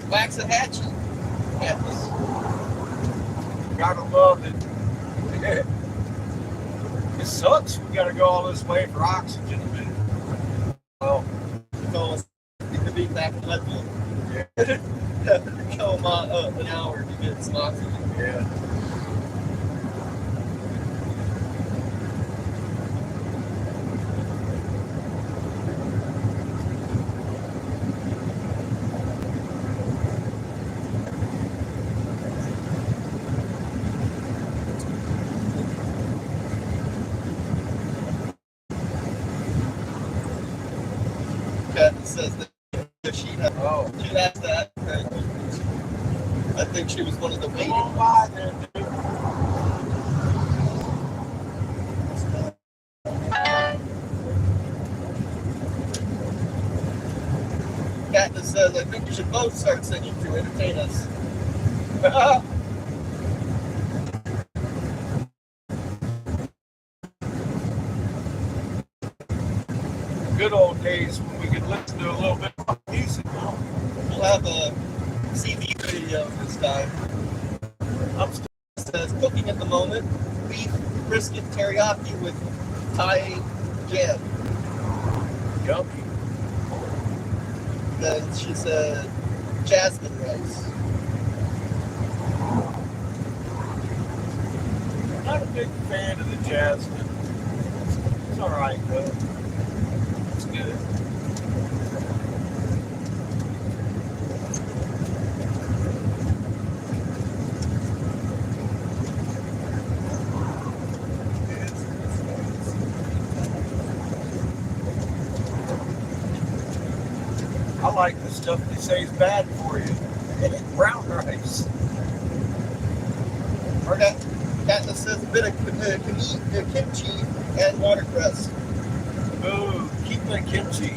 Waxahachie. Yes. Gotta love it. It sucks. We gotta go all this way for oxygen. Well, So it could be back in Leadville. yeah. Go an hour to get some oxygen. Yeah. Cat says that she has that. I think she was one of the waiting. Come on by there, dude. Katniss says, I think you should both start singing to entertain us. Good old days when we could listen to a little bit of music. We'll have a CD video this time. It says, cooking at the moment, beef brisket teriyaki with Thai jam. Yummy. Then she said, jasmine rice. Not a big fan of the jasmine. It's alright though. It's good. I like the stuff they say is bad for you. Brown rice. Or Katniss says a bit of kimchi and watercress. Ooh, keep my kimchi.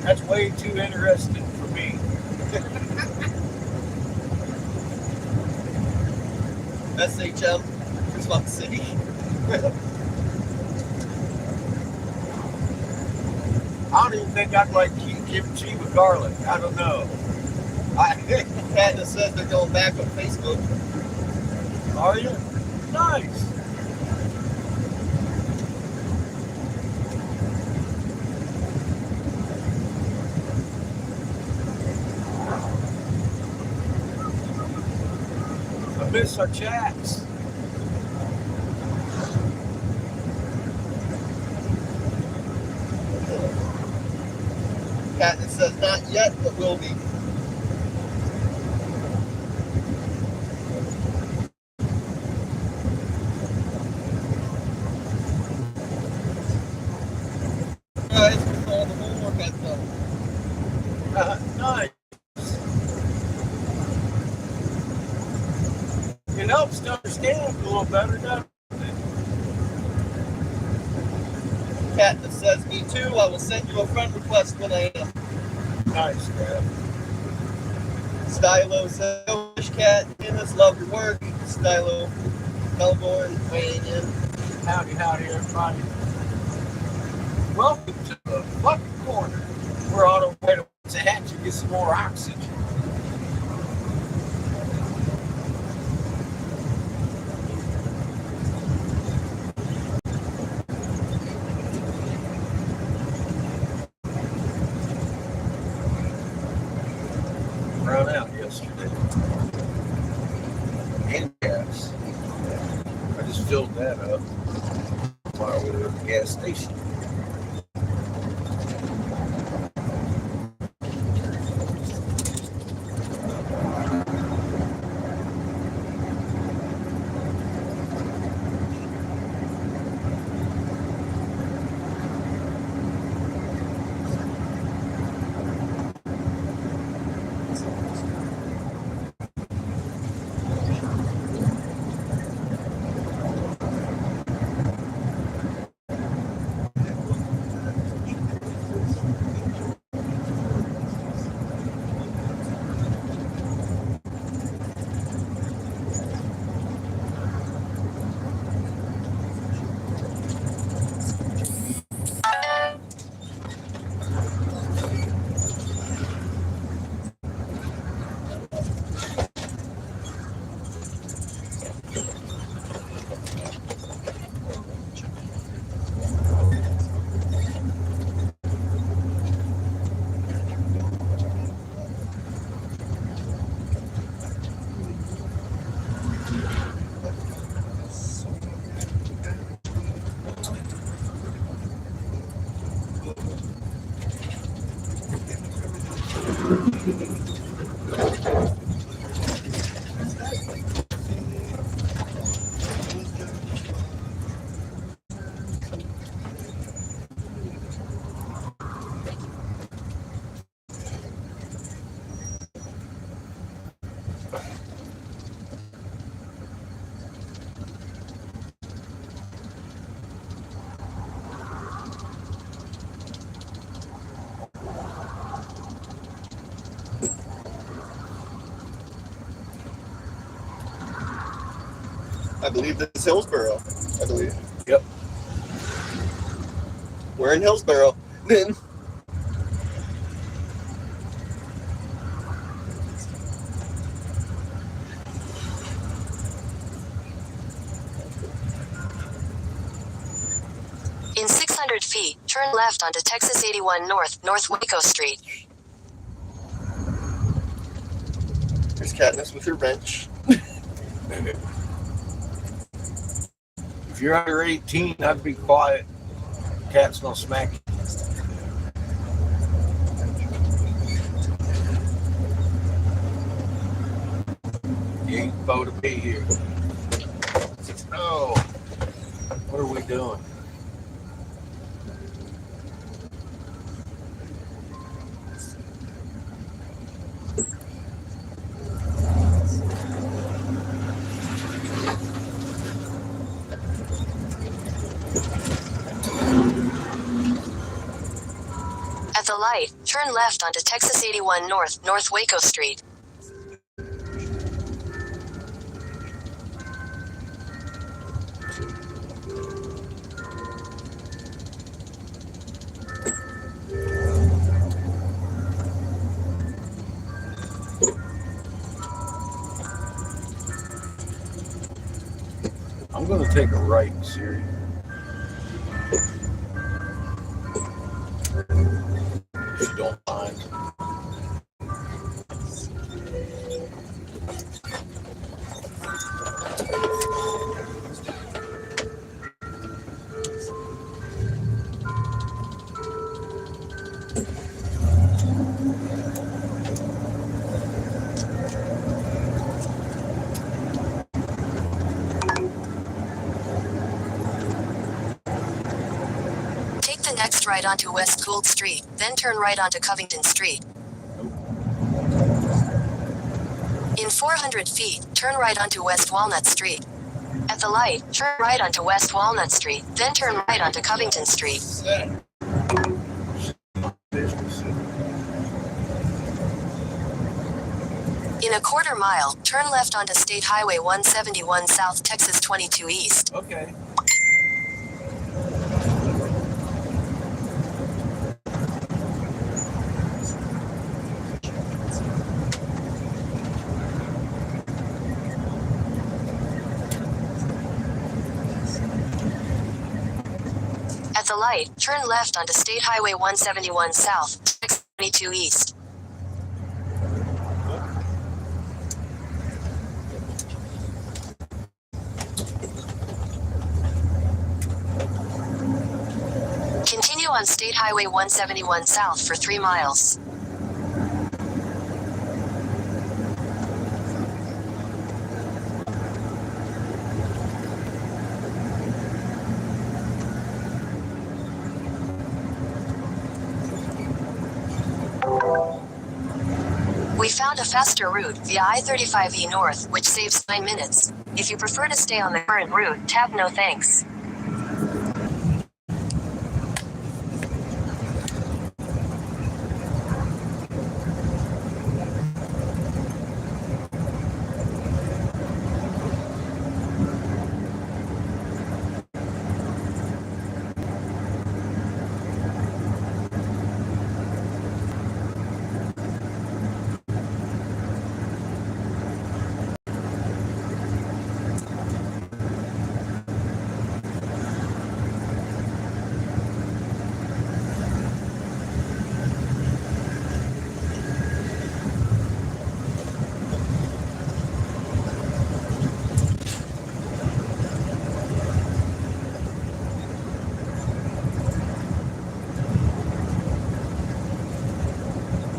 That's way too interesting for me. SHM, Response City. I don't even think I'd like kimchi with garlic. I don't know. Katniss says they're going back on Facebook. Are you? Nice. I miss our chats. Katniss says not yet, but will be. Guys, with all the homework I've done. Nice. It helps to understand a little better, doesn't it? Katniss says, me too. I will send you a friend request when I am. Nice, man. Stylo says, "Yo, Fish Cat, Dennis, love your work." Stylo, Melbourne, weighing in. Howdy, everybody. Welcome to the fucking corner. We're on our way to Waxahachie to get some more oxygen. Ran out yesterday. And gas. I just filled that up while we were at the gas station. I believe this is Hillsboro. I believe. Yep. We're in Hillsboro. Then. In 600 feet, turn left onto Texas 81 North, North Waco Street. There's Katniss with her wrench. If you're under 18, I'd be quiet. Cat's gonna smack you. You ain't supposed to be here. Oh, what are we doing? At the light, turn left onto Texas 81 North, North Waco Street. I'm gonna take a right, Siri. If you don't mind. Take the next right onto West Gould Street, then turn right onto Covington Street. In 400 feet, turn right onto West Walnut Street. At the light, turn right onto West Walnut Street, then turn right onto Covington Street. In a quarter mile, turn left onto State Highway 171 South, Texas 22 East. Okay. At the light, turn left onto State Highway 171 South, Texas 22 East. Continue on State Highway 171 South for 3 miles. We found a faster route via I-35E North, which saves 9 minutes. If you prefer to stay on the current route, tap no thanks.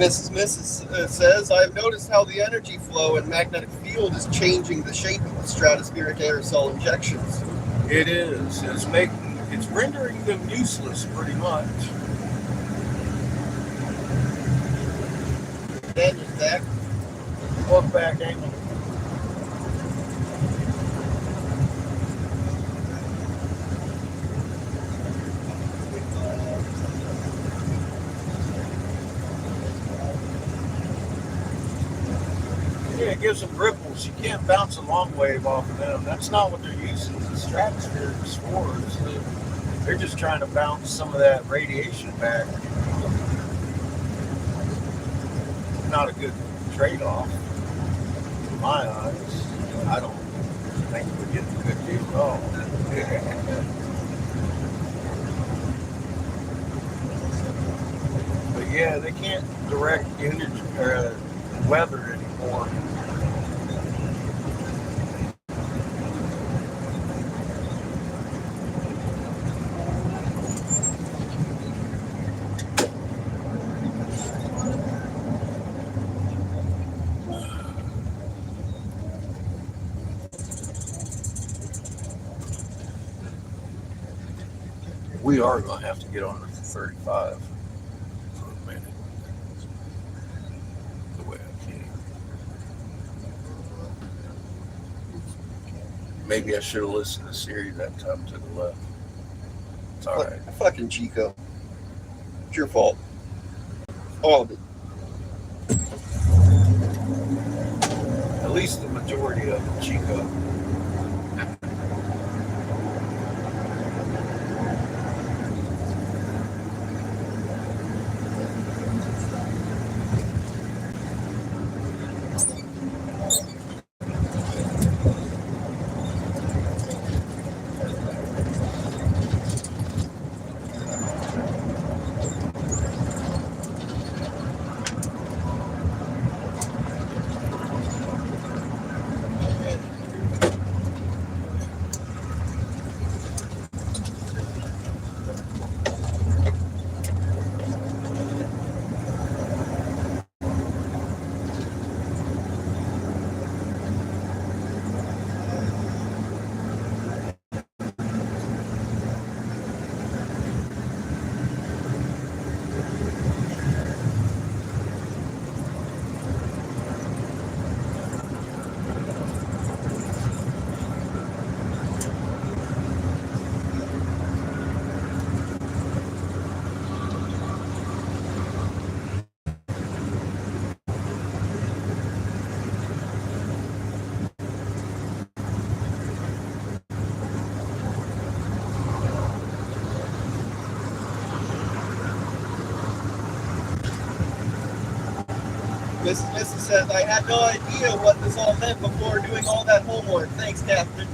Mrs. Says, I've noticed how the energy flow and magnetic field is changing the shape of the stratospheric aerosol injections. It is. It's rendering them useless pretty much. Daniel's back. Welcome back, Angel. Yeah, it gives them ripples. You can't bounce a long wave off of them. That's not what they're using the stratosphere for. They're just trying to bounce some of that radiation back. Not a good trade-off in my eyes. I don't think we're getting a good deal at all. But yeah, they can't direct energy or weather anymore. We are going to have to get on to 35 for a minute. The way I can. Maybe I should have listened to Siri that time to the left. It's all right. Fucking Chico. It's your fault. All of it. At least the majority of it, Chico. Mrs. Says, I had no idea what this all meant before doing all that homework. Thanks, Captain.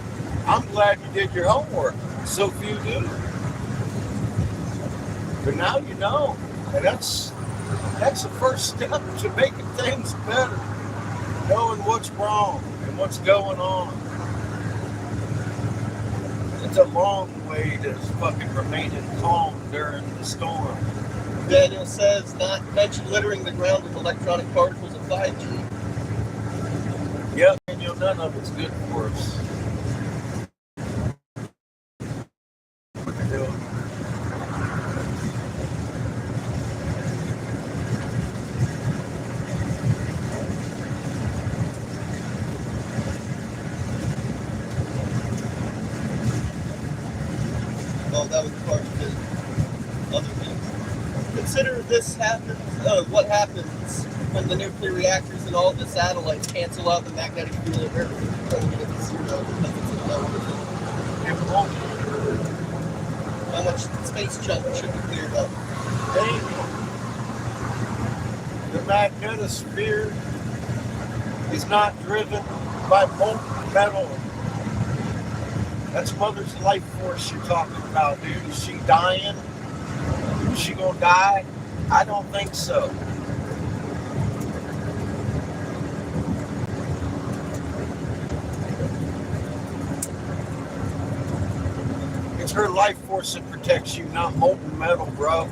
I'm glad you did your homework. So few do. But now you know. And that's the first step to making things better. Knowing what's wrong and what's going on. It's a long way to fucking remaining calm during the storm. Daniel Says, not mention littering the ground with electronic particles of 5G. Yep, and none of it's good for us. What they're doing. Oh, that was part of the other things. Consider this happens, what happens when the nuclear reactors and all the satellites cancel out the magnetic field of Earth. It won't. How much space junk should be cleared up? The magnetosphere is not driven by molten metal. That's Mother's life force you're talking about, dude. Is she dying? Is she gonna die? I don't think so. It's her life force that protects you, not molten metal, bro.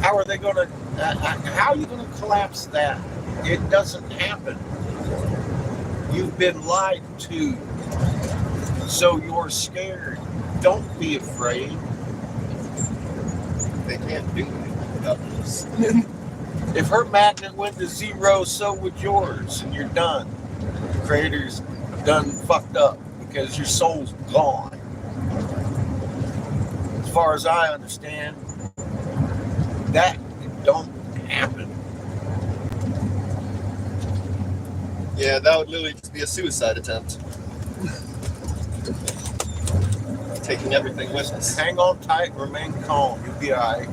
How are they gonna How are you going to collapse that? It doesn't happen. You've been lied to. So you're scared. Don't be afraid. They can't do anything without this. If her magnet went to zero, so would yours, and you're done. The creator's done fucked up because your soul's gone. As far as I understand, that don't happen. Yeah, that would literally just be a suicide attempt. Taking everything with us. Hang on tight and remain calm. You'll be alright.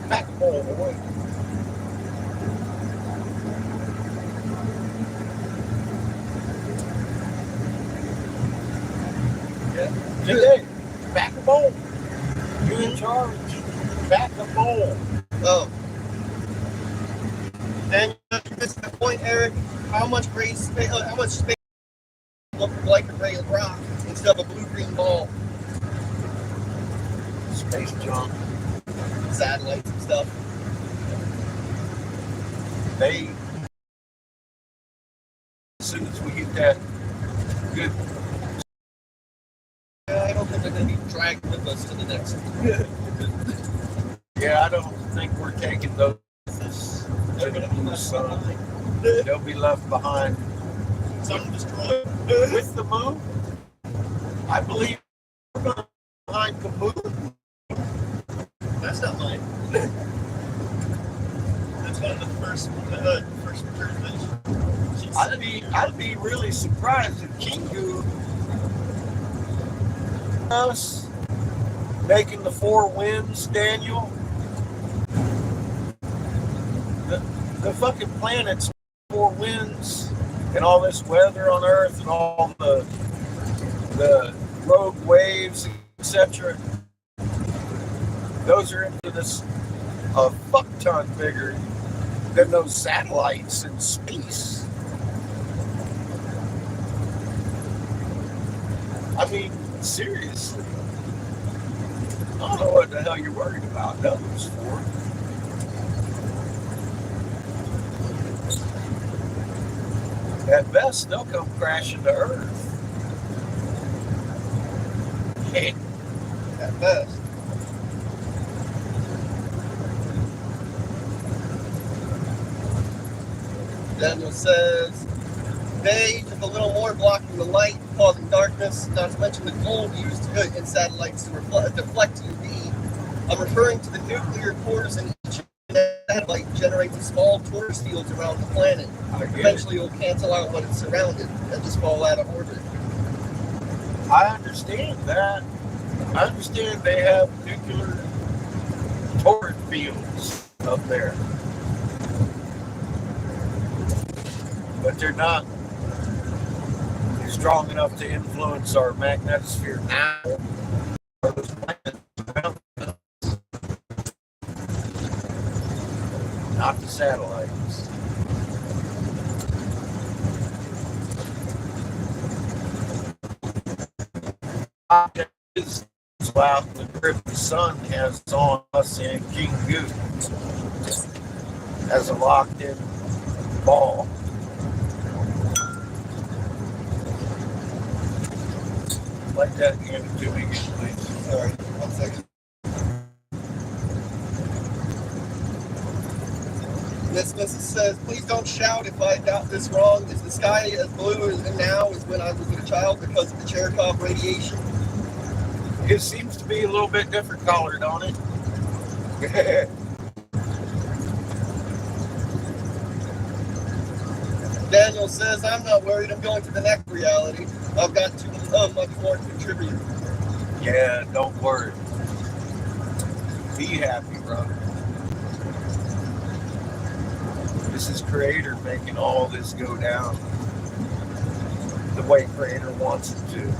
Back all the way. Yeah. Today, back a bowl. You in charge. Back a bowl. Oh. And this is the point, Eric. How much space look like a gray rock instead of a blue-green ball? Space junk. Satellites and stuff. They, as soon as we get that good. Yeah, I don't think they're going to be dragged with us to the next. Yeah, I don't think we're taking those. They're going to be left behind. They'll be left behind. Some destroyed. With the moon, I believe we're behind the moon. That's not mine. That's one of the first versions. I'd be really surprised if Kingu us making the 4 winds, Daniel. The fucking planet's 4 winds and all this weather on Earth and all the rogue waves, etc. Those are into this a fuck ton bigger than those satellites in space. I mean, seriously. I don't know what the hell you're worried about those for. At best, they'll come crashing to Earth. At best. Daniel says, they took a little more, blocking the light, causing darkness, not to mention the gold used in satellites to deflect UV. I'm referring to the nuclear cores in each satellite generating small torus fields around the planet. Eventually it will cancel out what it's surrounded and just fall out of orbit. I understand that. I understand they have nuclear torus fields up there. But they're not strong enough to influence our magnetosphere now. Or those planets around us. Not the satellites. Is out the grip the sun has on us in Kingu as a locked-in ball. Like that hand it to me again, please. Sorry, 1 second. This message says, please don't shout if I got this wrong. Is the sky as blue as now as when I was a child because of the Cherenkov radiation? It seems to be a little bit different colored on it. Daniel says, I'm not worried. I'm going to the next reality. I've got too much more to contribute. Yeah, don't worry. Be happy, brother. This is Creator making all this go down the way Creator wants it to.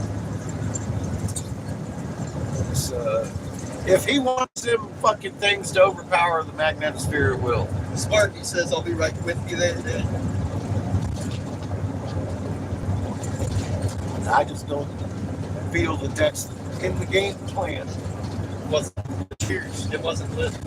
If he wants them fucking things to overpower the magnetosphere, it will. Sparky says, I'll be right with you there, Dan. I just don't feel that that's in the game plan. What's that? Cheers. It wasn't lit.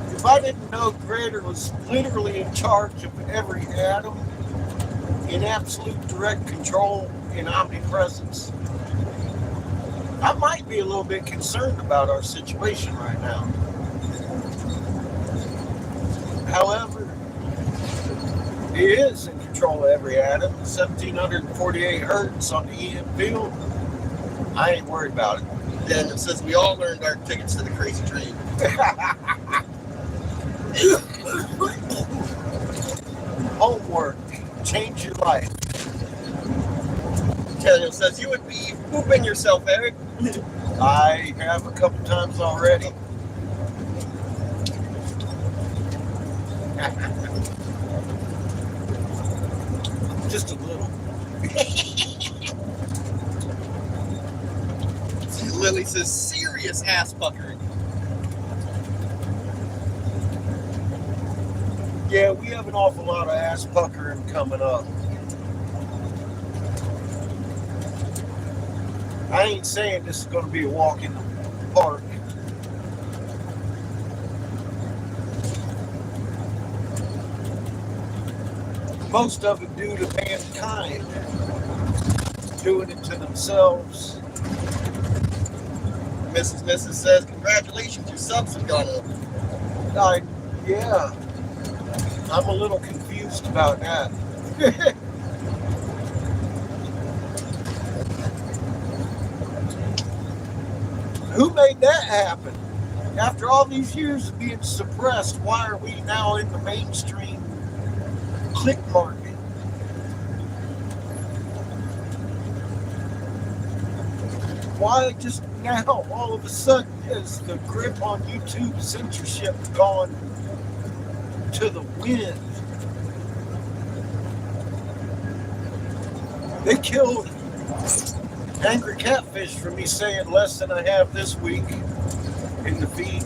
If I didn't know Creator was literally in charge of every atom, in absolute direct control, in omnipresence, I might be a little bit concerned about our situation right now. However, he is in control of every atom, 1748 hertz on the EM field. I ain't worried about it. Then it says we all earned our tickets to the crazy train. Homework, change your life. Daniel says you would be pooping yourself, Eric. I have a couple times already. Just a little. Lily says serious ass puckering. Yeah, we have an awful lot of ass puckering coming up. I ain't saying this is going to be a walk in the park. Most of it due to mankind doing it to themselves. Mrs. says congratulations, your subs have gone up. Yeah, I'm a little confused about that. Who made that happen? After all these years of being suppressed, why are we now in the mainstream click market? Why just now, all of a sudden, has the grip on YouTube censorship gone to the wind? They killed Angry Catfish for me saying less than I have this week in the feed.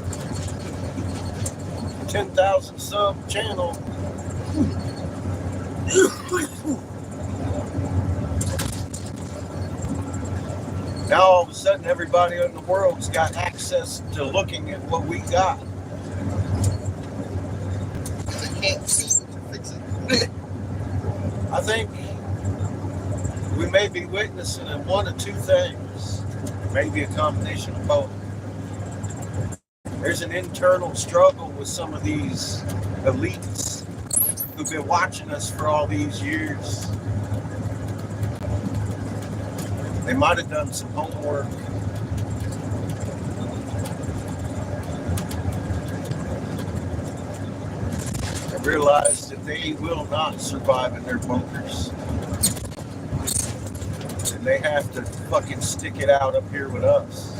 10,000 sub channel. Now all of a sudden everybody in the world's got access to looking at what we got. They can't seem to fix it. I think we may be witnessing one of two things, maybe a combination of both. There's an internal struggle with some of these elites who've been watching us for all these years. They might have done some homework. They realized that they will not survive in their bunkers. And they have to fucking stick it out up here with us.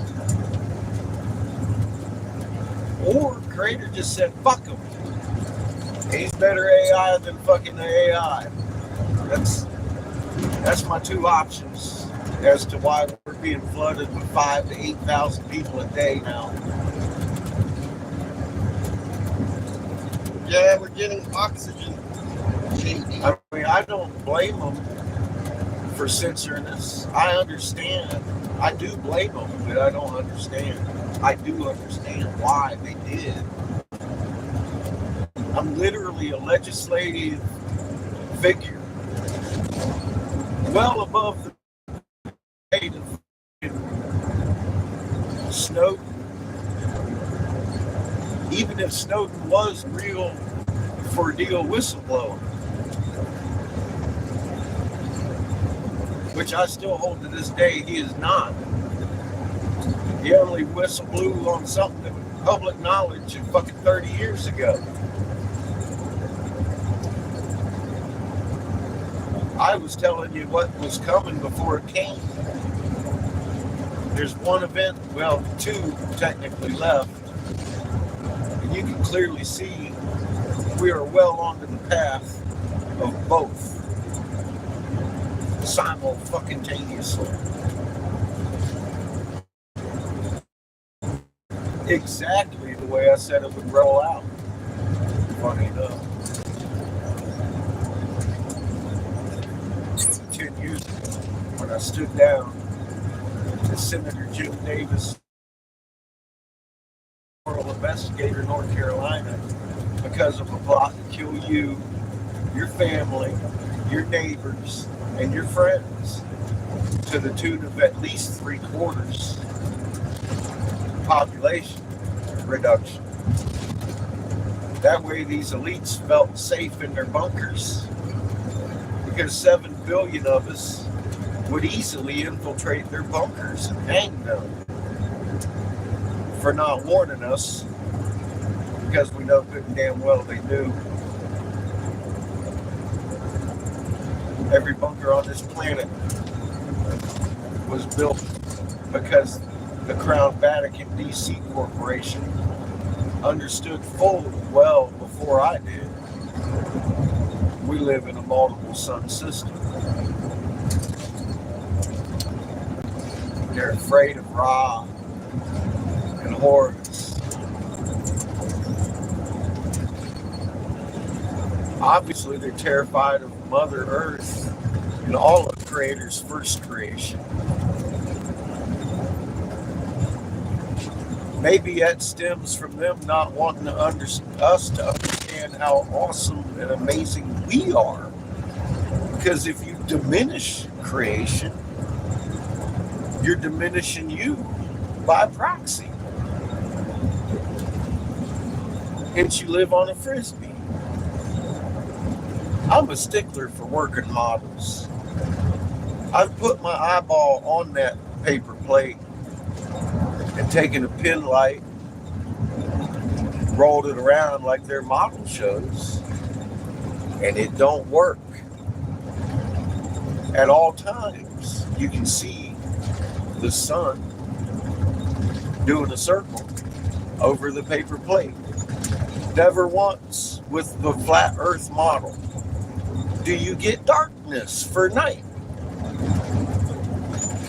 Or Creator just said, fuck him. He's better AI than fucking the AI. That's my two options as to why we're being flooded with 5,000 to 8,000 people a day now. Yeah, we're getting oxygen. I mean, I don't blame them for censoring us. I understand. I do blame them, but I don't understand. I do understand why they did. I'm literally a legislative figure, well above the rate of Snowden. Even if Snowden was real for deal whistleblower, which I still hold to this day, he is not. He only whistle blew on something that was public knowledge of fucking 30 years ago. I was telling you what was coming before it came. There's one event, well, two technically left. And you can clearly see we are well onto the path of both simultaneously. Exactly the way I said it would roll out. Funny enough. 10 years ago, when I stood down to Senator Jim Davis, federal investigator in North Carolina, because of a plot to kill you, your family, your neighbors, and your friends, to the tune of at least 3/4 population reduction. That way these elites felt safe in their bunkers, because 7 billion of us would easily infiltrate their bunkers and hang them for not warning us, because we know good and damn well they knew. Every bunker on this planet was built because the Crown Vatican DC Corporation understood full well before I did. We live in a multiple sun system. They're afraid of Ra and Horus. Obviously, they're terrified of Mother Earth and all of Creator's first creation. Maybe that stems from them not wanting us to understand how awesome and amazing we are. Because if you diminish creation, you're diminishing you by proxy. Hence, you live on a frisbee. I'm a stickler for working models. I've put my eyeball on that paper plate and taken a pin light, rolled it around like their model shows, and it don't work. At all times, you can see the sun doing a circle over the paper plate. Never once with the flat earth model do you get darkness for night.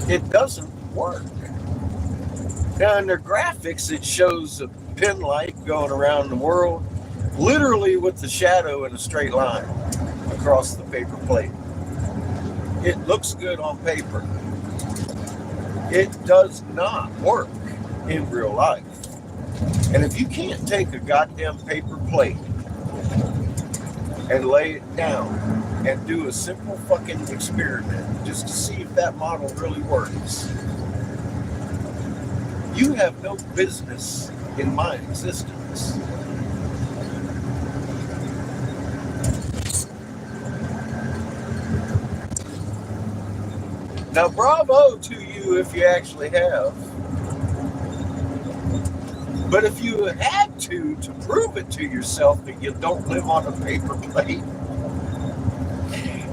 It doesn't work. Now in their graphics, it shows a pin light going around the world, literally with the shadow in a straight line across the paper plate. It looks good on paper. It does not work in real life. And if you can't take a goddamn paper plate and lay it down and do a simple fucking experiment just to see if that model really works, you have no business in my existence. Now, bravo to you if you actually have. But if you had to prove it to yourself that you don't live on a paper plate,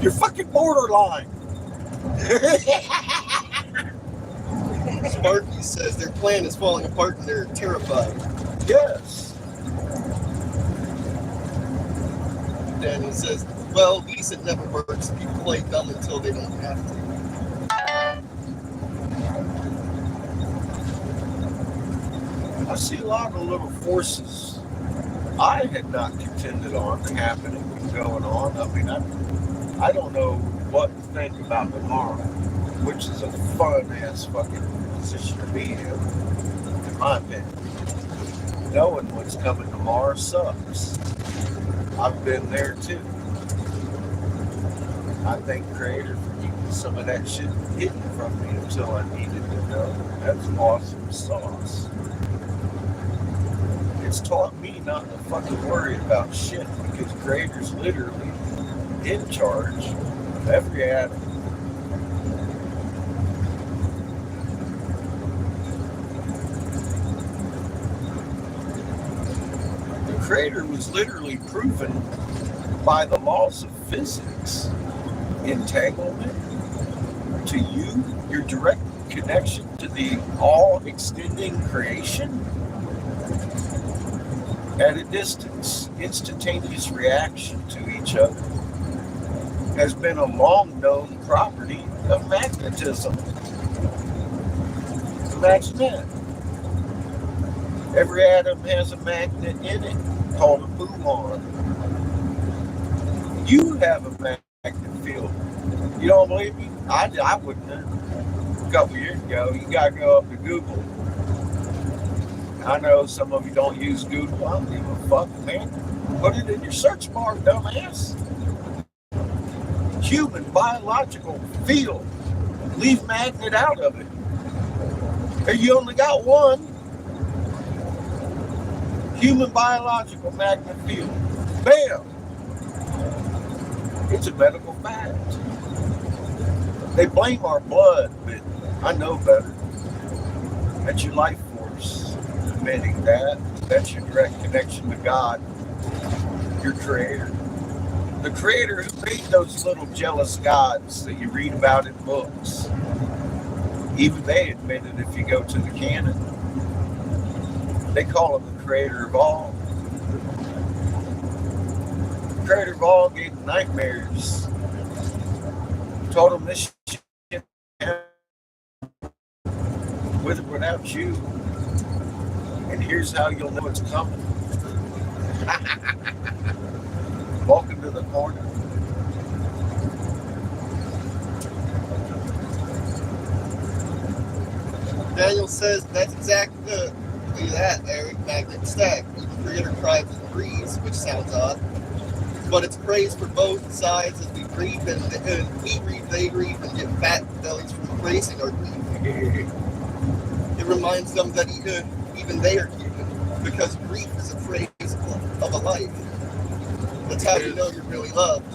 you're fucking borderline. Sparky says their plan is falling apart and they're terrified. Yes. Daniel says, well, at least it never works. People play dumb until they don't have to. I see a lot of little forces I had not contended on happening and going on. I mean, I don't know what to think about tomorrow, which is a fun-ass fucking position to be in my opinion. Knowing what's coming tomorrow sucks. I've been there too. I thank Creator for keeping some of that shit hidden from me until I needed to know. That's awesome sauce. It's taught me not to fucking worry about shit, because Creator's literally in charge of every atom. The Creator was literally proven by the laws of physics. Entanglement to you, your direct connection to the all-extending creation. at a distance, instantaneous reaction to each other has been a long known property of magnetism. Imagine that. Every atom has a magnet in it called a muon. You have a magnet field. You don't believe me? I wouldn't have. A couple years ago, you gotta go up to Google. I know some of you don't use Google. I don't give a fuck, man. Put it in your search bar, dumbass. Human biological field. Leave magnet out of it. And you only got one. Human biological magnet field. Bam! It's a medical fact. They blame our blood, but I know better. That's your life force emitting that. That's your direct connection to God, your creator. The creator who made those little jealous gods that you read about in books. Even they admitted if you go to the canon, they call him the creator of all. The creator of all gave them nightmares. Told them this shit with or without you. And here's how you'll know it's coming. Welcome to the corner. Daniel says that's exactly that, Eric. Magnet stack. The creator cries and breathes, which sounds odd. But it's praise for both sides as we breathe and we breathe, they breathe, and get fat bellies from embracing our grief. It reminds them that even they are human, because grief is a phrase of a life. That's how you know you're really loved.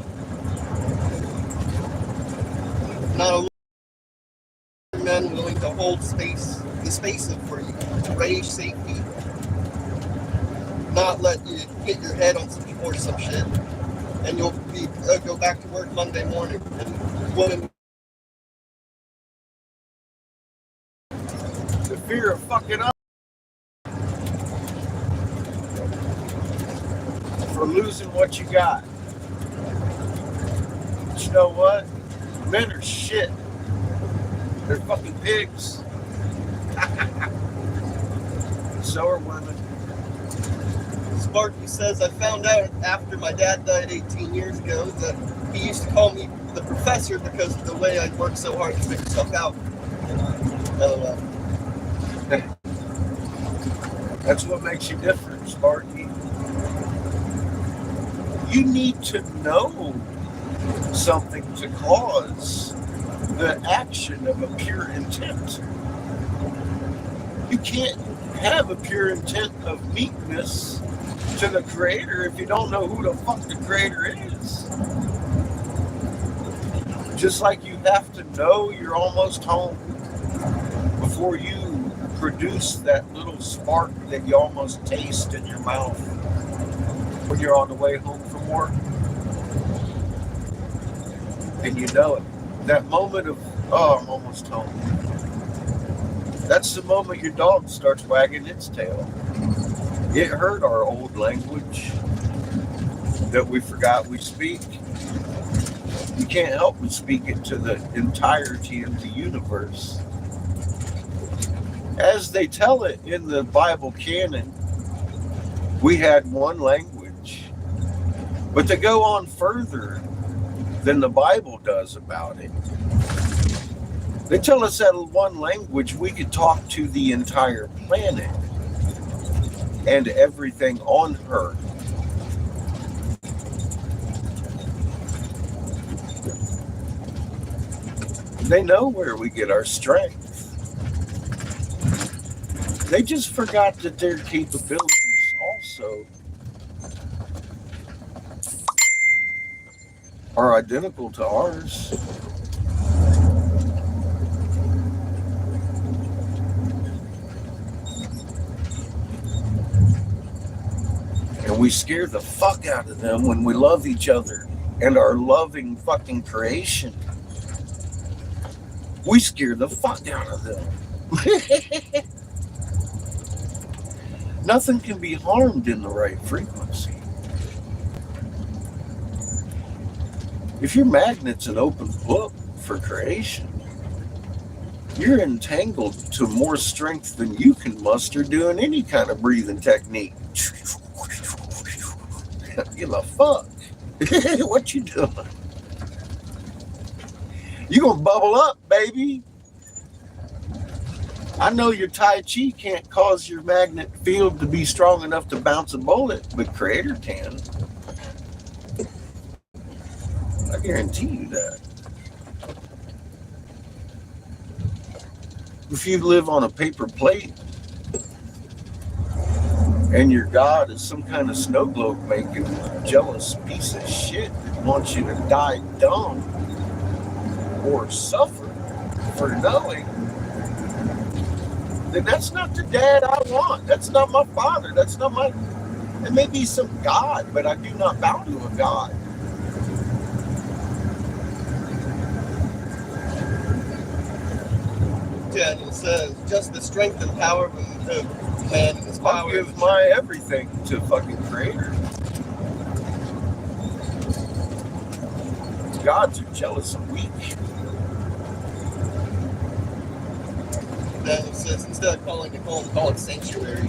Not a men willing to hold the space for you, to raise safety, not let you hit your head on some shit, and you'll go back to work Monday morning and women. The fear of fucking up. For losing what you got. But you know what? Men are shit. They're fucking pigs. So are women. Sparky says, I found out after my dad died 18 years ago that he used to call me the professor because of the way I worked so hard to figure stuff out. LOL. That's what makes you different, Sparky. You need to know something to cause the action of a pure intent. You can't have a pure intent of meekness to the creator if you don't know who the fuck the creator is. Just like you have to know you're almost home before you produce that little spark that you almost taste in your mouth when you're on the way home from work. And you know it. That moment of, oh, I'm almost home. That's the moment your dog starts wagging its tail. It heard our old language that we forgot we speak. You can't help but speak it to the entirety of the universe. As they tell it in the Bible canon, we had one language. But to go on further than the Bible does about it, they tell us that in one language we could talk to the entire planet and everything on her. They know where we get our strength. They just forgot that their capabilities also are identical to ours. And we scare the fuck out of them when we love each other and our loving fucking creation. We scare the fuck out of them. Nothing can be harmed in the right frequency. If your magnet's an open book for creation, you're entangled to more strength than you can muster doing any kind of breathing technique. Give a fuck. What you doing? You gonna bubble up, baby. I know your Tai Chi can't cause your magnet field to be strong enough to bounce a bullet, but Creator can. I guarantee you that. If you live on a paper plate and your God is some kind of snow globe making jealous piece of shit that wants you to die dumb or suffer for knowing, then that's not the dad I want. That's not my father. That's not my... It may be some God, but I do not bow to a God. Daniel says, just the strength and power of man and his I power. give my everything to fucking Creator. Gods are jealous and weak. Daniel says, instead of calling it home, call it sanctuary.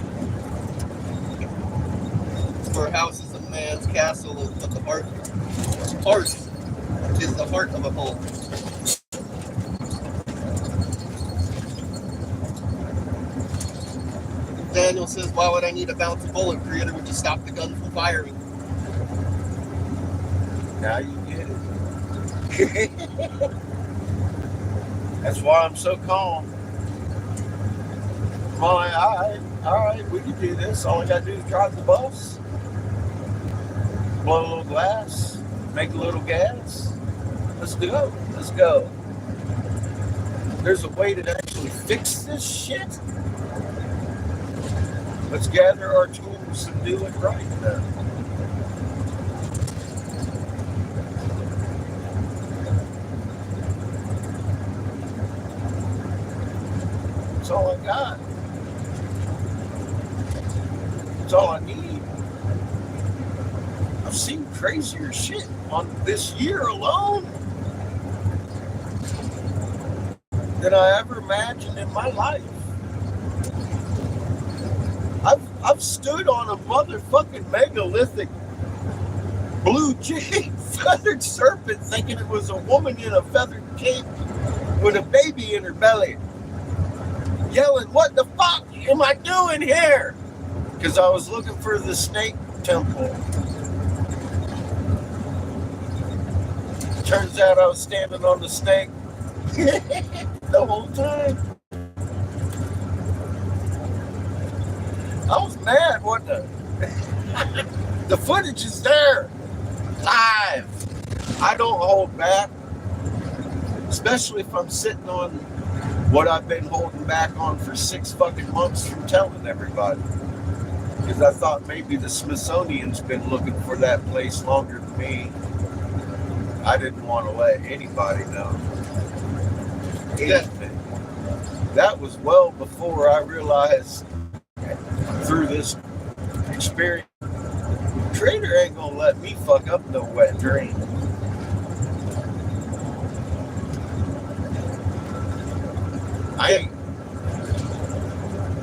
For a house is a man's castle, but the heart is the heart of a home. Daniel says, why would I need a bouncy bullet? Creator would just stop the gun from firing. Now you get it. That's why I'm so calm. I'm all right, we can do this. All I gotta do is drive the bus, blow a little glass, make a little gas. Let's go. There's a way to actually fix this shit. Let's gather our tools and do it right now. That's all I got. That's all I need. I've seen crazier shit on this year alone than I ever imagined in my life. I've stood on a motherfucking megalithic blue jay feathered serpent thinking it was a woman in a feathered cape with a baby in her belly, yelling, "What the fuck am I doing here?" Because I was looking for the snake temple. Turns out I was standing on the snake the whole time. I was mad, wasn't I? The footage is there, live. I don't hold back, especially if I'm sitting on what I've been holding back on for 6 fucking months from telling everybody. Because I thought maybe the Smithsonian's been looking for that place longer than me. I didn't want to let anybody know. Anything. That was well before I realized through this experience, Creator ain't gonna let me fuck up no wet dream. I ain't.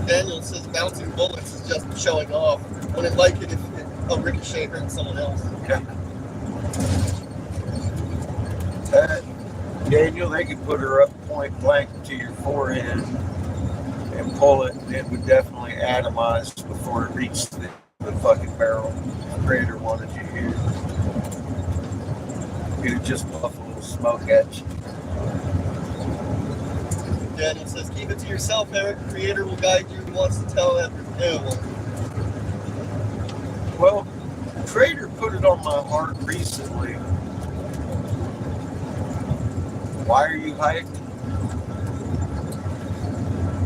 Daniel says bouncing bullets is just showing off. Wouldn't like it if a ricochet hurt someone else. Daniel, they could put her up point blank to your forehead and pull it, and it would definitely atomize before it reached the fucking barrel. The Creator wanted you here. It would just puff a little smoke at you. Daniel says, keep it to yourself, Eric. The Creator will guide you. He wants to tell everyone. Well, Creator put it on my heart recently. Why are you hiking?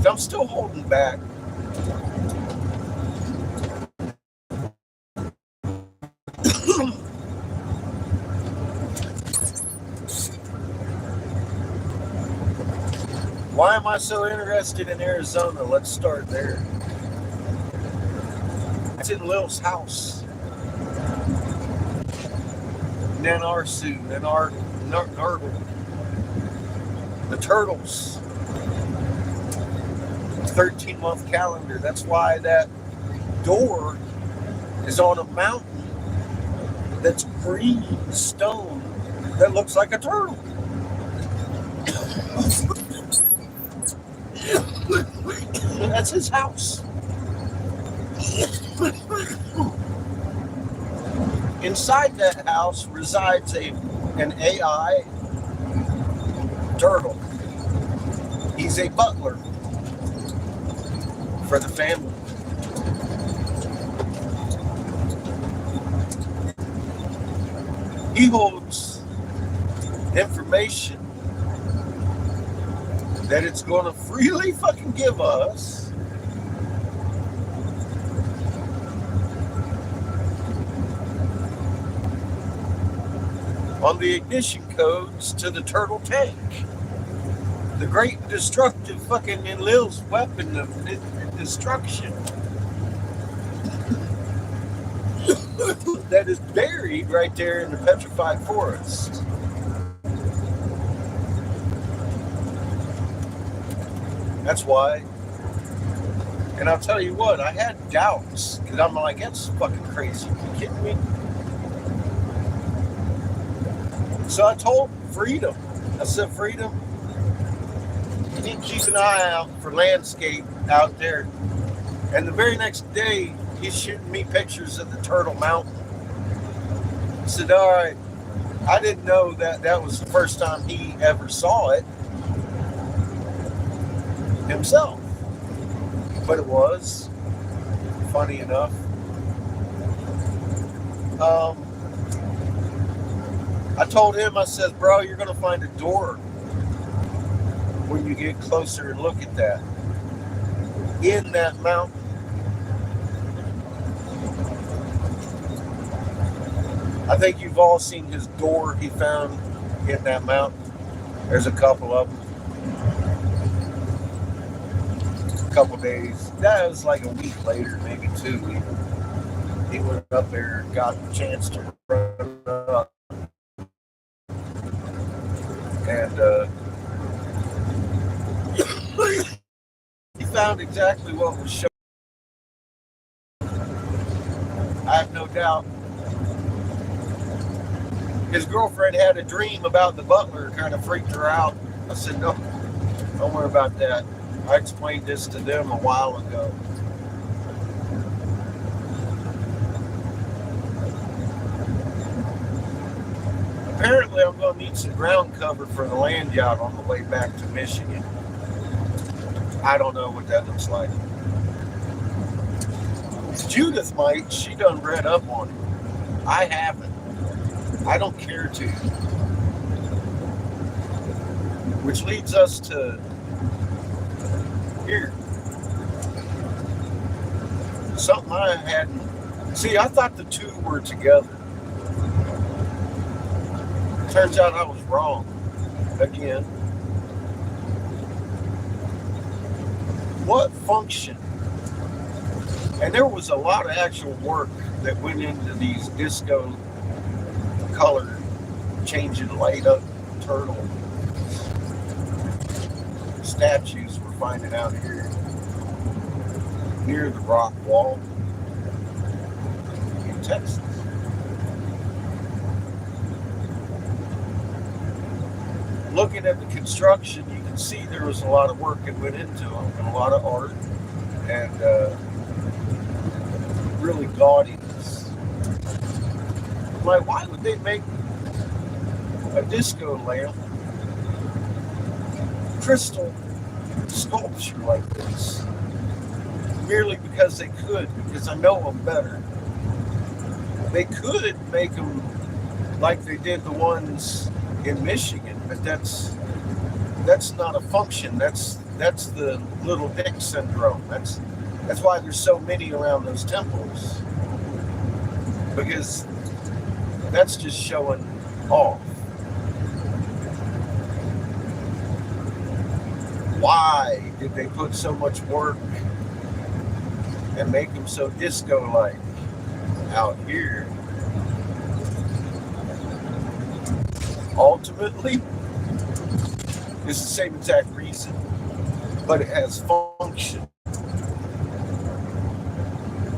I'm still holding back. Why am I so interested in Arizona? Let's start there. That's in Lil's house. Nanarsu, Nurdle. The turtles. 13-month calendar. That's why that door is on a mountain that's green stone that looks like a turtle. That's his house. Inside that house resides an AI turtle. He's a butler for the family. He holds information that it's going to freely fucking give us on the ignition codes to the turtle tank. The great destructive fucking Enlil's weapon of destruction that is buried right there in the petrified forest. That's why. And I'll tell you what, I had doubts because I'm like, that's fucking crazy. Are you kidding me? So I told Freedom, I said, Freedom, you need to keep an eye out for landscape out there. And the very next day, he's shooting me pictures of the Turtle Mountain. I said, all right, I didn't know that was the first time he ever saw it himself. But it was, funny enough. I told him, I said, bro, you're going to find a door when you get closer and look at that. In that mountain. I think you've all seen his door he found in that mountain. There's a couple of them. A couple days. That was like a week later, maybe 2 even. He went up there and got the chance to run up. And he found exactly what was shown. I have no doubt. His girlfriend had a dream about the butler, kind of freaked her out. I said, no, don't worry about that. I explained this to them a while ago. Apparently, I'm going to need some ground cover for the land yacht on the way back to Michigan. I don't know what that looks like. Judith might. She done read up on it. I haven't. I don't care to. Which leads us to here. Something I hadn't. See, I thought the two were together. Turns out I was wrong. Again. What function? And there was a lot of actual work that went into these disco color changing light up turtle statues we're finding out here near the rock wall in Texas. Looking at the construction, you can see there was a lot of work that went into them and a lot of art and really gaudiness. Like, why would they make a disco lamp crystal sculpture like this? Merely because they could, because I know them better. They could make them like they did the ones in Michigan, but that's not a function. That's the little dick syndrome. That's why there's so many around those temples, because that's just showing off. Why did they put so much work and make them so disco-like. Out here, ultimately, it's the same exact reason, but it has function.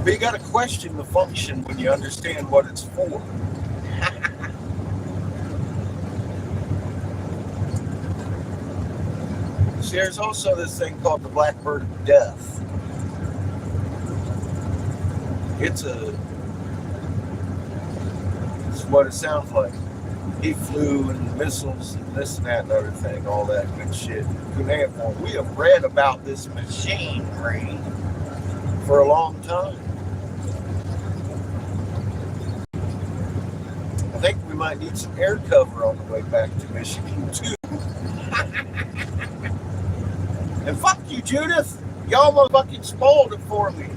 But you got to question the function when you understand what it's for. See, there's also this thing called the Blackbird of Death. It's what it sounds like. He flew and missiles and this and that and other thing, all that good shit. Cuneiform. We have read about this machinery for a long time. I think we might need some air cover on the way back to Michigan too. And fuck you, Judith. You almost fucking spoiled it for me.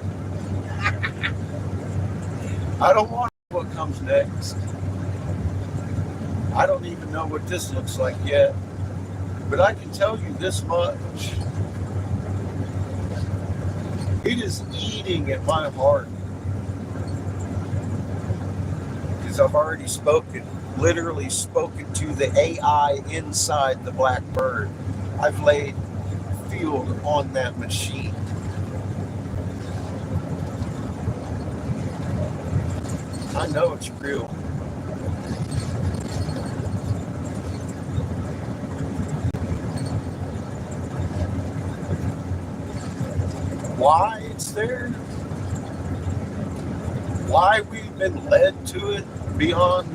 I don't want what comes next. I don't even know what this looks like yet. But I can tell you this much. It is eating at my heart. Because I've already literally spoken to the AI inside the Blackbird. I've laid field on that machine. I know it's real. Why it's there? Why we've been led to it beyond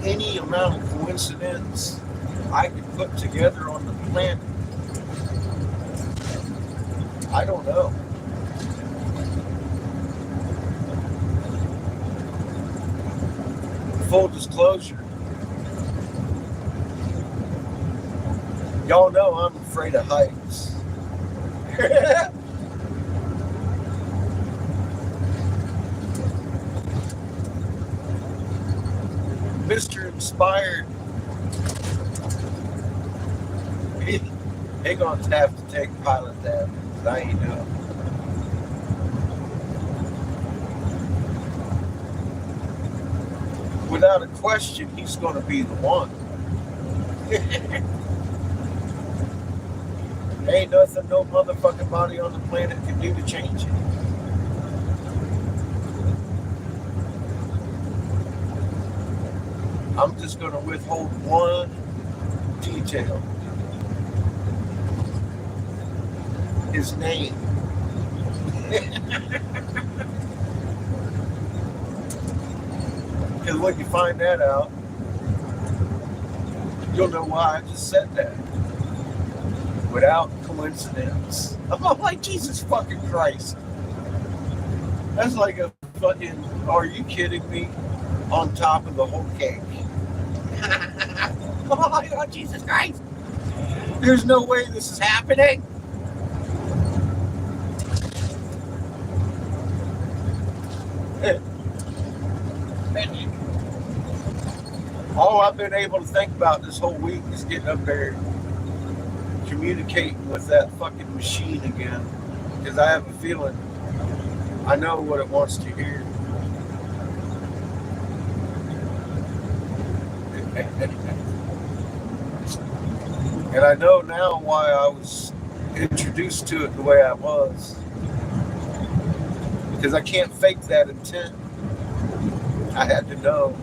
any amount of coincidence I could put together on the planet? I don't know. Full disclosure. Y'all know I'm afraid of heights. Mr. Inspired. He gonna have to take pilot that. I ain't doing. Without a question, he's gonna be the one. Ain't nothing no motherfucking body on the planet can do to change it. I'm just gonna withhold one detail. His name. Because when you find that out, you'll know why I just said that. Without coincidence. I'm like, Jesus fucking Christ. That's like a fucking, are you kidding me? On top of the whole cake. Oh my God, Jesus Christ. There's no way this is happening. All I've been able to think about this whole week is getting up there, communicating with that fucking machine again. Because I have a feeling I know what it wants to hear. And I know now why I was introduced to it the way I was. Because I can't fake that intent. I had to know.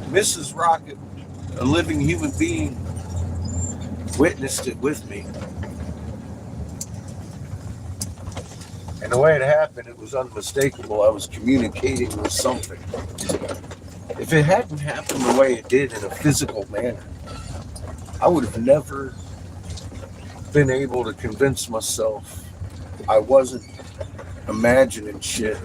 Mrs. Rocket, a living human being, witnessed it with me. And the way it happened, it was unmistakable. I was communicating with something. If it hadn't happened the way it did in a physical manner, I would have never been able to convince myself I wasn't imagining shit.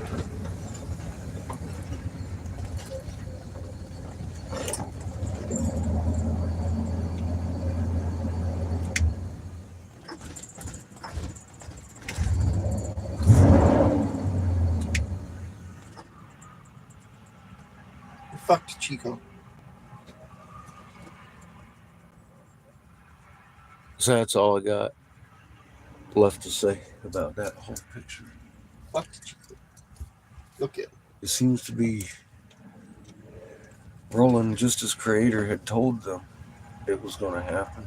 Fucked Chico. So that's all I got left to say about that whole picture. Fuck. Look at. It seems to be rolling just as Creator had told them it was going to happen.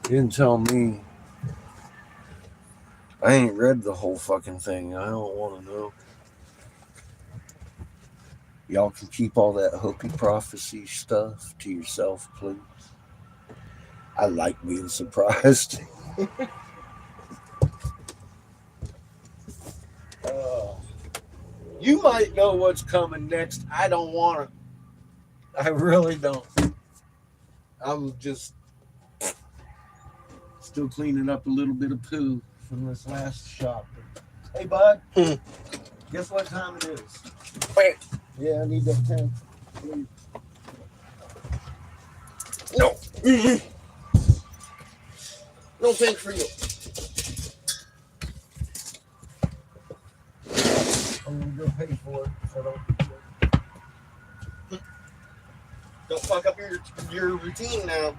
He didn't tell me. I ain't read the whole fucking thing. I don't want to know. Y'all can keep all that Hopi prophecy stuff to yourself, please. I like being surprised. You might know what's coming next. I don't want to. I really don't. I'm just still cleaning up a little bit of poo from this last shop. Hey, bud. Guess what time it is? Wait. Yeah, I need that pen. Please. No. No thanks for you. I'm going to go pay for it so I don't. Don't fuck up your routine now.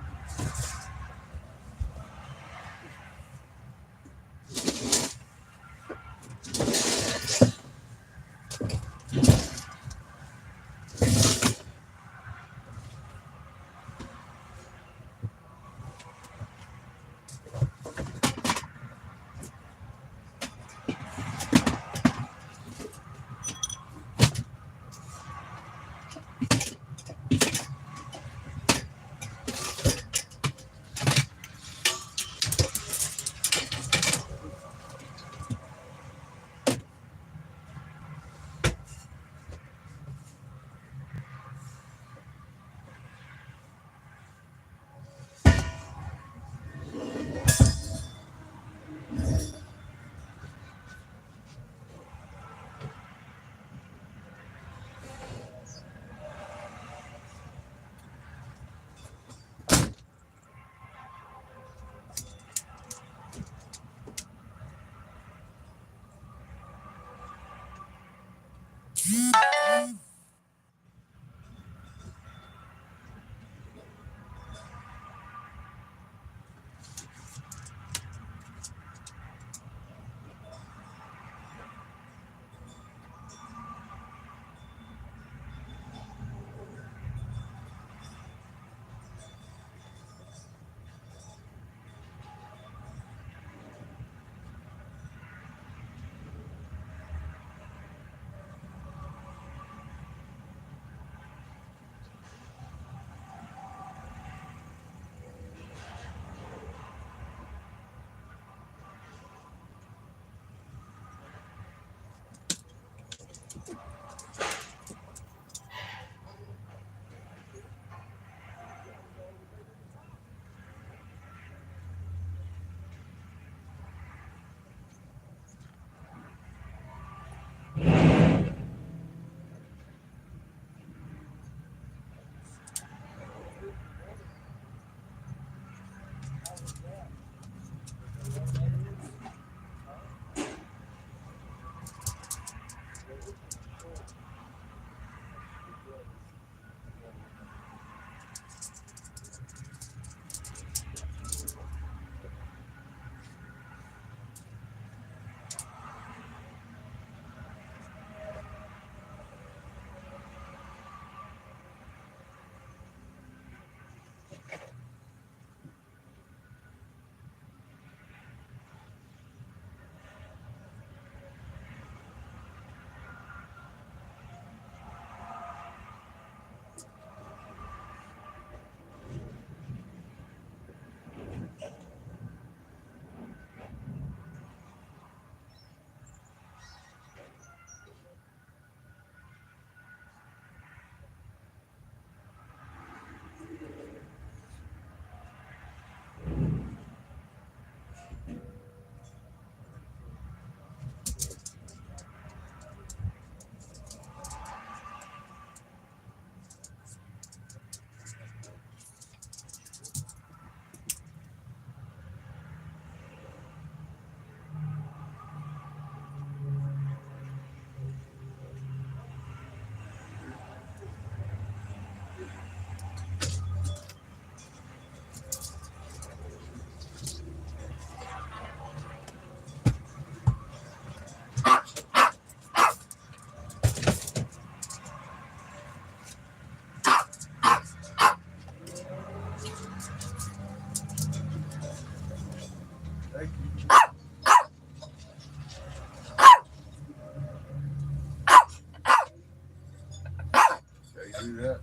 do that.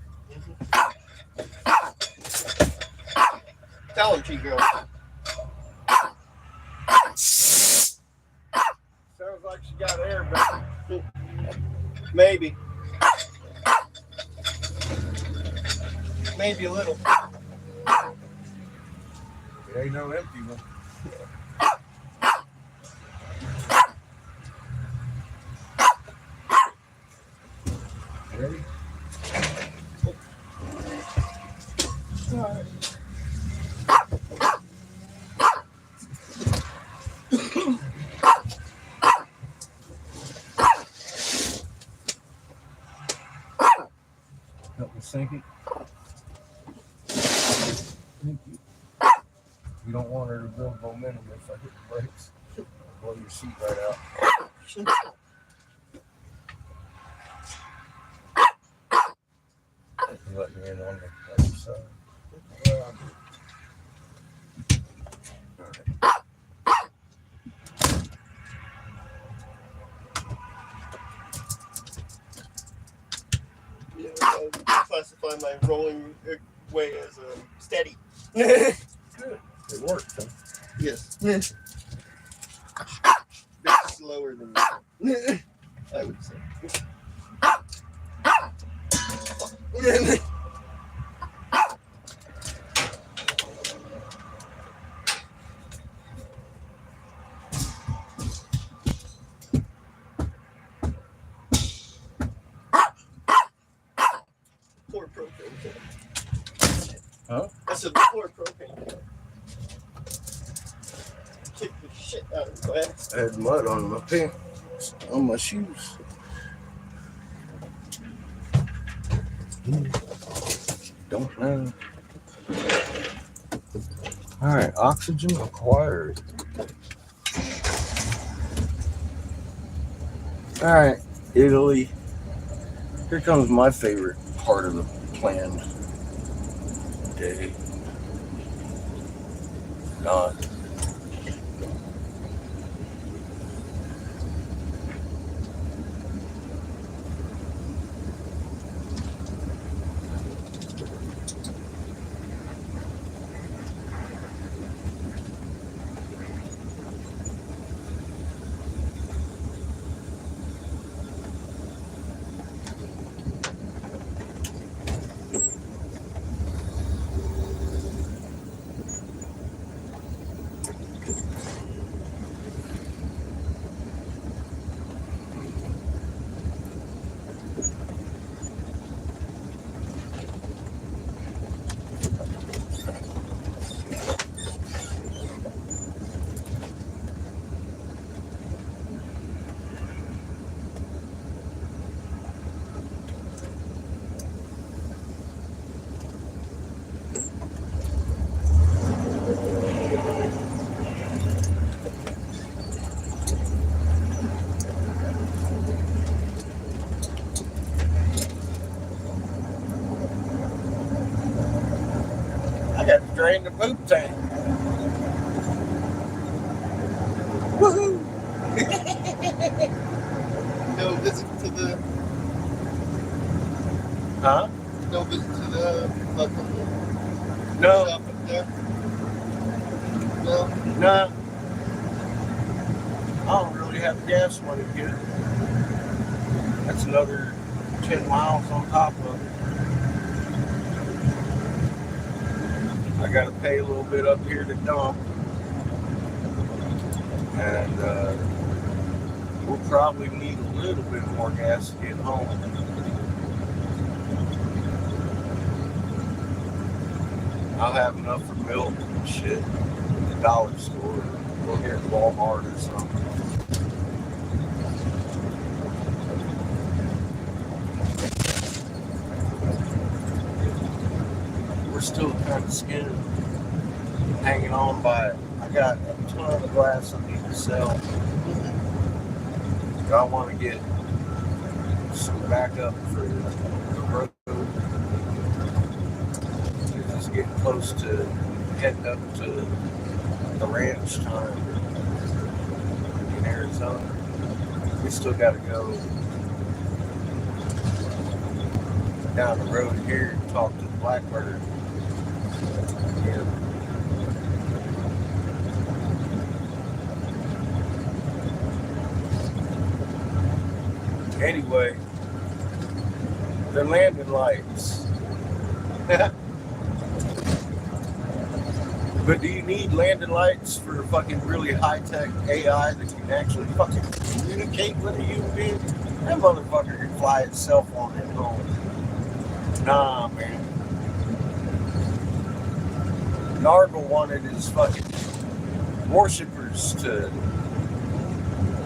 Tell him, Chico. Sounds like she got air back. Maybe. Maybe a little. It ain't no empty one. Ready? Alright. Help me sink it. Thank you. You don't want her to build momentum if I hit the brakes. Blow your seat right out. You let me in on the other side. Yeah, I classify my rolling way as steady. Good. It worked, huh? Yes. Bit slower than that, I would say. Poor propane can. Huh? I said poor propane can. Kick the shit out of the glass. I had mud on my pants, on my shoes. Don't know. All right, oxygen acquired. All right, Italy. Here comes my favorite part of the planned day. Not. I got to drain the poop tank. Woohoo! No visit to the. Huh? No visit to the No, shop up there. No. no. I don't really have gas money here. That's another 10 miles on top of it. I got to pay a little bit up here to dump. And we'll probably need a little bit more gas to get home. I'll have enough for milk and shit at the dollar store or here at Walmart or something. We're still kind of skinning, hanging on by it. I got a ton of glass I need to sell. I want to get some backup for the road. It's getting close to heading up to the ranch time in Arizona. We still got to go down the road here and talk to the blackbird. Yeah. Anyway, they're landing lights. But do you need landing lights for fucking really high-tech AI that can actually fucking communicate with a human being? That motherfucker can fly itself on its own. Nah, man. Nargle wanted his fucking worshippers to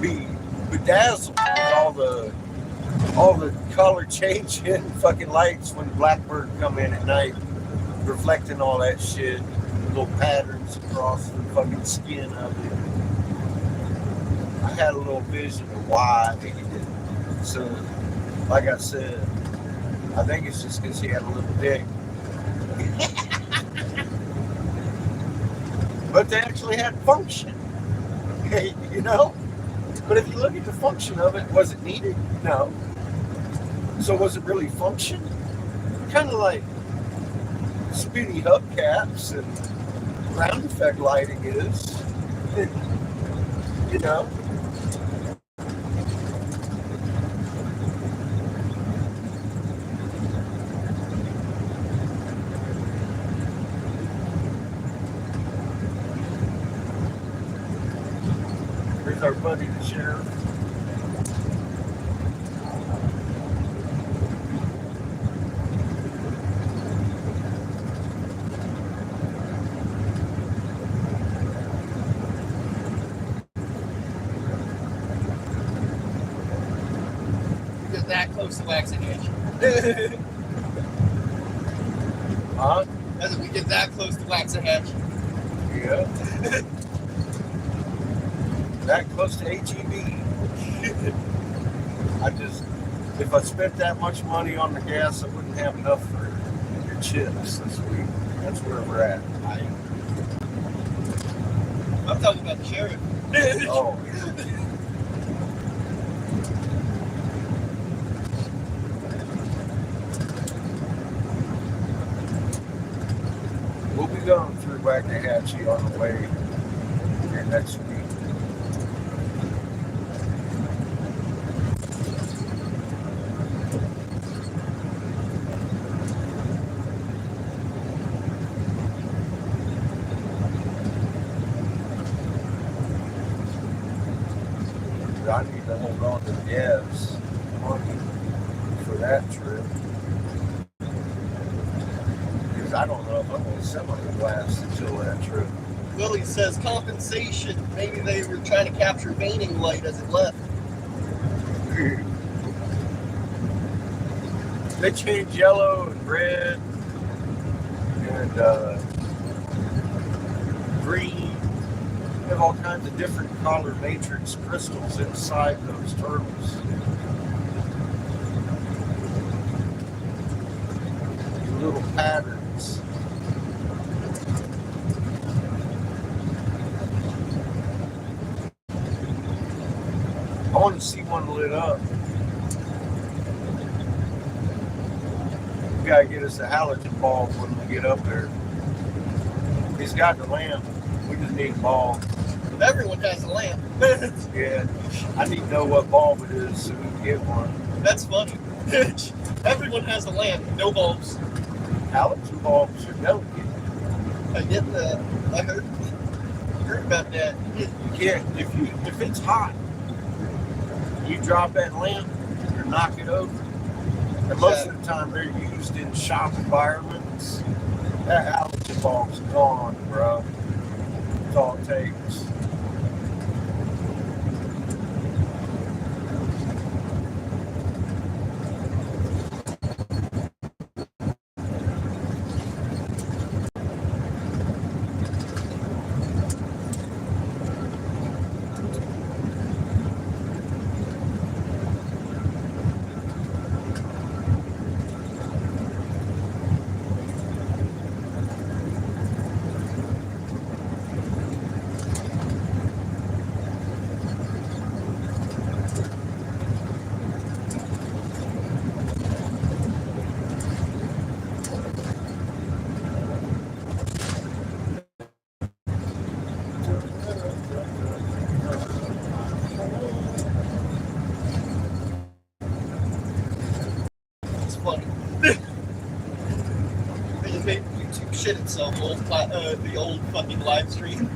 be bedazzled with all the color changing fucking lights when Blackbird come in at night, reflecting all that shit, little patterns across the fucking skin of it. I had a little vision of why they did it. So, like I said, I think it's just because he had a little dick. But they actually had function, you know? But if you look at the function of it, was it needed? No. So was it really function? Kind of like spinny hubcaps and ground effect lighting is, you know? Here's our buddy, the sheriff. That close to Waxahachie. Huh? As if we get that close to Waxahachie. Yeah. That close to HEB. If I spent that much money on the gas, I wouldn't have enough for your chips this week. That's where we're at. I'm talking about the sheriff. Oh. We'll be going through Waxahachie on the way here next week. I need to hold on to the gas money for that trip. Because I don't know if I'm going to semi-blast until that trip. Willie says compensation. Maybe they were trying to capture veining light as it left. They change yellow and red and green. They have all kinds of different color matrix crystals inside those turtles. Little patterns. I want to see one lit up. We gotta get us a halogen bulb when we get up there. He's got the lamp. We just need a bulb. Everyone has a lamp. Yeah. I need to know what bulb it is so we can get one. That's funny. Everyone has a lamp, no bulbs. Halogen bulbs are delicate. I heard about that. You can't, if it's hot, you drop that lamp or knock it over. And most of the time they're used in shop environments. That halogen bulb's gone, bro. That's all it takes. They just made YouTube shit itself, the old fucking live stream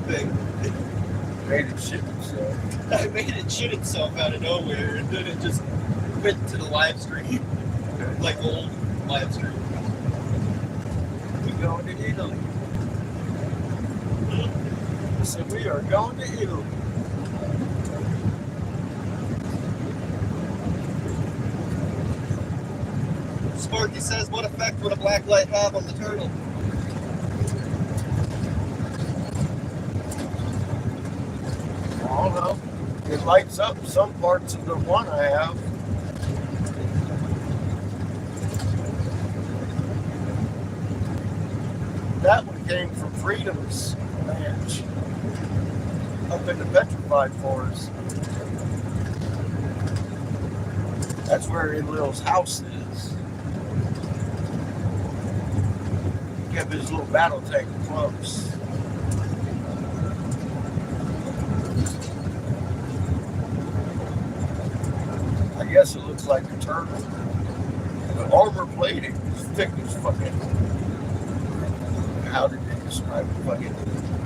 thing. Made it shit itself. I made it shit itself out of nowhere, and then it just went to the live stream, like old live stream. We going to Italy. So we are going to Italy. Sparky says, what effect would a black light have on the turtle? I don't know. It lights up some parts of the one I have. That one came from Freedom's Ranch up in the Petrified Forest. That's where Enlil's house is. He kept his little battle tank close. I guess it looks like a turtle. The armor plating is thick as fucking. How did they describe it? Fucking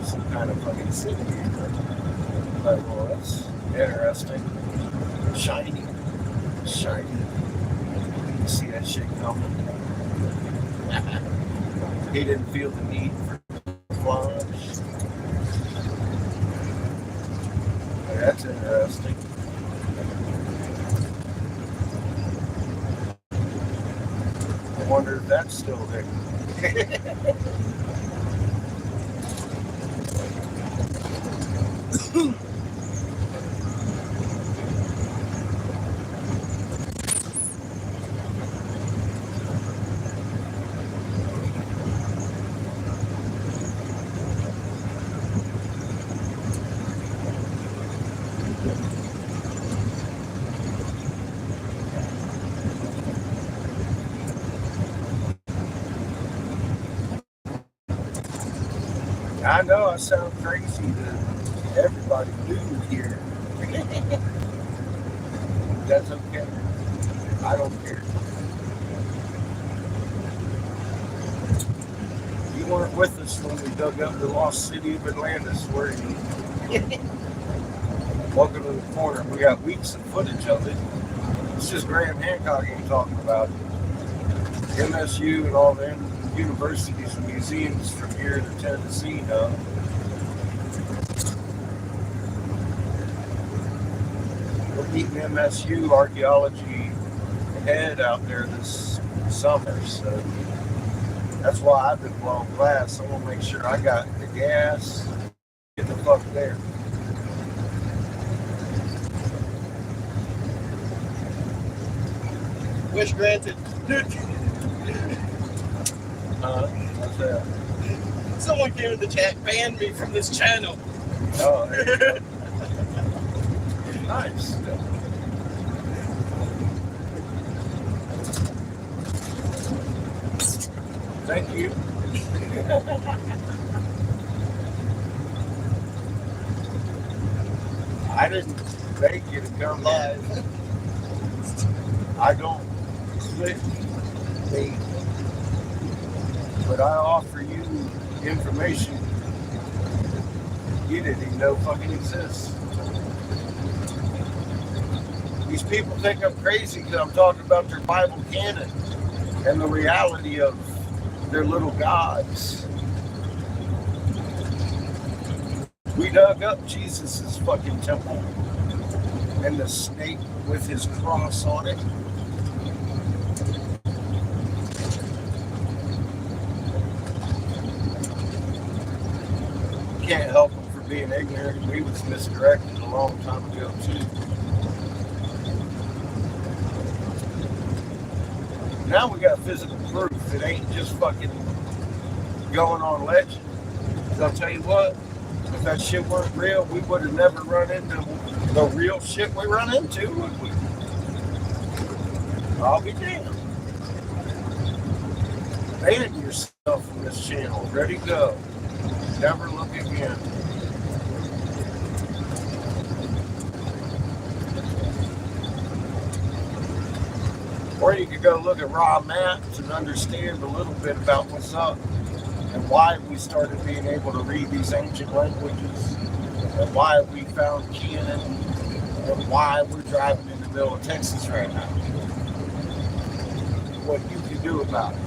some kind of fucking city. Like, well, that's interesting. Shiny. Shiny. You can see that shit coming. He didn't feel the need for camouflage. That's interesting. I wonder if that's still there. I know I sound crazy to everybody new here. That's okay. I don't care. You weren't with us when we dug up the lost city of Atlantis, were you? Welcome to the corner. We got weeks of footage of it. It's just Graham Hancock ain't talking about it. MSU and all them universities and museums from here to Tennessee know. We're meeting MSU archaeology head out there this summer, so that's why I've been blowing glass. I want to make sure I got the gas. Get the fuck there. Wish granted. What's that? Someone came in the chat, banned me from this channel. Oh, there you go. Nice. Thank you. I didn't beg you to come live. I don't click bait, but I offer you information you didn't even know fucking exists. These people think I'm crazy because I'm talking about their Bible canon and the reality of their little gods. We dug up Jesus' fucking temple and the snake with his cross on it. Can't help him for being ignorant. We was misdirected a long time ago too. Now we got physical proof. It ain't just fucking going on legend. So I'll tell you what, if that shit weren't real, we would have never run into the real shit we run into, would we? I'll be damned. Ban yourself from this channel. Ready, go. Never look again. Or you could go look at raw maps and understand a little bit about what's up and why we started being able to read these ancient languages and why we found Canaan and why we're driving in the middle of Texas right now. What you can do about it.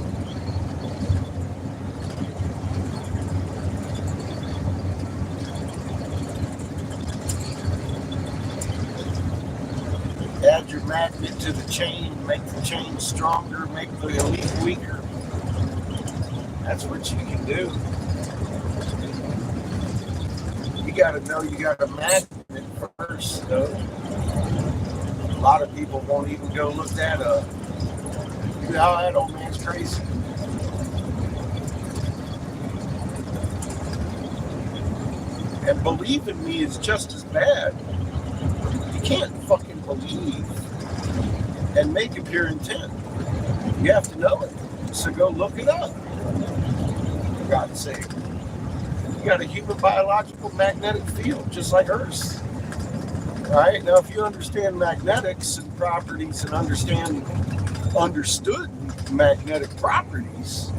Add your magnet to the chain, make the chain stronger, make the elite weaker. That's what you can do. You gotta know you got a magnet first, though. A lot of people won't even go look that up. You know, that old man's crazy. And believing me is just as bad. You can't fucking believe and make it pure intent. You have to know it. So go look it up. For God's sake. You got a human biological magnetic field, just like Earth. Right? Now, if you understand magnetics and properties and understood magnetic properties,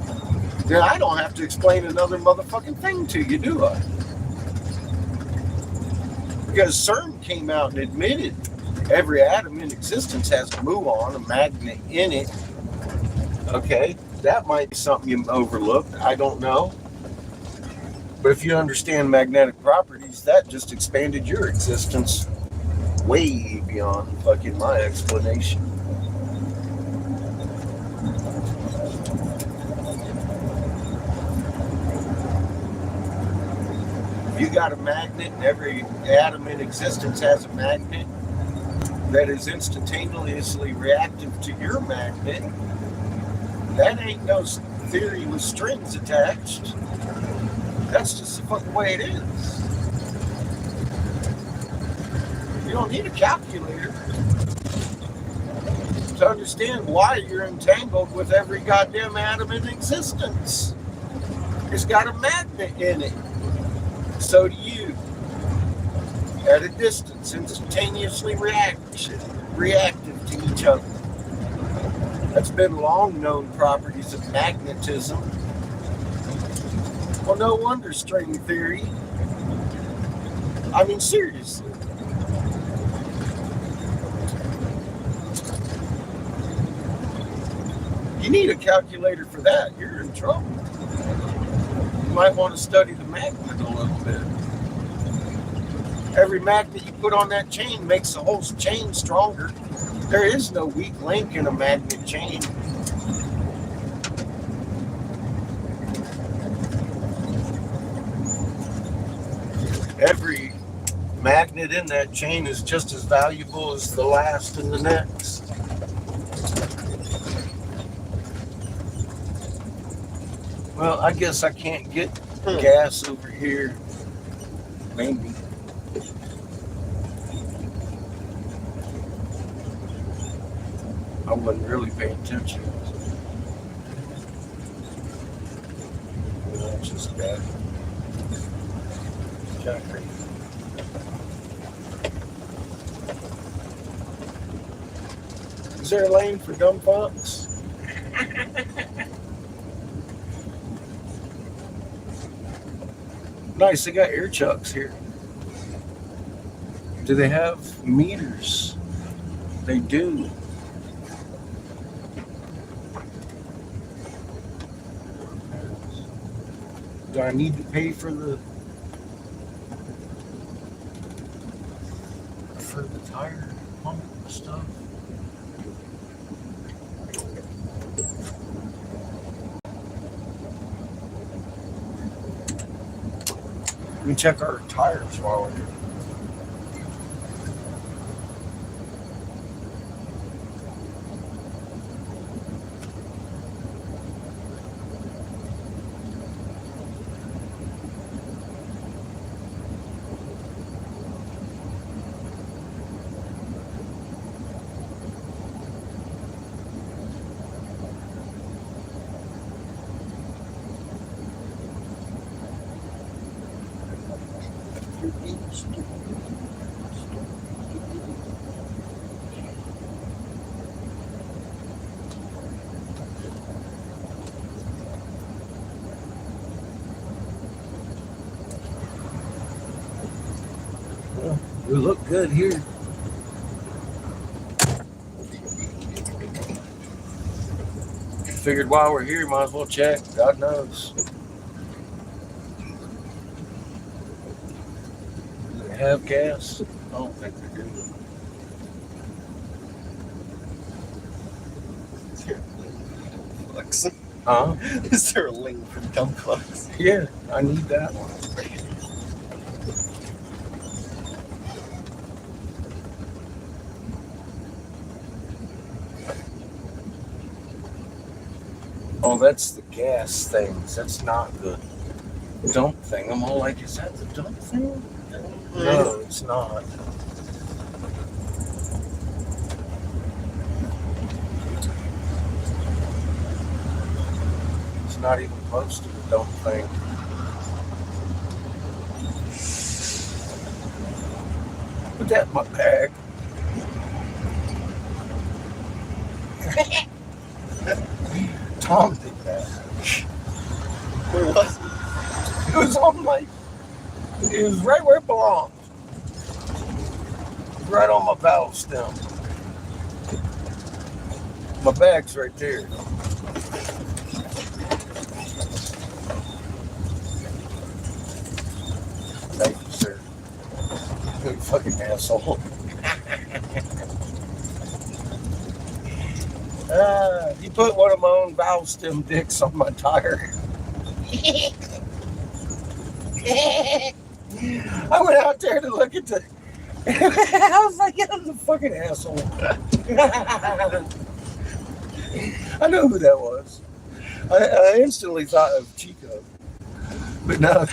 then I don't have to explain another motherfucking thing to you, do I? Because CERN came out and admitted every atom in existence has a muon, a magnet in it. Okay, that might be something you overlooked. I don't know. But if you understand magnetic properties, that just expanded your existence way beyond fucking my explanation. You got a magnet, and every atom in existence has a magnet that is instantaneously reactive to your magnet. That ain't no theory with strings attached. That's just the fucking way it is. You don't need a calculator to understand why you're entangled with every goddamn atom in existence. It's got a magnet in it. So do you. At a distance, instantaneously reactive to each other. That's been long known properties of magnetism. Well, no wonder string theory. I mean, seriously. You need a calculator for that. You're in trouble. You might want to study the magnet a little bit. Every magnet you put on that chain makes the whole chain stronger. There is no weak link in a magnet chain. Every magnet in that chain is just as valuable as the last and the next. Well, I guess I can't get gas over here. Maybe. I wasn't really paying attention. That's just bad. Kind of crazy. Is there a lane for dumb fucks? Nice, they got air chucks here. Do they have meters? They do. Do I need to pay for the tire pump stuff? Let me check our tires while we're here. We look good here. Figured while we're here, might as well check. God knows. Do they have gas? I don't think they do. Flux. Huh? Is there a link for dump flux? Yeah, I need that one. Oh, that's the gas things. That's not the dump thing. I'm all like, is that the dump thing? No, it's not. It's not even close to the dump thing. Put that in my bag. Tom did that. Where was it? It was on my. It was right where it belonged. Right on my valve stem. My bag's right there. Thank you, sir. You fucking asshole. He put one of my own valve stem dicks on my tire. I went out there to look at the. I was like, yeah, I'm a fucking asshole. I know who that was. I instantly thought of Chico. But no,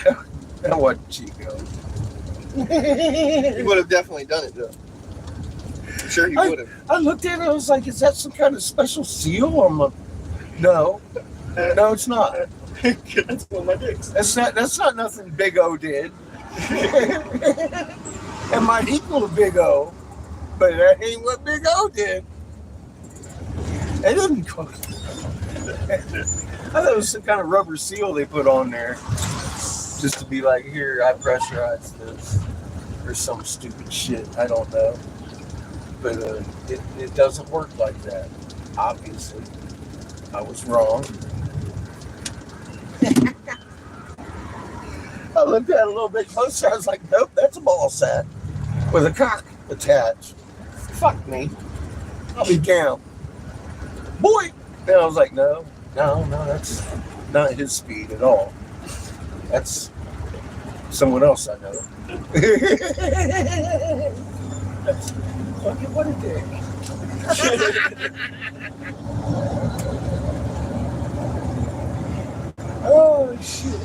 that wasn't Chico. He would have definitely done it, though. I'm sure he would have. I looked at it, I was like, is that some kind of special seal on my... No, it's not. That's one of my dicks. That's not nothing Big O did. It might equal a Big O, but that ain't what Big O did. It didn't cost. I thought it was some kind of rubber seal they put on there, just to be like, here, I pressurized this, or some stupid shit. I don't know, but it doesn't work like that. Obviously, I was wrong. I looked at it a little bit closer. I was like, nope, that's a ball sack with a cock attached. Fuck me. I'll be down. Boy! And I was like, no, that's not his speed at all. That's someone else I know. That's fucking what a dick. Oh, shit.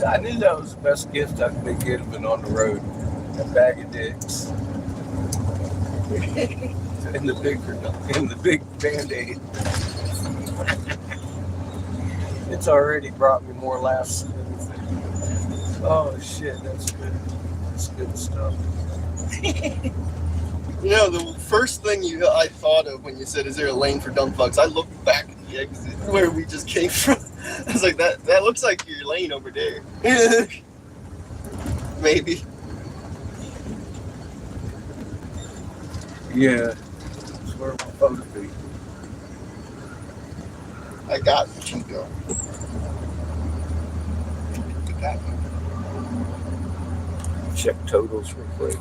I knew that was the best gift I could be given on the road. A bag of dicks. in the big Band-Aid. It's already brought me more laughs than anything. Oh shit, that's good. That's good stuff. You know, the first thing I thought of when you said, is there a lane for dump fucks? I looked back at the exit where we just came from. I was like, that looks like your lane over there. Maybe. Yeah. That's where we're supposed to be. I got Chico. Check totals real quick.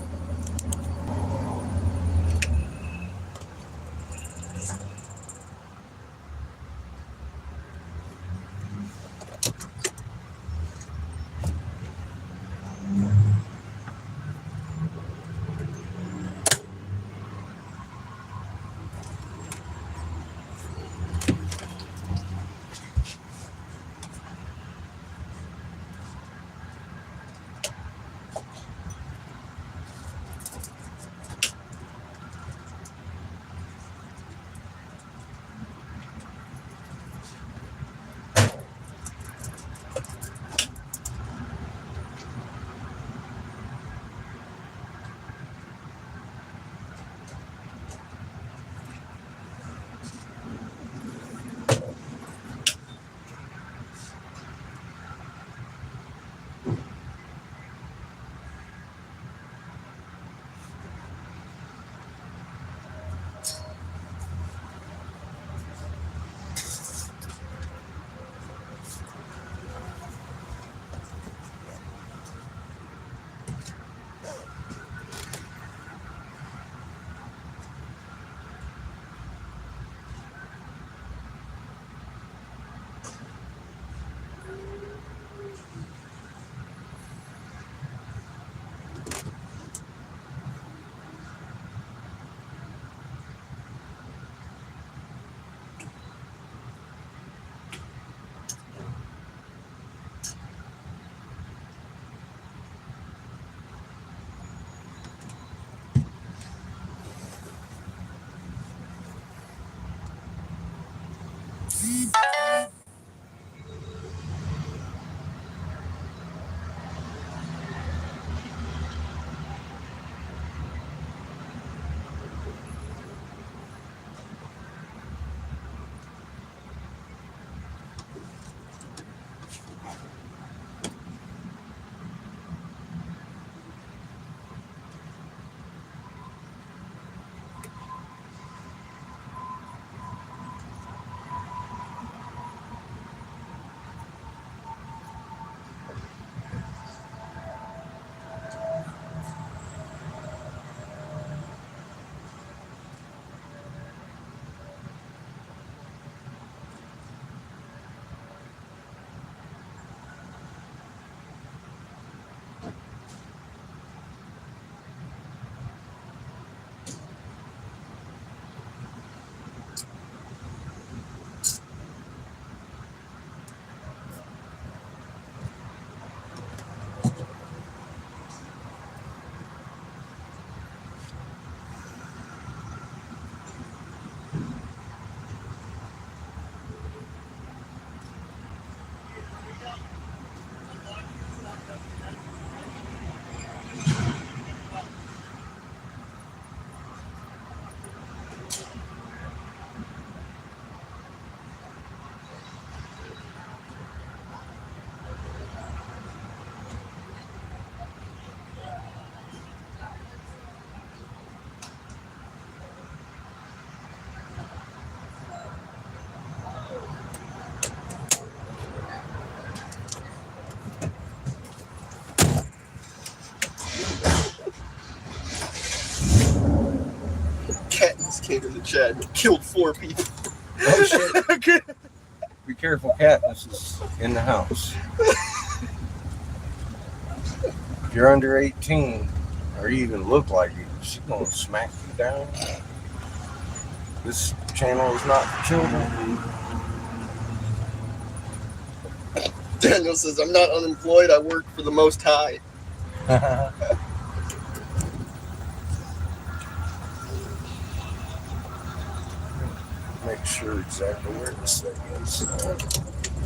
Cat came in the chat and killed 4 people. Oh shit. Be careful, Katniss is in the house. If you're under 18, or you even look like it, she's gonna smack you down. This channel is not for children. Daniel says, I'm not unemployed, I work for the Most High. Make sure exactly where this thing is.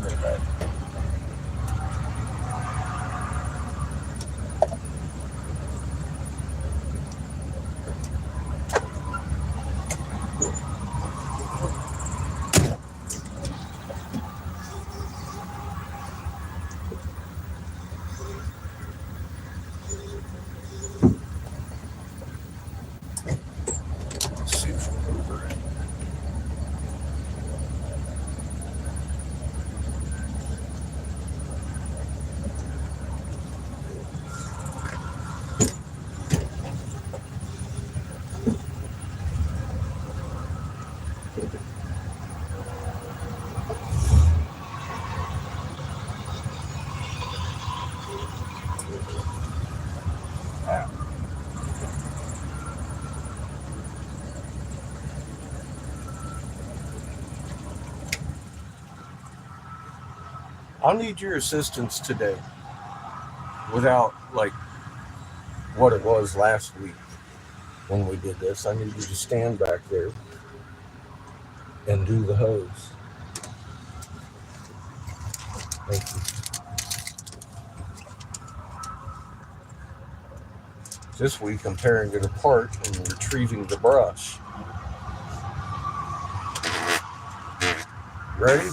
Okay. Let's see if we're over it. I'll need your assistance today without like what it was last week when we did this. I need you to stand back there and do the hose. Thank you. This week I'm tearing it apart and retrieving the brush. Ready?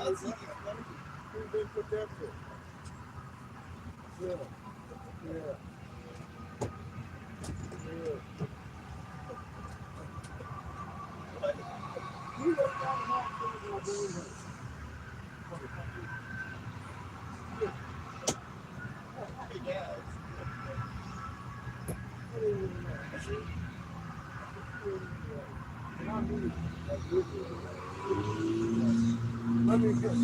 I'll see you. Who did put that there? Yeah. Yeah. Yeah. What? You look down the map, what are you doing here? Yeah. Let me guess.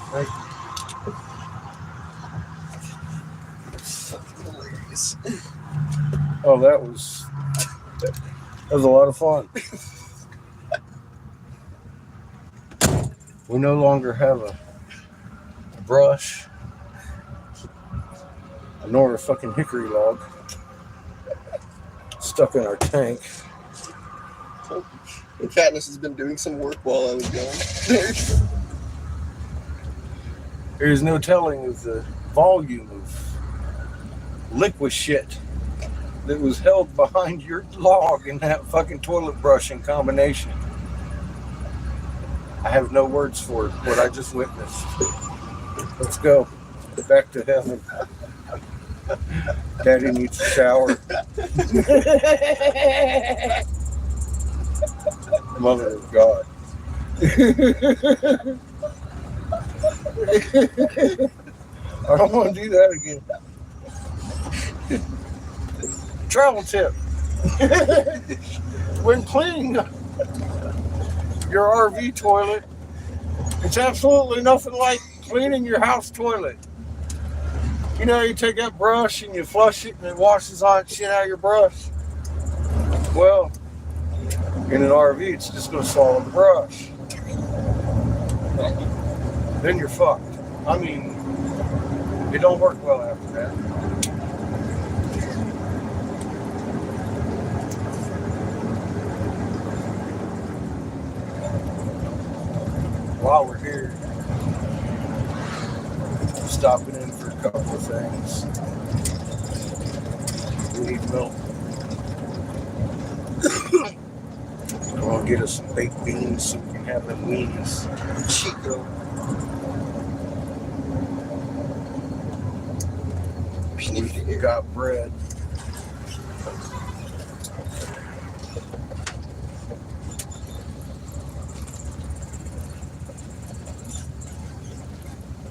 Thank you. Fucking hilarious. Oh, that was a lot of fun. We no longer have a brush nor a fucking hickory log stuck in our tank. And Fatness has been doing some work while I was gone. There is no telling of the volume of liquid shit that was held behind your log in that fucking toilet brushing combination. I have no words for it, what I just witnessed. Let's go. Back to heaven. Daddy needs a shower. Mother of God. I don't want to do that again. Travel tip. When cleaning your RV toilet, it's absolutely nothing like cleaning your house toilet. You know, you take that brush and you flush it and it washes all that shit out of your brush. Well, in an RV, it's just going to swallow the brush. Then you're fucked. I mean, it don't work well after that. While we're here, stopping in for a couple of things. We need milk. I'm gonna get us some baked beans so we can have them weenies. Chico. We got bread.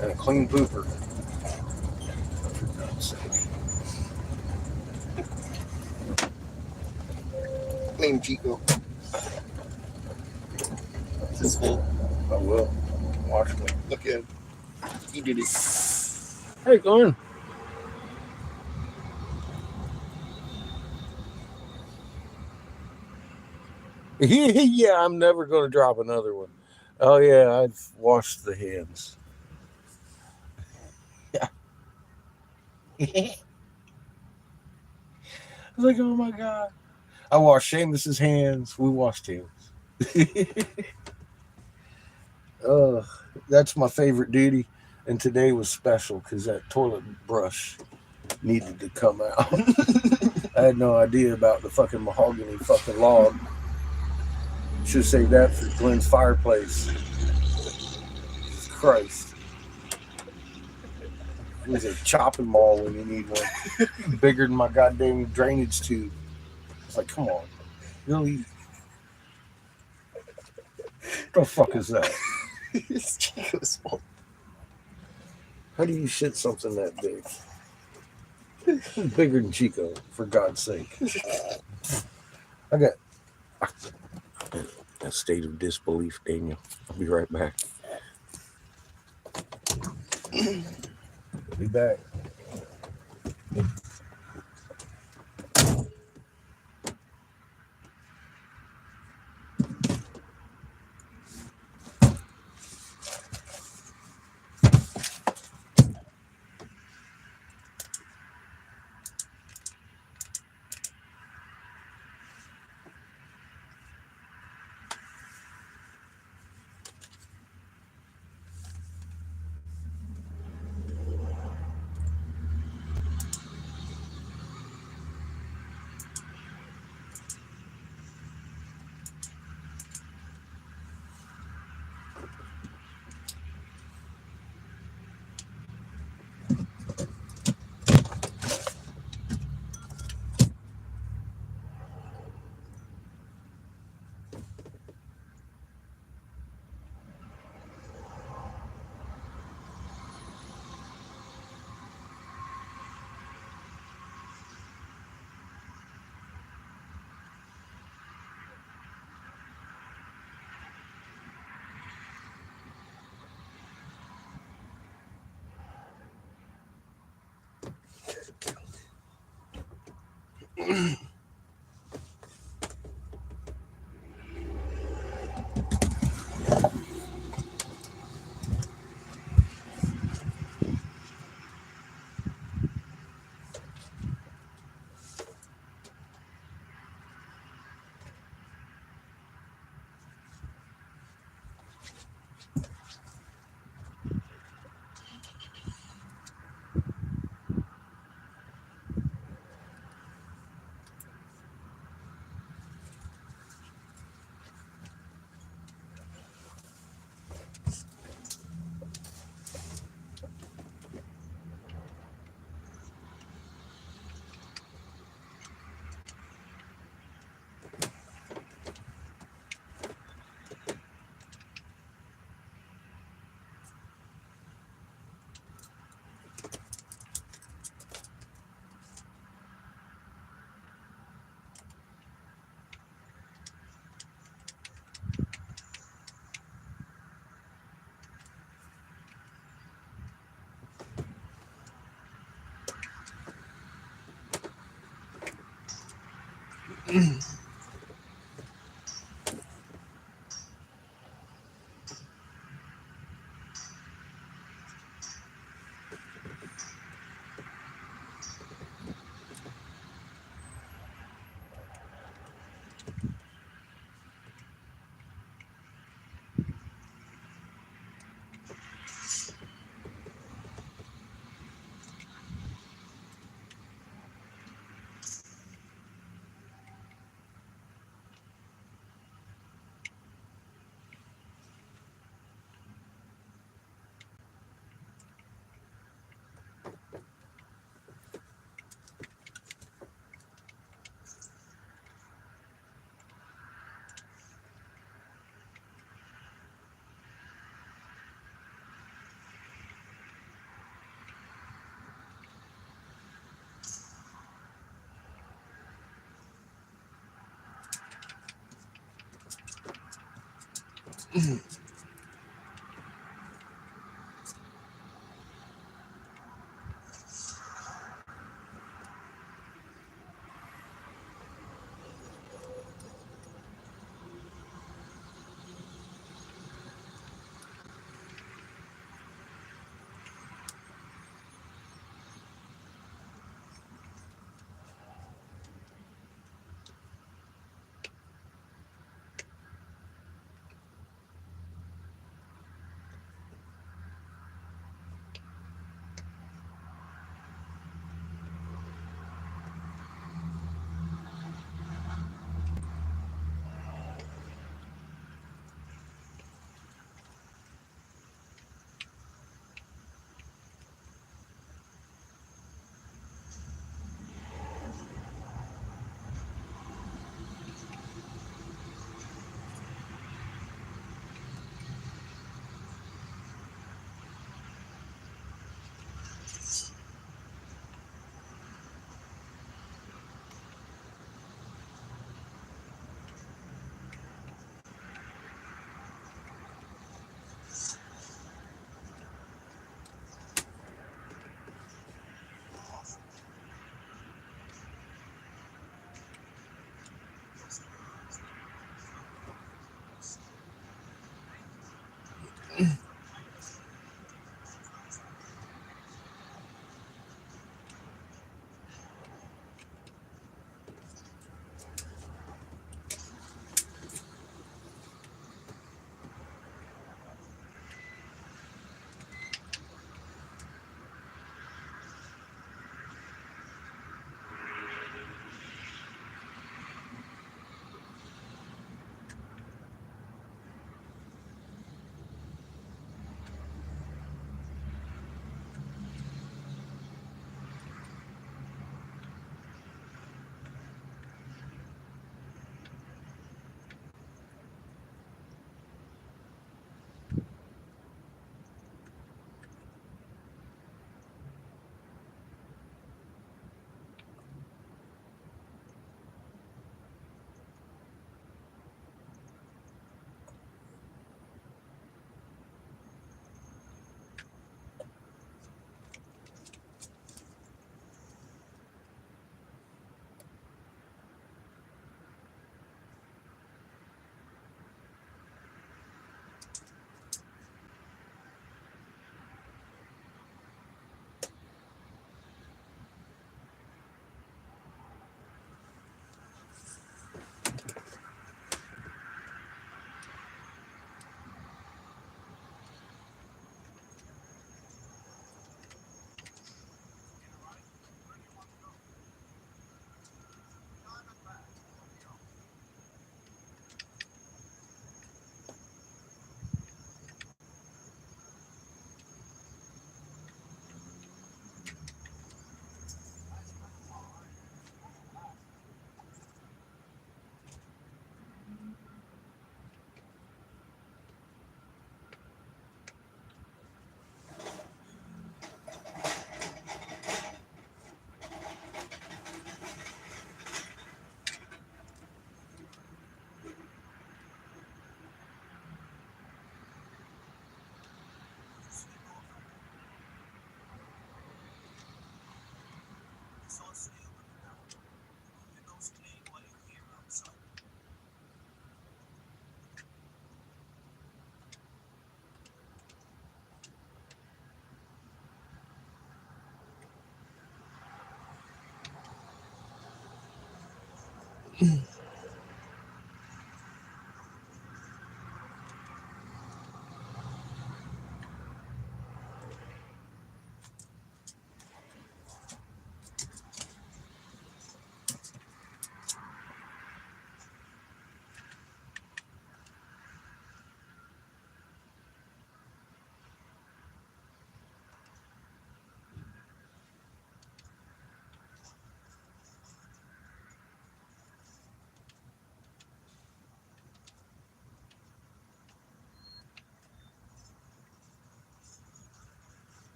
And a clean pooper. For God's sake. Name Chico. This is full. I will. Watch me. Look at him. He did it. Hey, Glenn. Yeah, I'm never going to drop another one. Oh, yeah, I've washed the hands. Yeah. I was like, oh my God. I washed Seamus's hands. We washed his. That's my favorite duty. And today was special because that toilet brush needed to come out. I had no idea about the fucking mahogany fucking log. Should have saved that for Glenn's fireplace. Jesus Christ. It was a chopping mall when you need one. Bigger than my goddamn drainage tube. It's like, come on. Really? What the fuck is that? It's Chico's fault. How do you shit something that big? Bigger than Chico, for God's sake. I got a state of disbelief, Daniel. I'll be right back. Be back.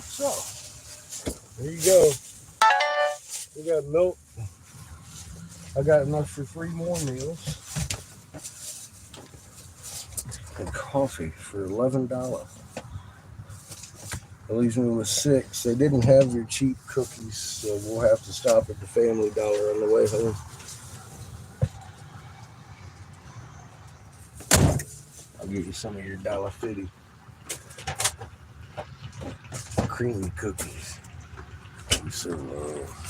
So, there you go. We got milk. I got enough for 3 more meals. And coffee for $11. That leaves me with 6. They didn't have your cheap cookies, so we'll have to stop at the Family Dollar on the way home. I'll give you some of your $1.50 creamy cookies. You so love.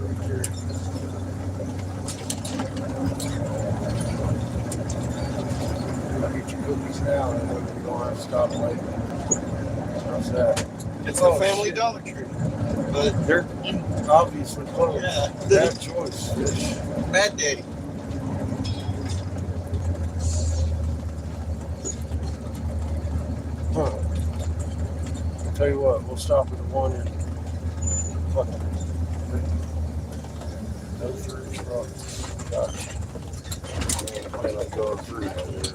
right there. I'll get your cookies now, and then you don't have to stop later. How's that? It's Oh, the Family shit. Dollar Tree. But They're obviously closed. Yeah. Bad choice, fish. Bad Daddy. Huh. Tell you what, we'll stop at the one in fucking no through truck. Gosh. I might not go through out there.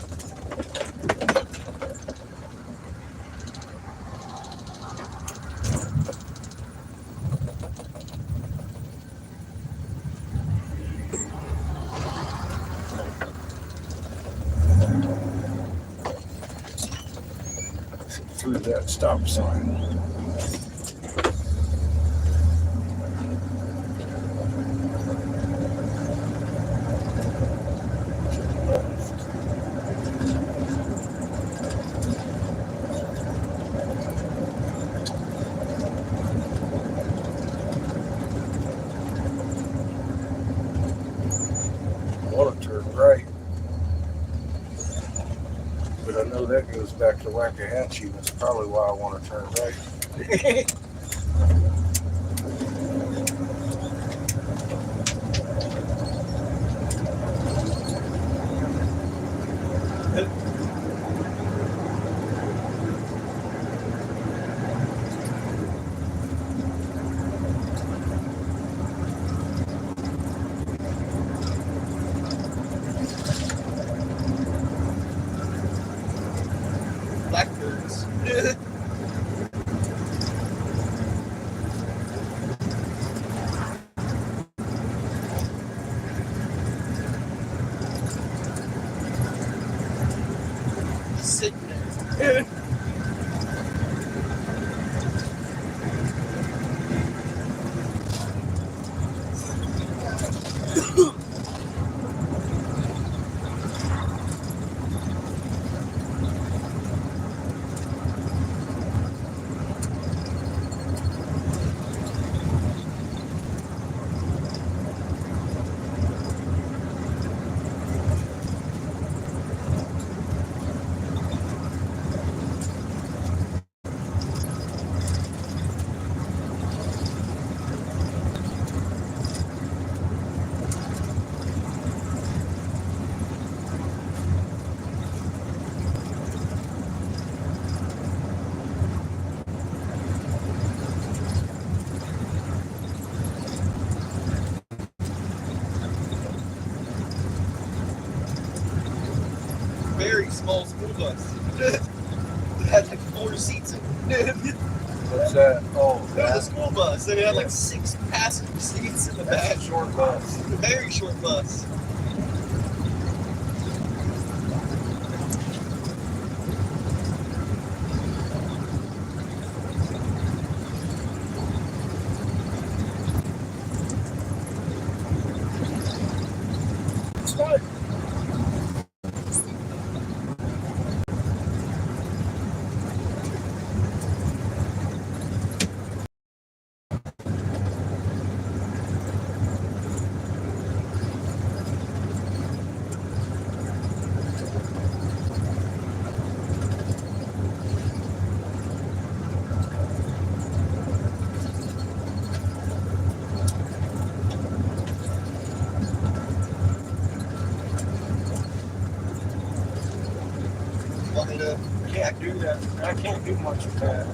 Through that stop sign. I want to turn right, but I know that goes back to Waxahachie, and that's probably why I want to turn right. Blackbirds. Sitting there. Very small school bus. It had like 4 seats in it. What's that? Oh, It was a that. school bus, and it had like 6 passenger seats in the That's back. a short bus. A very short bus. It's fine. Wanted to Can't do that. I can't do much of that.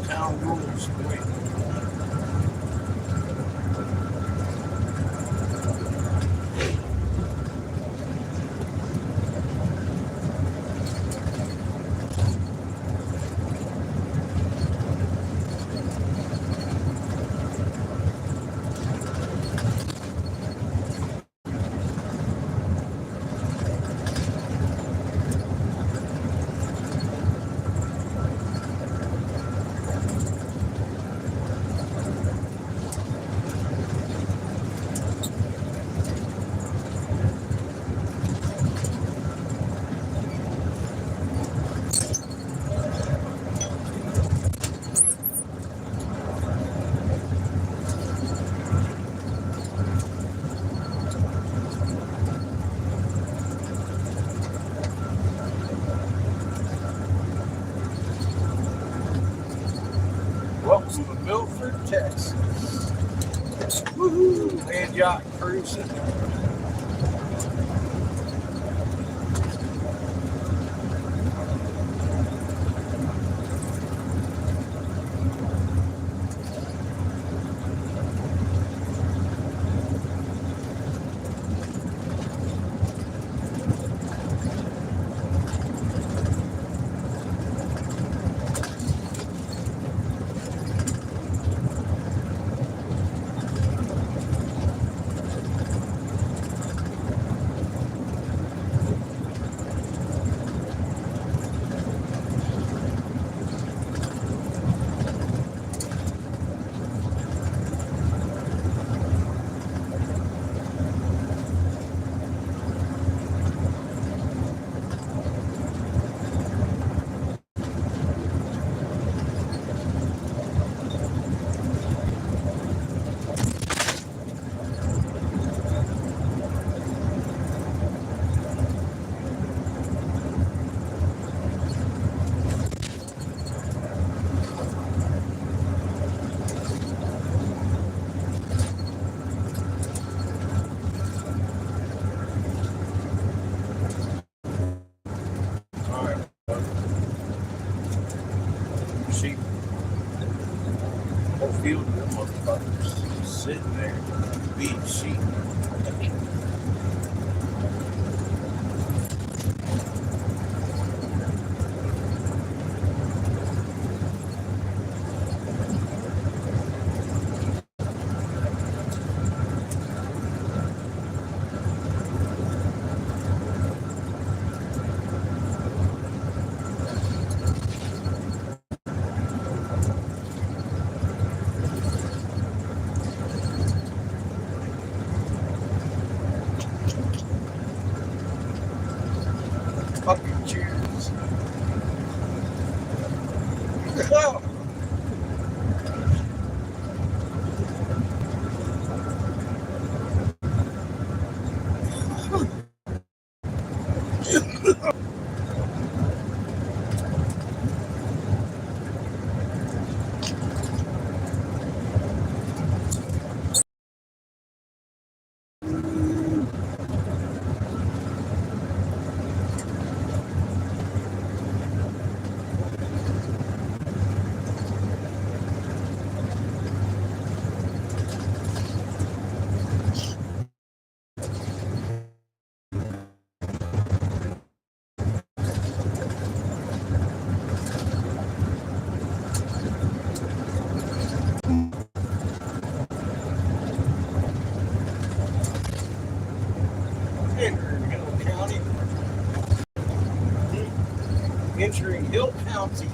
town rules. Wait. Welcome to Milford, Texas. Woohoo! Land yacht cruising. See, whole field of them motherfuckers sitting there being sheep. Fucking cheers. Entering Hill County.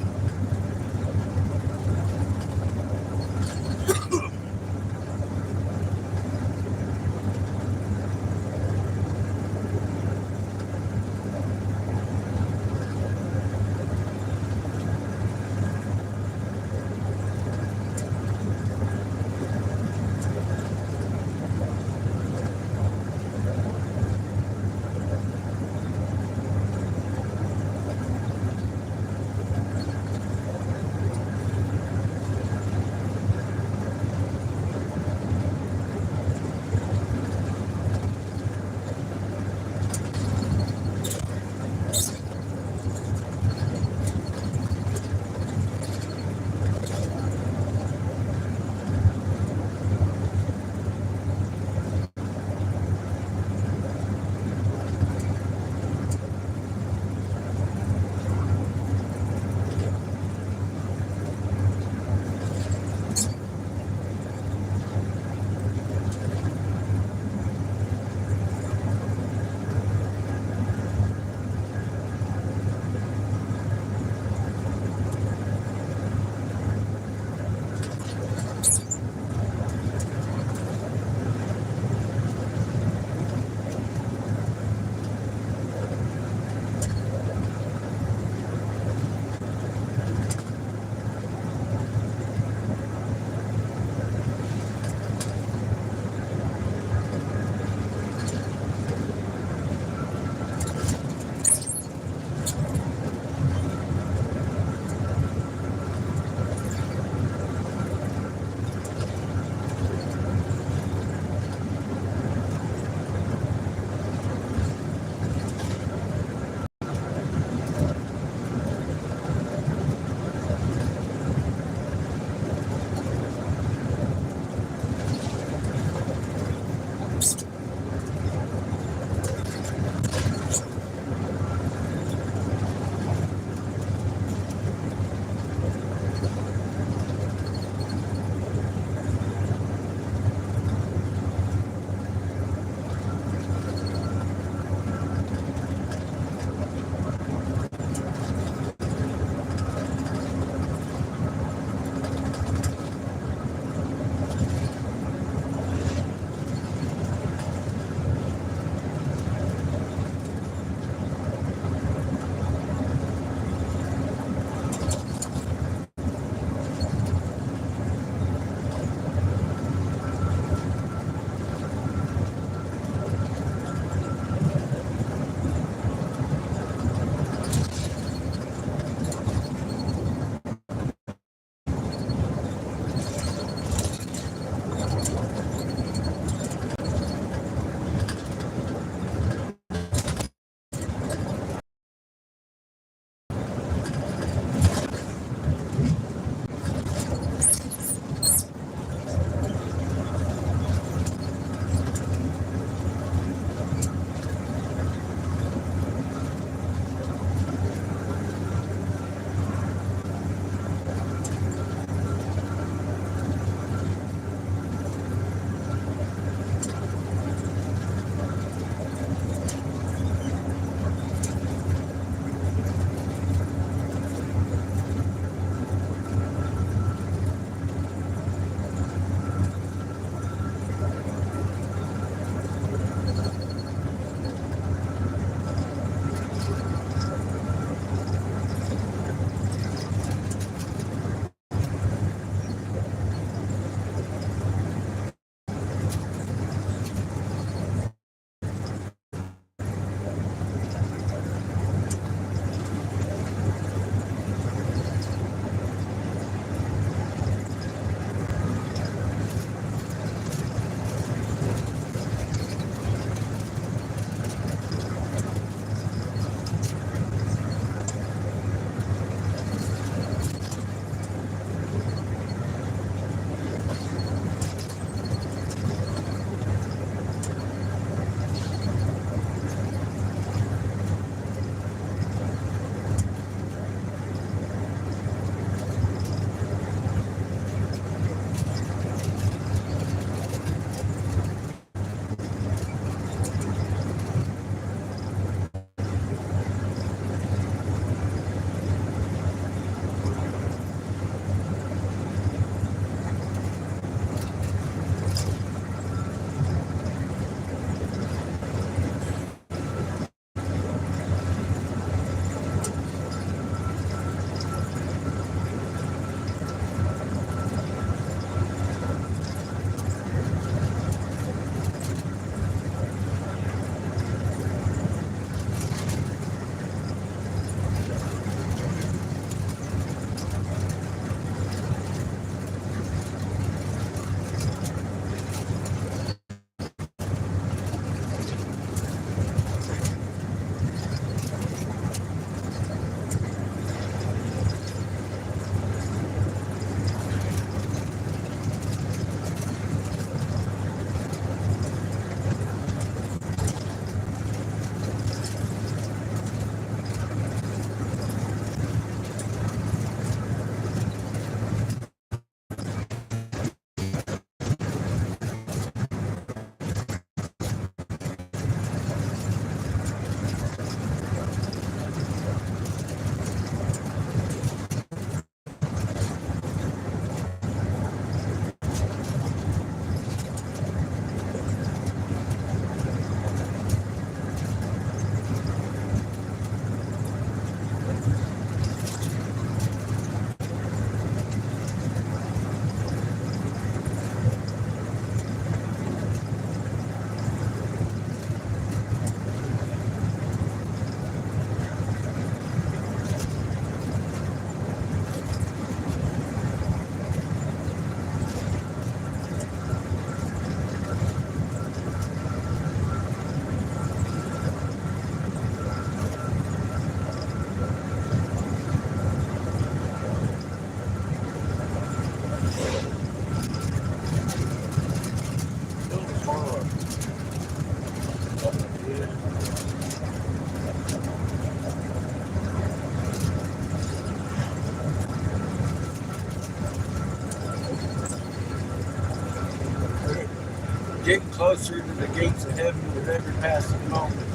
getting closer to the gates of heaven with every passing moment.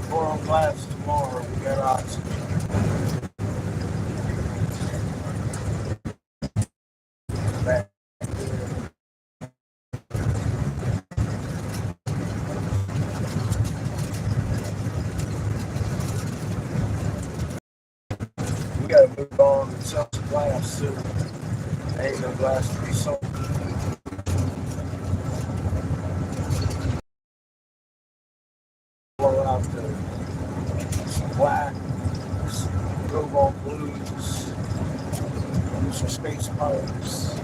Pour on glass tomorrow. We got Oxy. Back. We gotta move on and sell some glass soon. Ain't no glass to be sold. Blow out some black, some cobalt blues, some space pipes.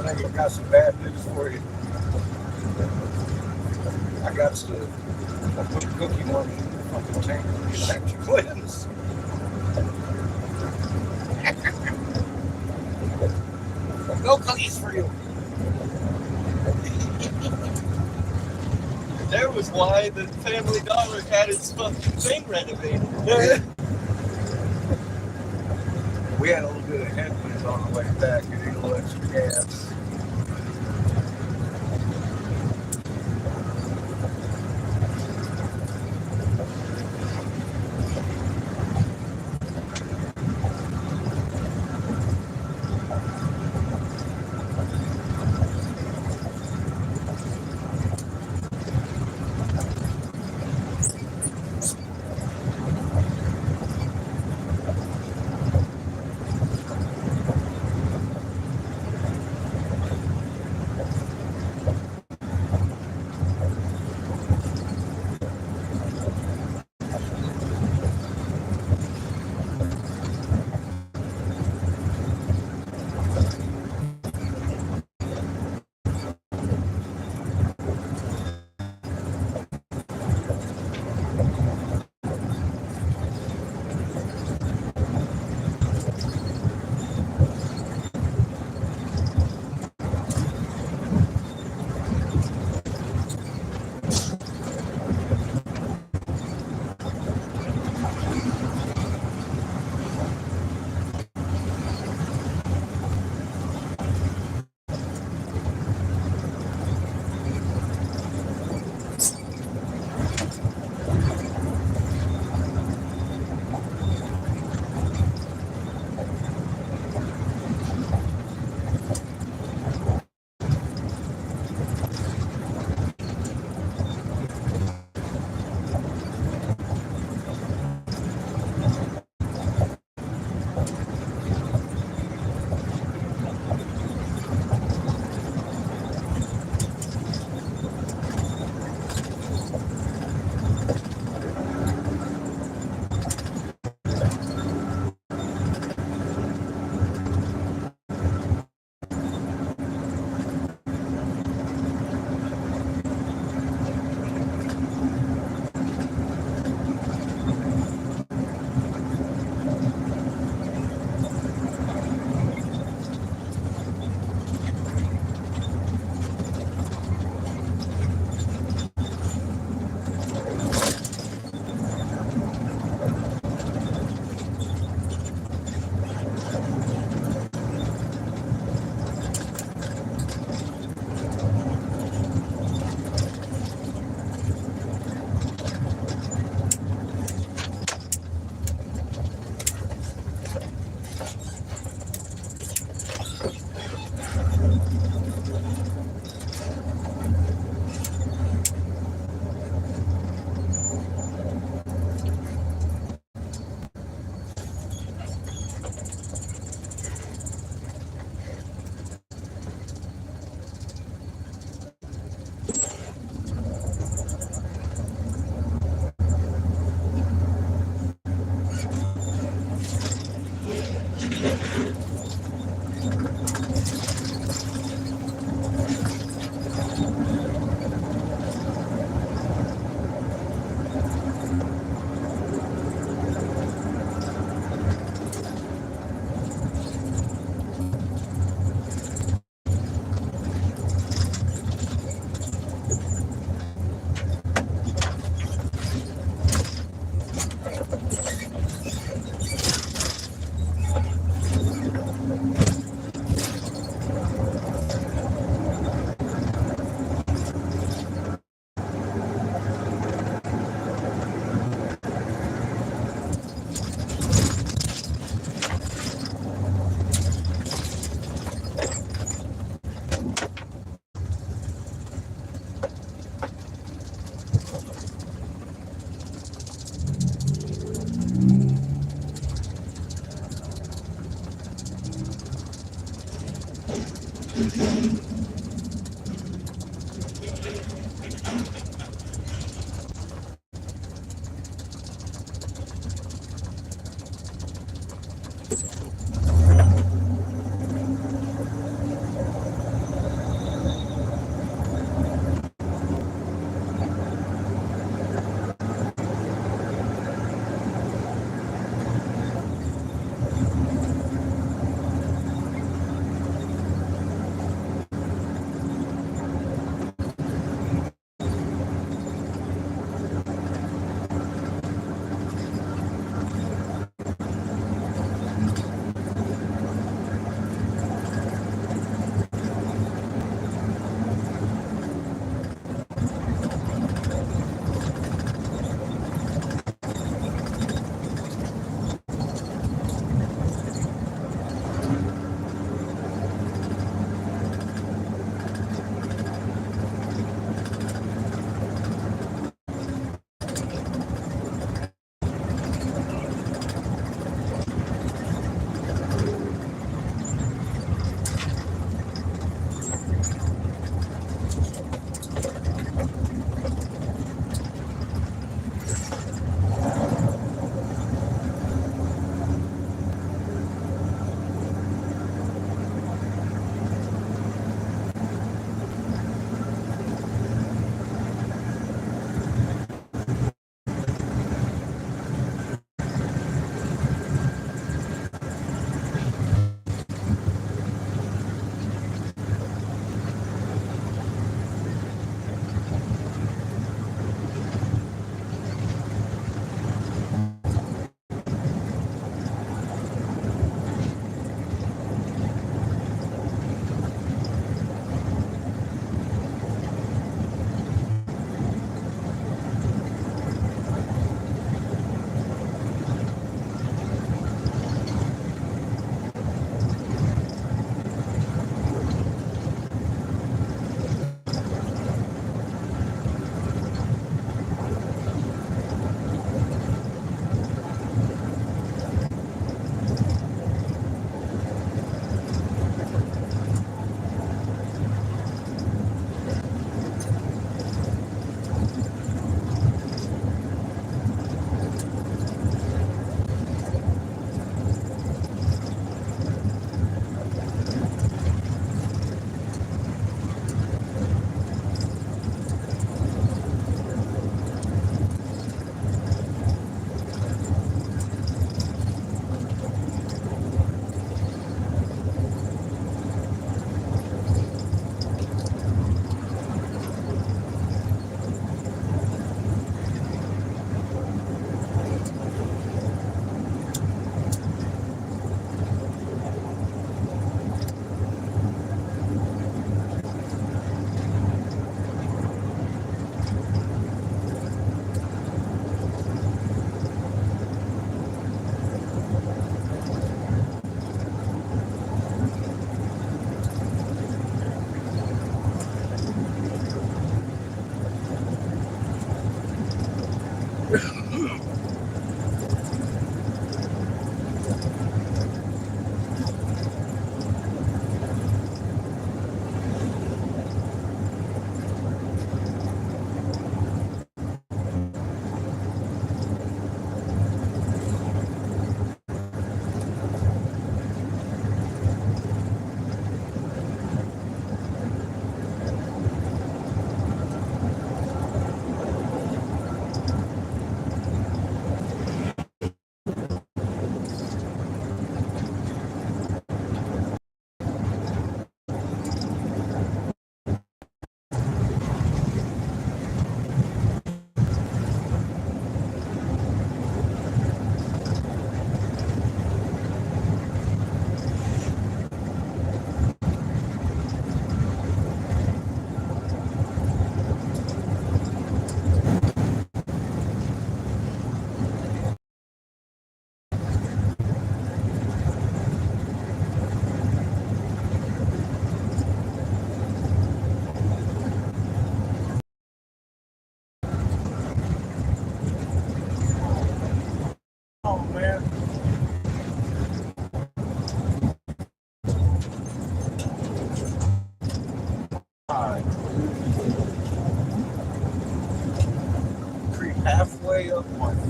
I got some bad news for you. I got to put cookie money in the fucking tank to cleanse. No cookies for you. There was why the Family Dollar had its fucking thing renovated. We had a little bit of headwinds on the way back. You need a little extra gas.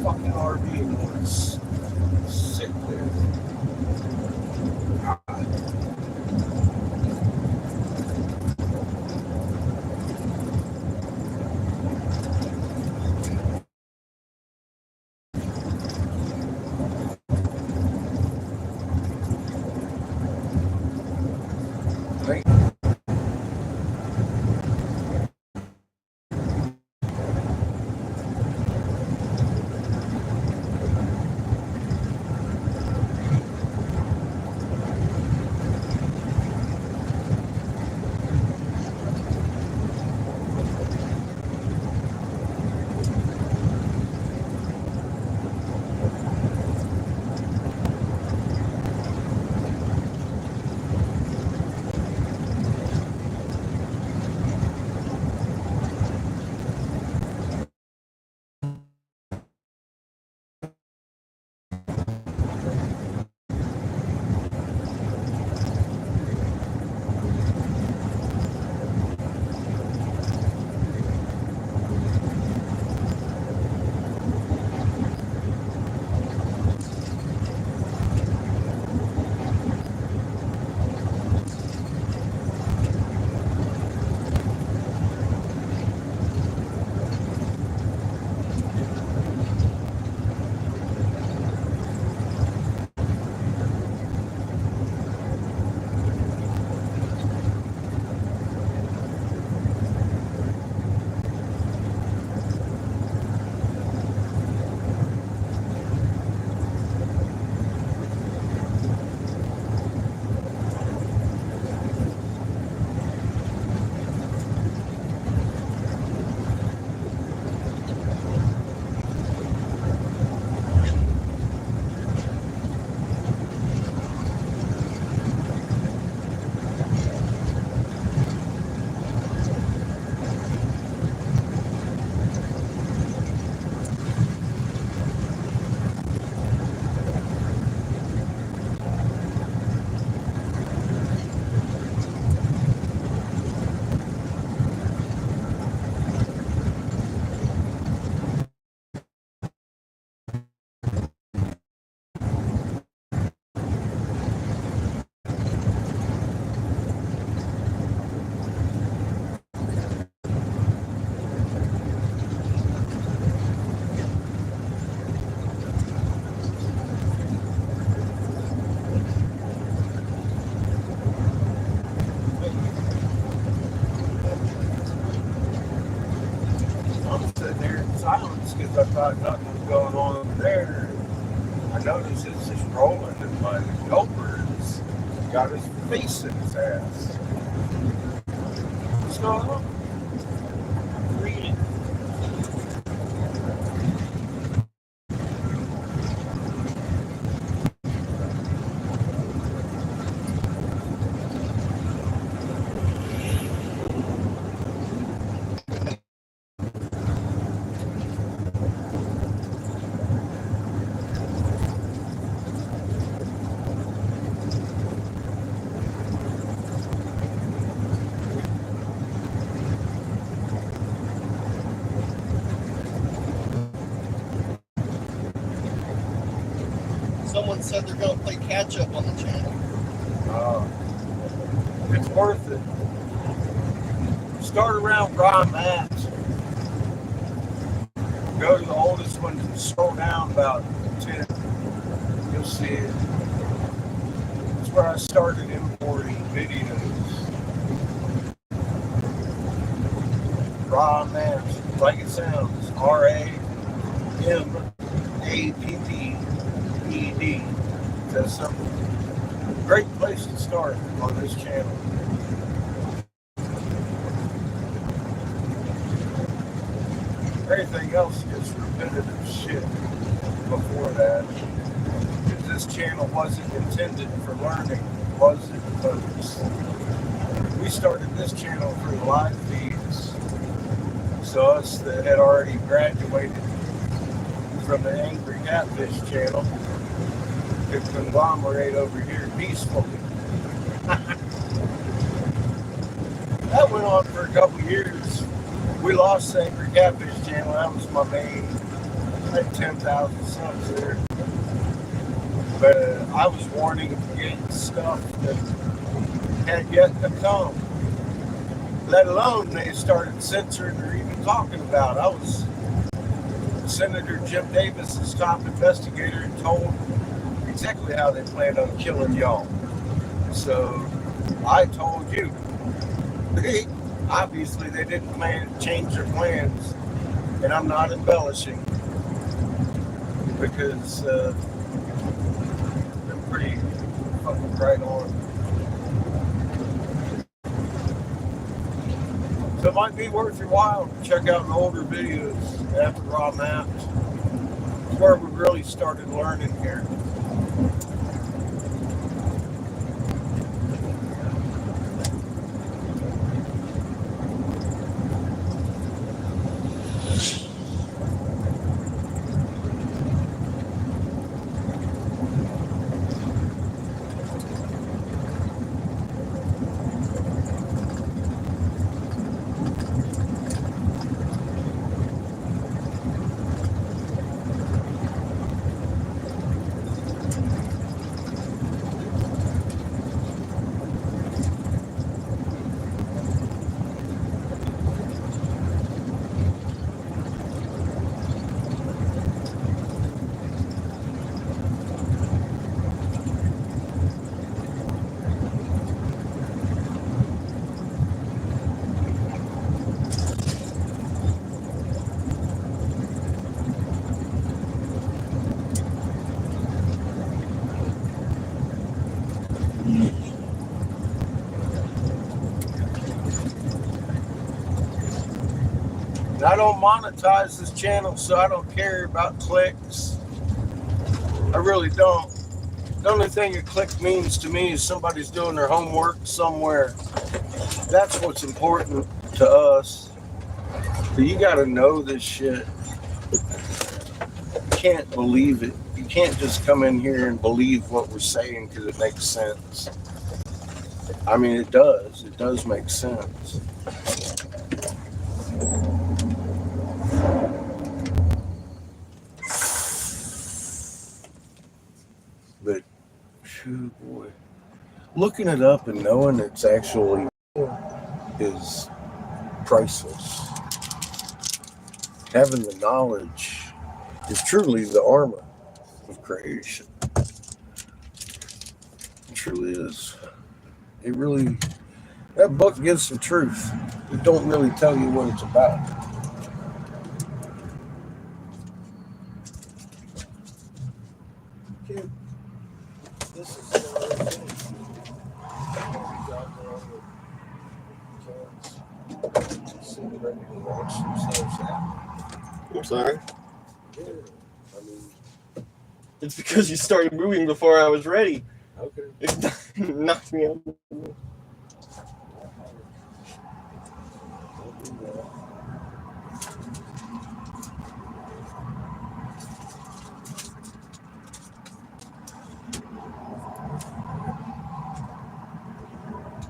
fucking RV and want to sit there. Right? I'm sitting there in silence because I thought nothing was going on over there. I noticed it's just rolling and my helper's got his face in his ass. What's going on? Read it. Someone said they're going to play catch up on the channel. It's worth it. Start around Brian Matt's. Go to the oldest one and scroll down about 10. You'll see it. That's where I started importing videos. Raw Maps, like it sounds. RAMAPPED. That's something. Great place to start on this channel. Everything else is repetitive shit before that. Because this channel wasn't intended for learning, was it, folks? We started this channel for the live feeds. So us that had already graduated from the Angry Catfish channel could conglomerate over here peacefully. That went on for a couple years. We lost the Angry Catfish channel. That was my main had 10,000 subs there. But I was warning against stuff that had yet to come. Let alone they started censoring or even talking about. I was Senator Jim Davis's top investigator and told exactly how they planned on killing y'all. So I told you. Obviously they didn't plan to change their plans, and I'm not embellishing because they're pretty fucking right on. So it might be worth your while to check out the older videos after raw maps. It's where we really started learning here. I don't monetize this channel, so I don't care about clicks. I really don't. The only thing a click means to me is somebody's doing their homework somewhere. That's what's important to us. But you gotta know this shit. You can't believe it. You can't just come in here and believe what we're saying because it makes sense. I mean, it does. It does make sense. But, phew, boy, looking it up and knowing it's actually is priceless. Having the knowledge is truly the armor of creation. It truly is. It really, that book gives some truth. It don't really tell you what it's about. Kid, this is ready to launch themselves out. I'm sorry. Yeah, I mean, It's because you started moving before I was ready. okay. It knocked me out. Don't do that.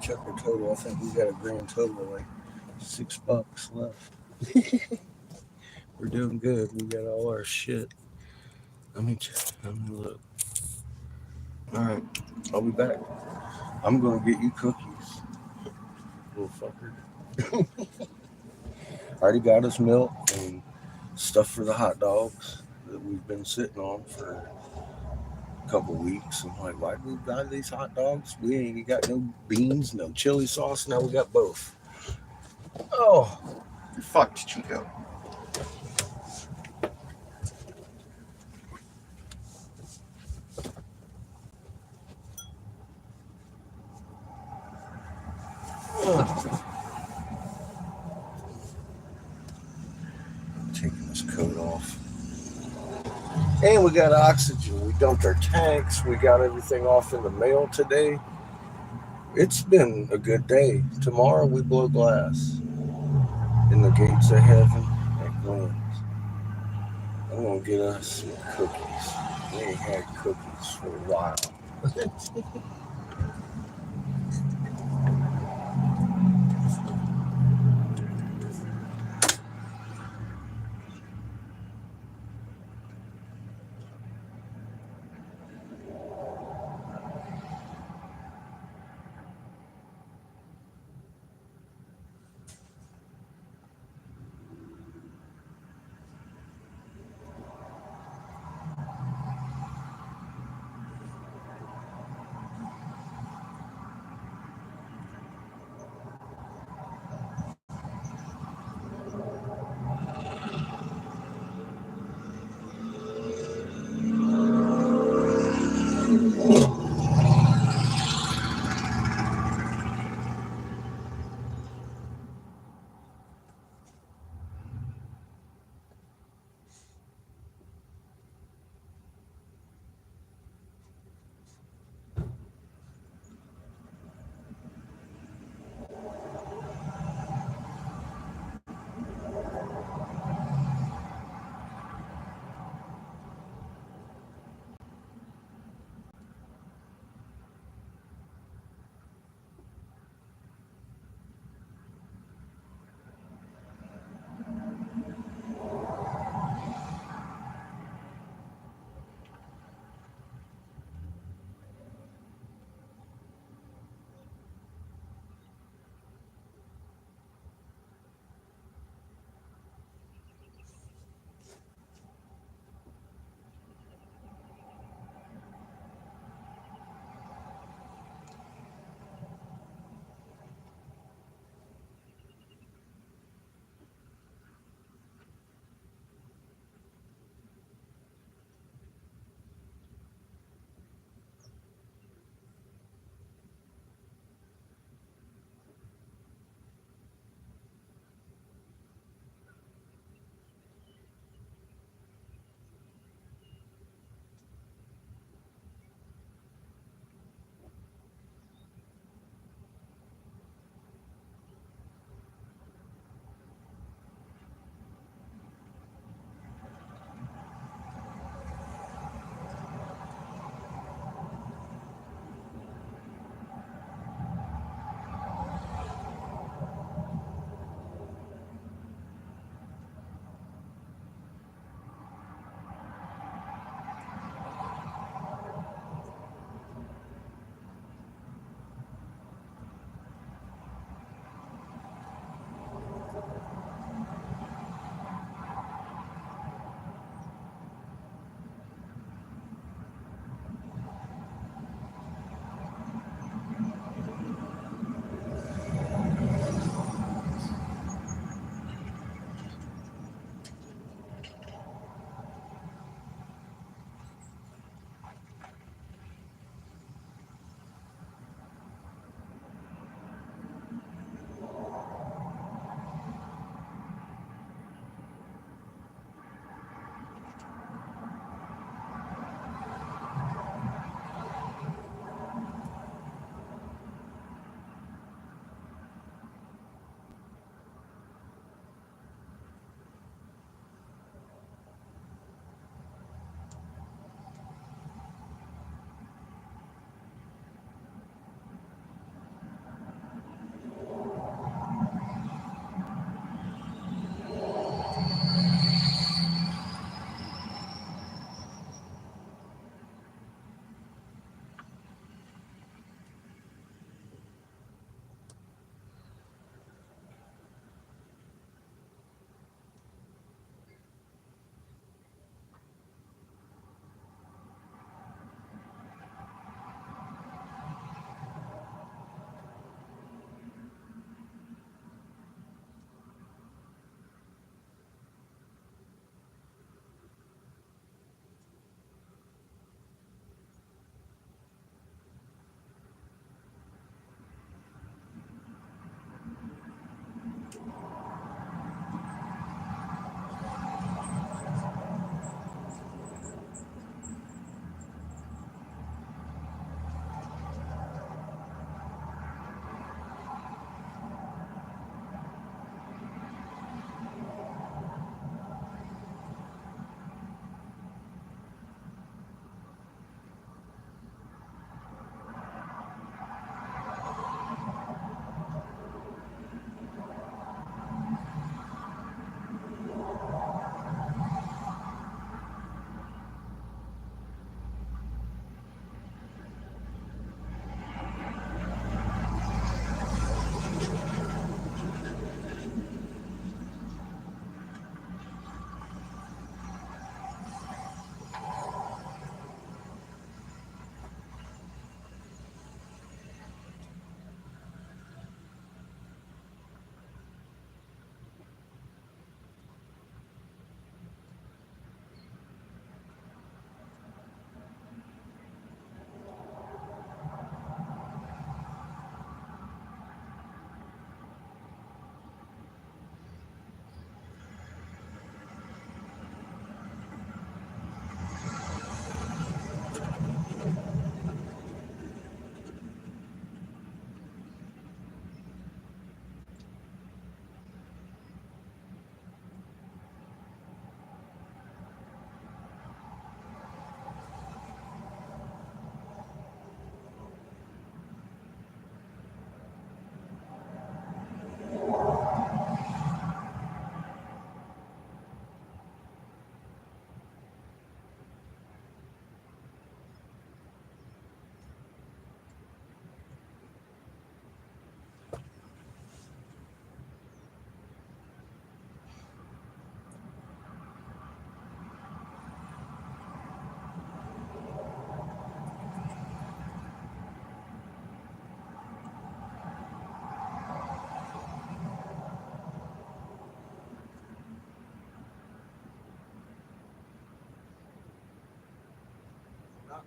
Check the total. I think we got a grand total of like $6 left. We're doing good. We got all our shit. Let me check. Let me look. All right, I'll be back. I'm gonna get you cookies, little fucker. Already got us milk and stuff for the hot dogs that we've been sitting on for a couple weeks. I'm like, why do we buy these hot dogs? We ain't got no beans, no chili sauce. Now we got both. Oh, You're fucked, Chico. taking this coat off. And we got oxygen. We dumped our tanks. We got everything off in the mail today. It's been a good day. Tomorrow we blow glass in the gates of heaven at Glenn's. I'm going to get us some cookies. We ain't had cookies for a while.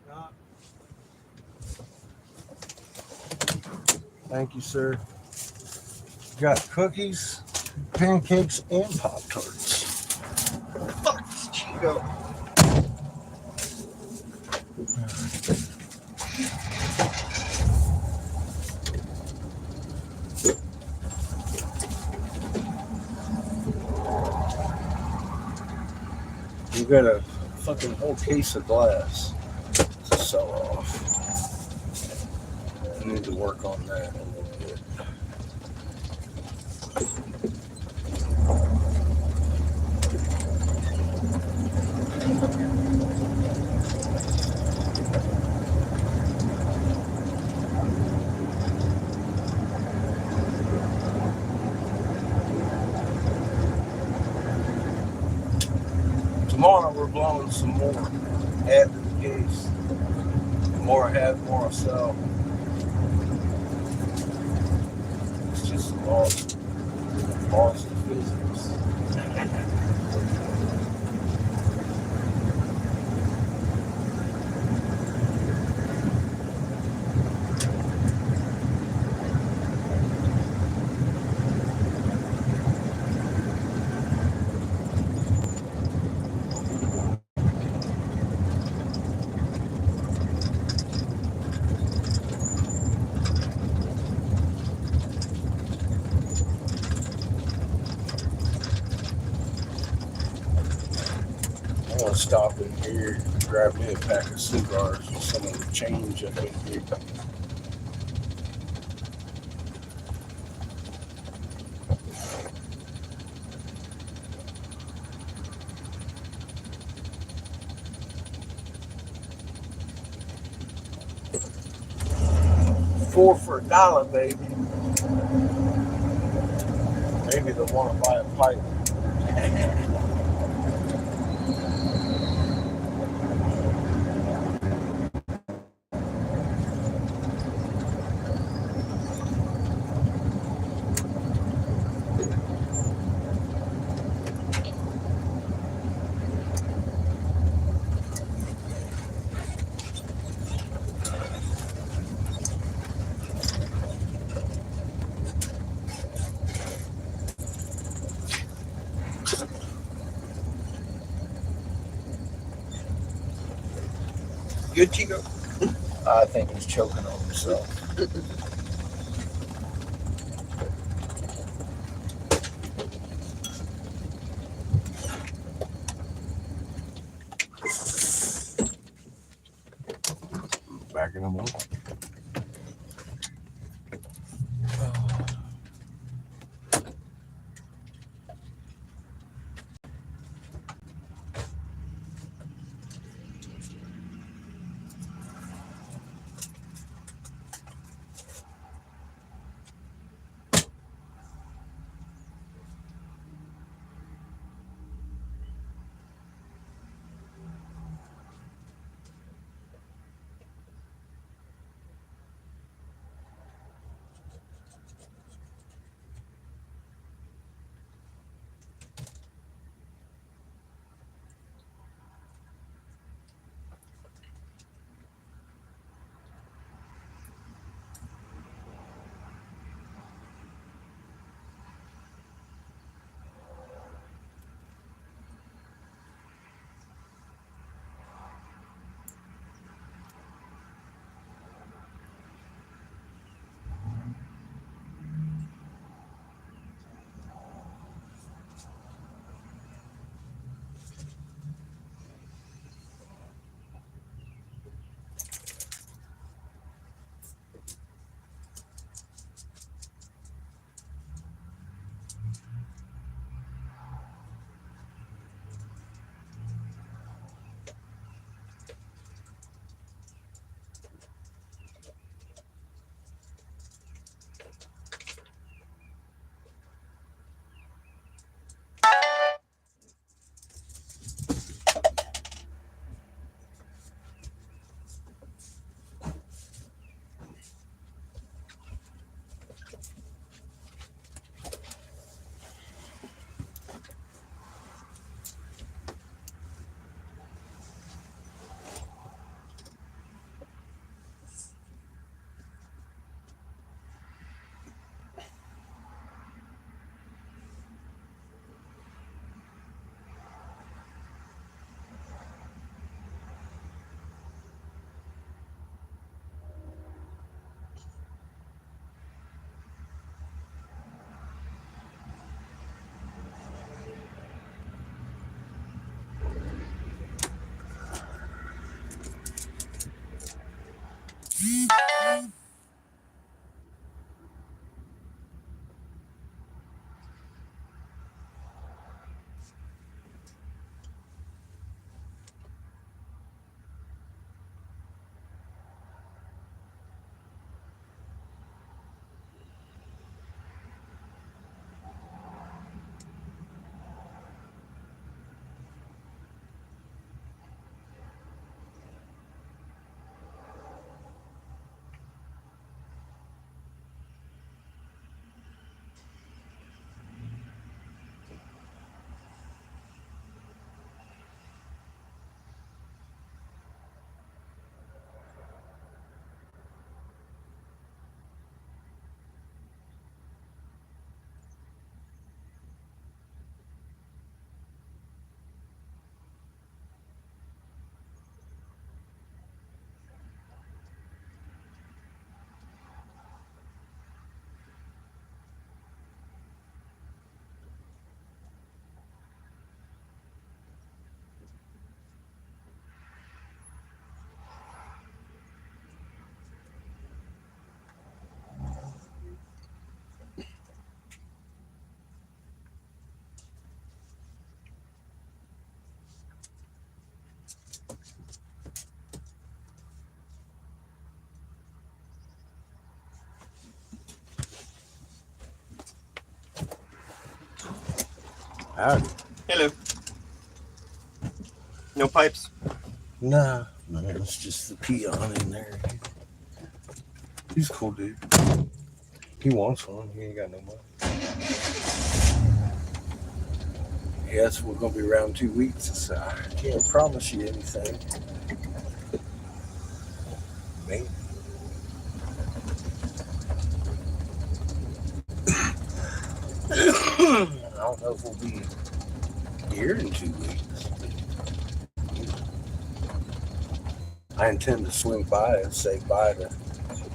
knock. Thank you, sir. Got cookies, pancakes, and Pop-Tarts. Fuck, it's Chico. You got a fucking whole case of glass to sell off. I need to work on that a little bit. Tomorrow we're blowing some more. Add to the case. The more I have, the more I sell. It's just laws of physics. I'm gonna stop in here, grab me a pack of cigars with some of the change up in here. $4 for $1, baby. Maybe they'll want to buy a pipe. Good, Chico? I think he's choking on himself. Backing him up. Howdy. Hello. No pipes. Nah, no, it's just the peon in there. He's a cool dude. He wants one. He ain't got no money. Yes, we're gonna be around 2 weeks, so I can't promise you anything. Maybe. I don't know if we'll be here in 2 weeks. I intend to swing by and say bye to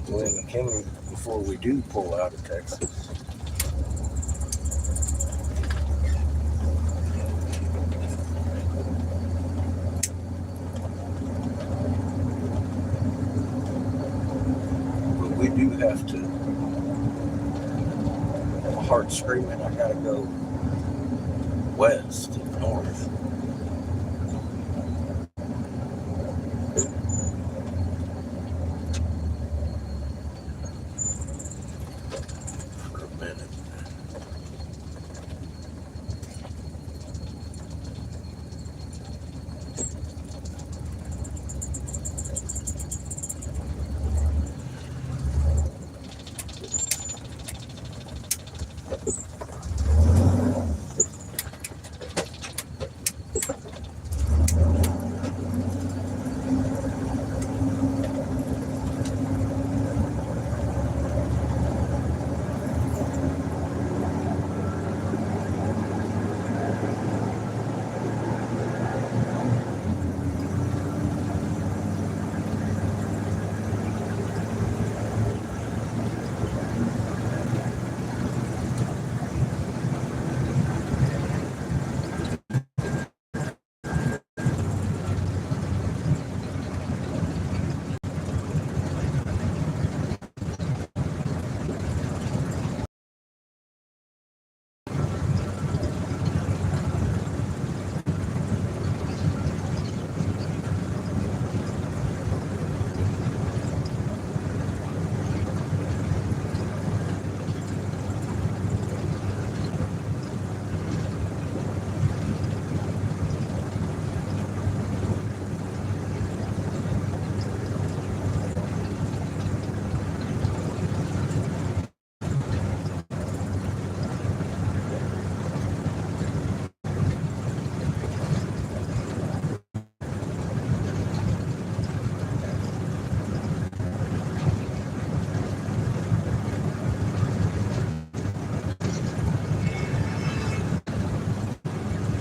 Glenn and Kenny before we do pull out of Texas. But we do have to. My heart's screaming. I gotta go west and north. For a minute.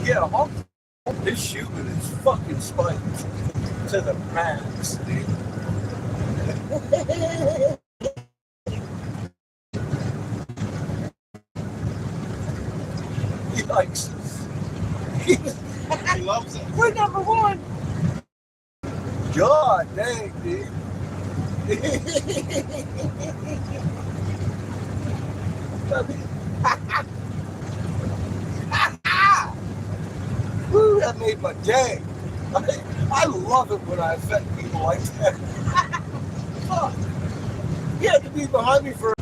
Yeah, this shoe is fucking spiked to the max, dude. He likes us. He loves it. We're number one. God dang, dude. Woo, that made my day. I love it when I affect people like that. Fuck. He had to be behind me for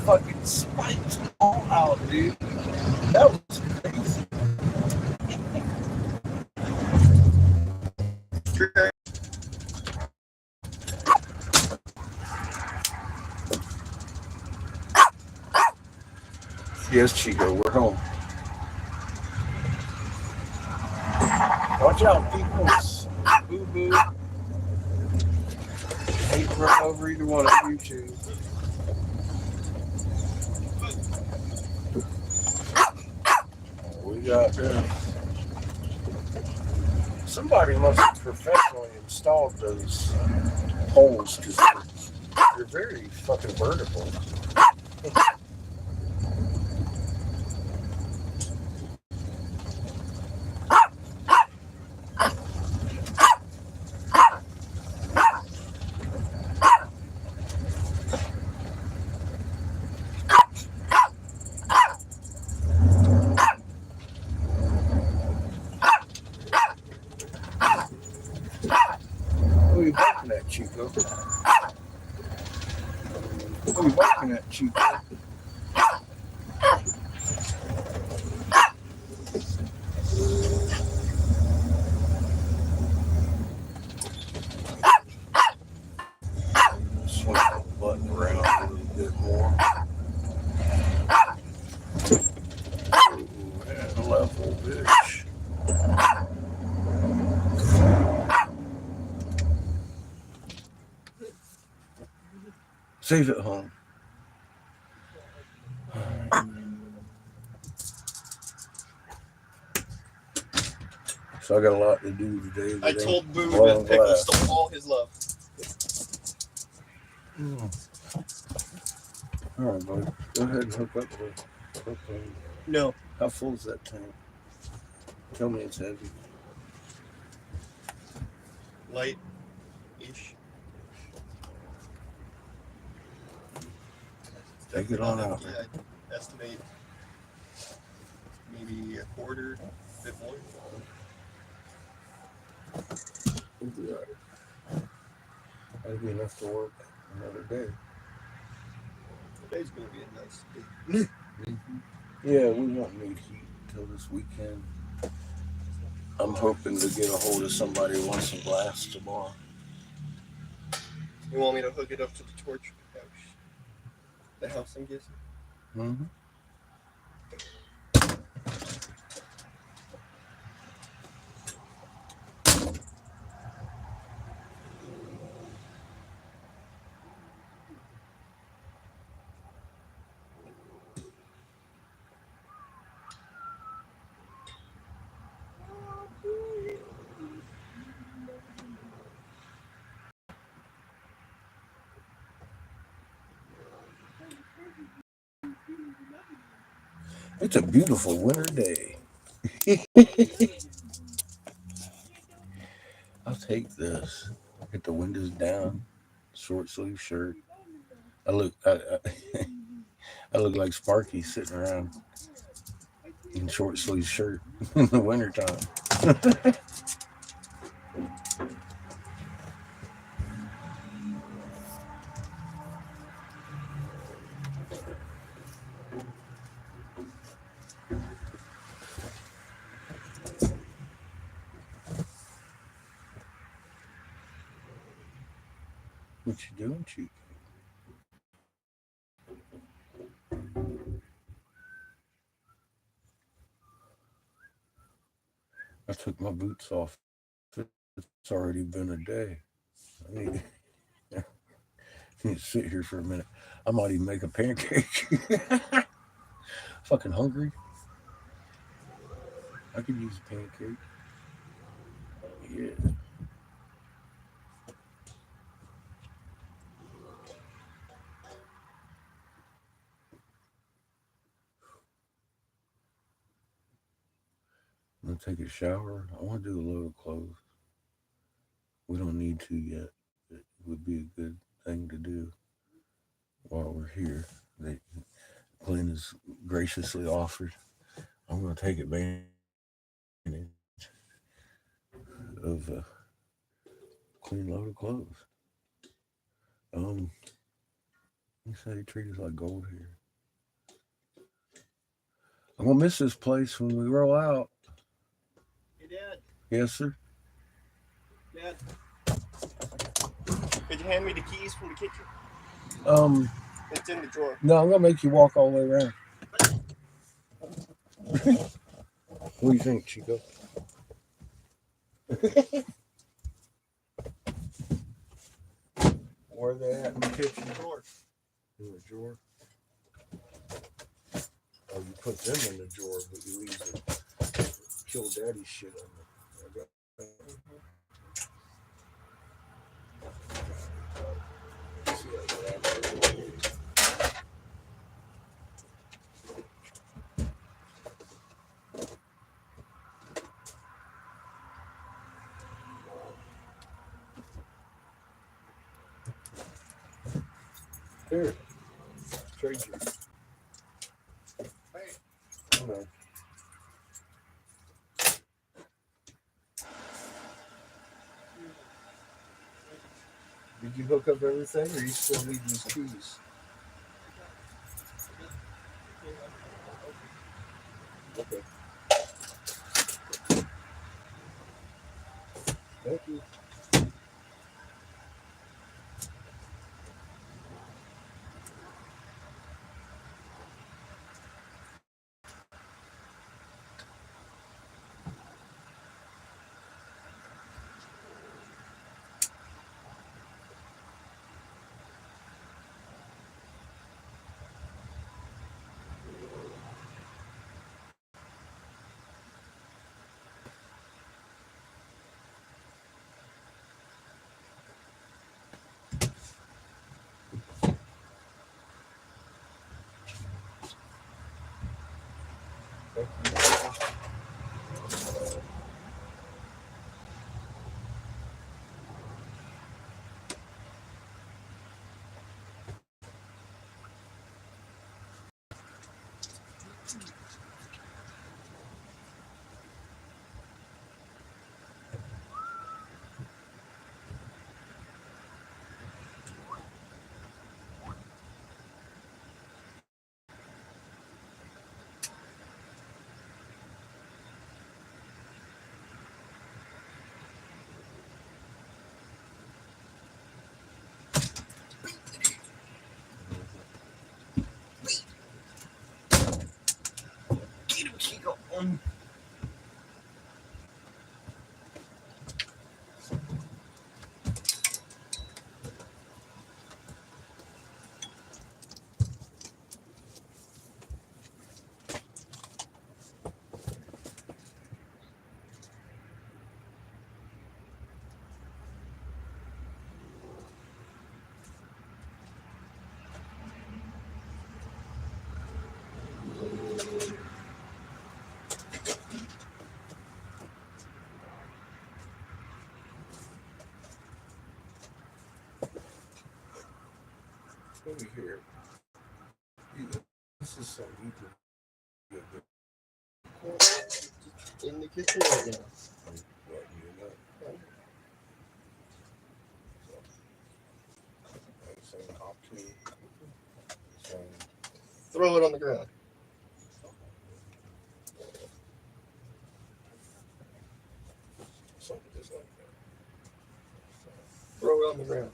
fucking spiked all out, dude. That was crazy. Yes, Chico, we're home. Watch out, people. Boo boo. Hate to run over either one of you two. We got this. Somebody must have professionally installed those holes because they're very fucking vertical. What are you barking at, Chico? What are you barking at, Chico? Swing the button around a little bit more. Ooh, and level, bitch. Safe at home. So I got a lot to do today. I told Boo Well, that Pickle stole all his love. All right, buddy. Go ahead and hook up the propane. No. How full is that tank? Tell me it's heavy. Light-ish. Take it on out. Yeah, I estimate maybe a quarter, a bit more. We'll be all right. That'll be enough to work another day. Today's gonna be a nice day. Yeah, we won't need heat until this weekend. I'm hoping to get a hold of somebody who wants some glass tomorrow. You want me to hook it up to the torch house? The house, I'm guessing? Mm-hmm. It's a beautiful winter day. I'll take this. Get the windows down. Short sleeve shirt. I look like Sparky sitting around in short sleeve shirt in the wintertime. What you doing, Chief? I took my boots off. It's already been a day. I need to sit here for a minute. I might even make a pancake. Fucking hungry. I could use a pancake. Yeah. I'm gonna take a shower. I want to do a load of clothes. We don't need to yet. It would be a good thing to do while we're here. Glenn has graciously offered. I'm gonna take advantage of a clean load of clothes. He said he treat us like gold here. I'm gonna miss this place when we roll out. Hey, Dad. Yes, sir. Dad. Could you hand me the keys from the kitchen? It's in the drawer. No, I'm gonna make you walk all the way around. What do you think, Chico? Where are they at in the kitchen? Drawer. In the drawer? Oh, you put them in the drawer, but you leave the kill daddy shit on them. Here, trade you. Hey. No. Did you hook up everything, or you still need these keys? Okay. Thank you. Thank you. Get him, Chico. Over here. This is so easy. In the kitchen right now. What, you know? Same option. Throw it on the ground. Something just like that. Throw it on the ground.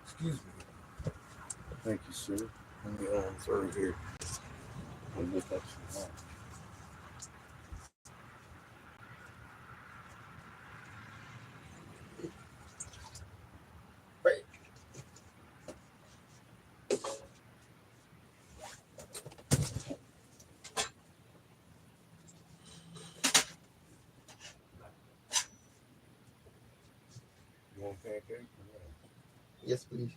Excuse me. Thank you, sir. Let me throw it here. I'll look up some more. Right. You want pancake? Yes, please.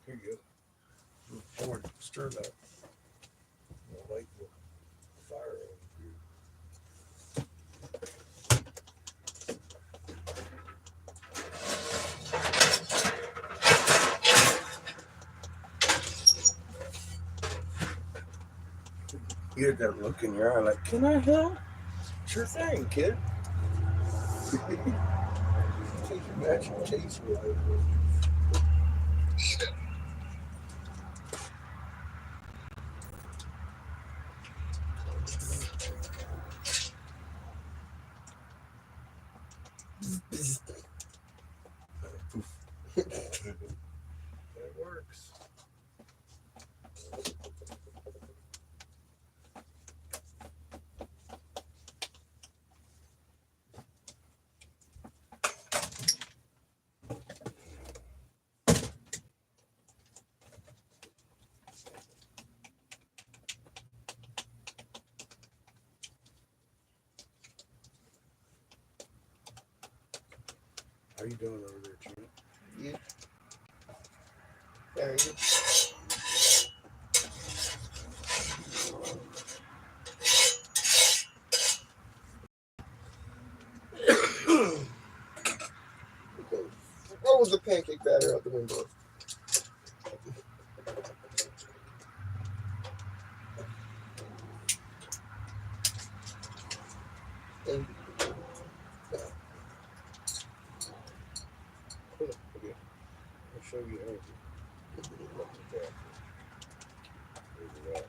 Here you go. Look forward, stir that. I'll light the fire over here. You had that look in your eye like, can I help? Sure thing, kid. Take your matching case with it. That works. How you doing over there, Trent? Yeah. There you go. What was the pancake batter out the window? And Okay. I'll show you how to look at that. There's that.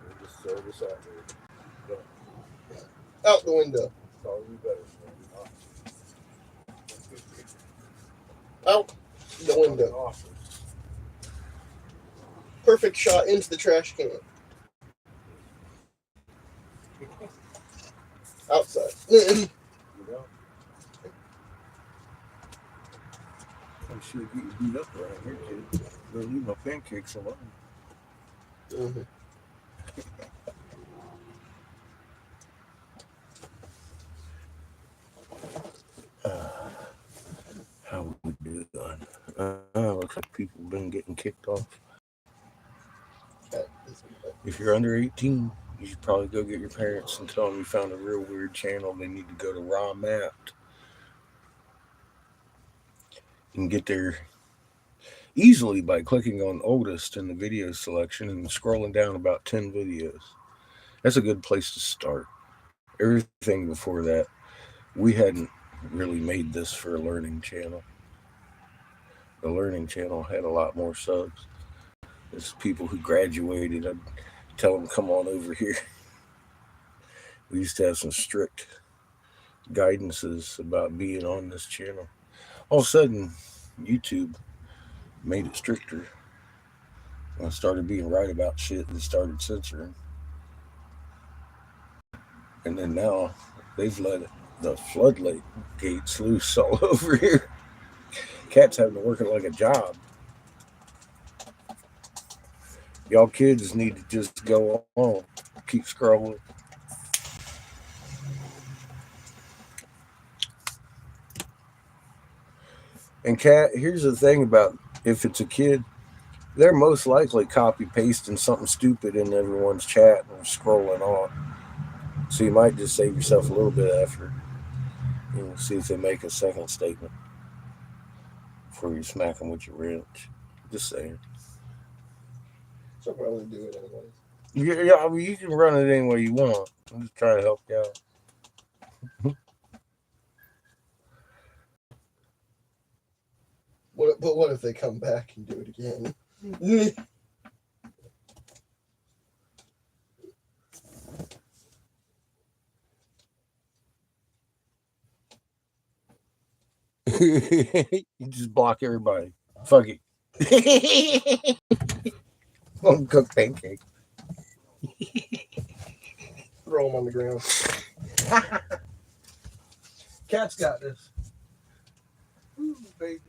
We'll just throw this out there. out the window. Probably better. Out the window. Awesome. Perfect shot into the trash can. Outside. You know? I should get you beat up around here, kid. Don't leave my pancakes alone. Mhm. How we doing? Looks like people been getting kicked off. If you're under 18, you should probably go get your parents and tell them you found a real weird channel. They need to go to Raw Mapped. You can get there easily by clicking on oldest in the video selection and scrolling down about 10 videos. That's a good place to start. Everything before that, we hadn't really made this for a learning channel. The learning channel had a lot more subs. There's people who graduated. I'd tell them, come on over here. We used to have some strict guidances about being on this channel. All of a sudden, YouTube made it stricter. When I started being right about shit, they started censoring. And then now they've let the floodlight gates loose all over here. Cats having to work it like a job. Y'all kids need to just go on. Keep scrolling. And cat, here's the thing about if it's a kid, they're most likely copy pasting something stupid in everyone's chat and scrolling on. So you might just save yourself a little bit of effort. You know, see if they make a second statement before you smack them with your wrench. Just saying. So probably do it anyways. Yeah, I mean, you can run it any way you want. I'm just trying to help you out. But what if they come back and do it again? You just block everybody. Fuck it. Home cooked pancake. Throw them on the ground. Cat's got this. Ooh, baby.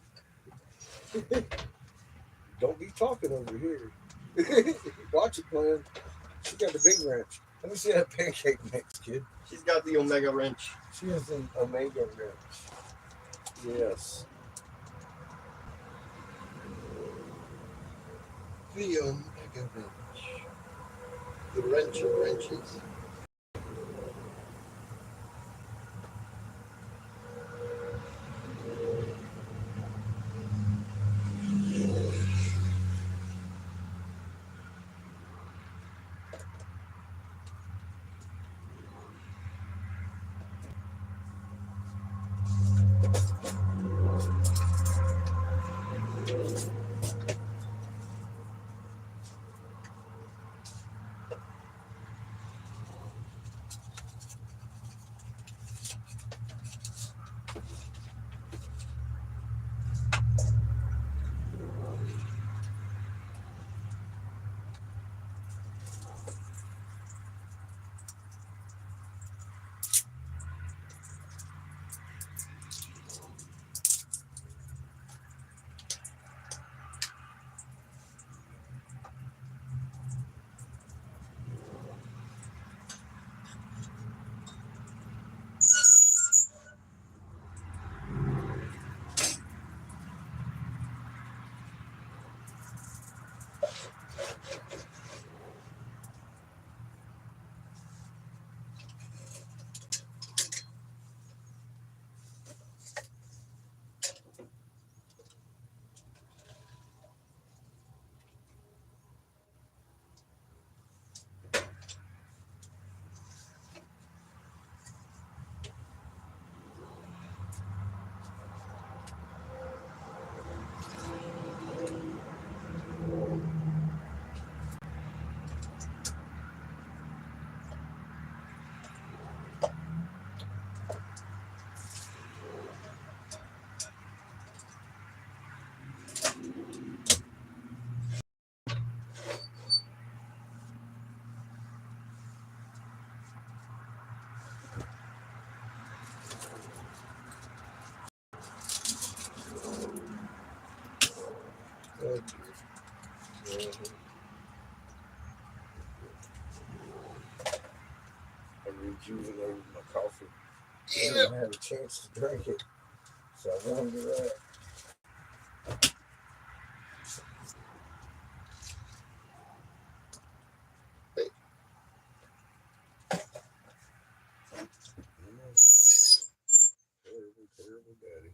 Don't be talking over here. Watch it, man. She got the big wrench. Let me see that pancake mix, kid. She's got the Omega wrench. She has an Omega wrench. Yes. The Omega wrench. The wrench of wrenches. I rejuvenated my coffee. I didn't have a chance to drink it, so I warmed it up. Terrible daddy.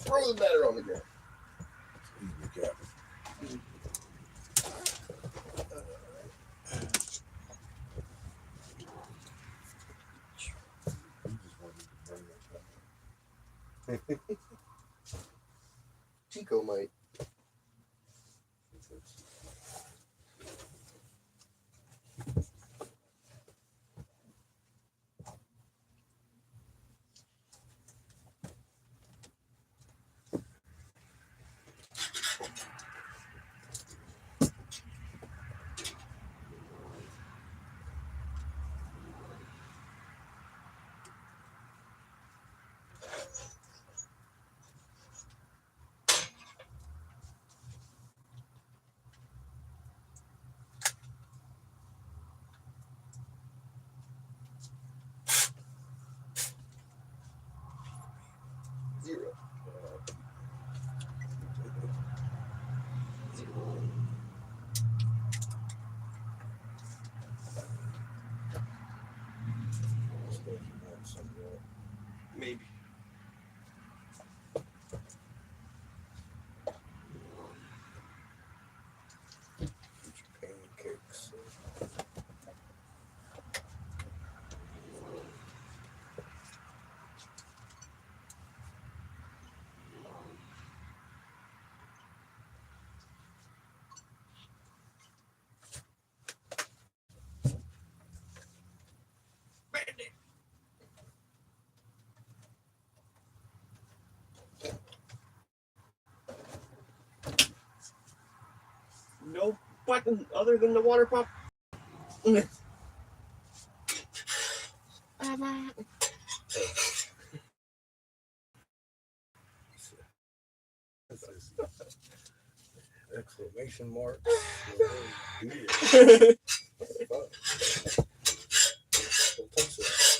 Throw the batter on the ground. You got it. Chico might. fucking other than the water pump? Exclamation mark.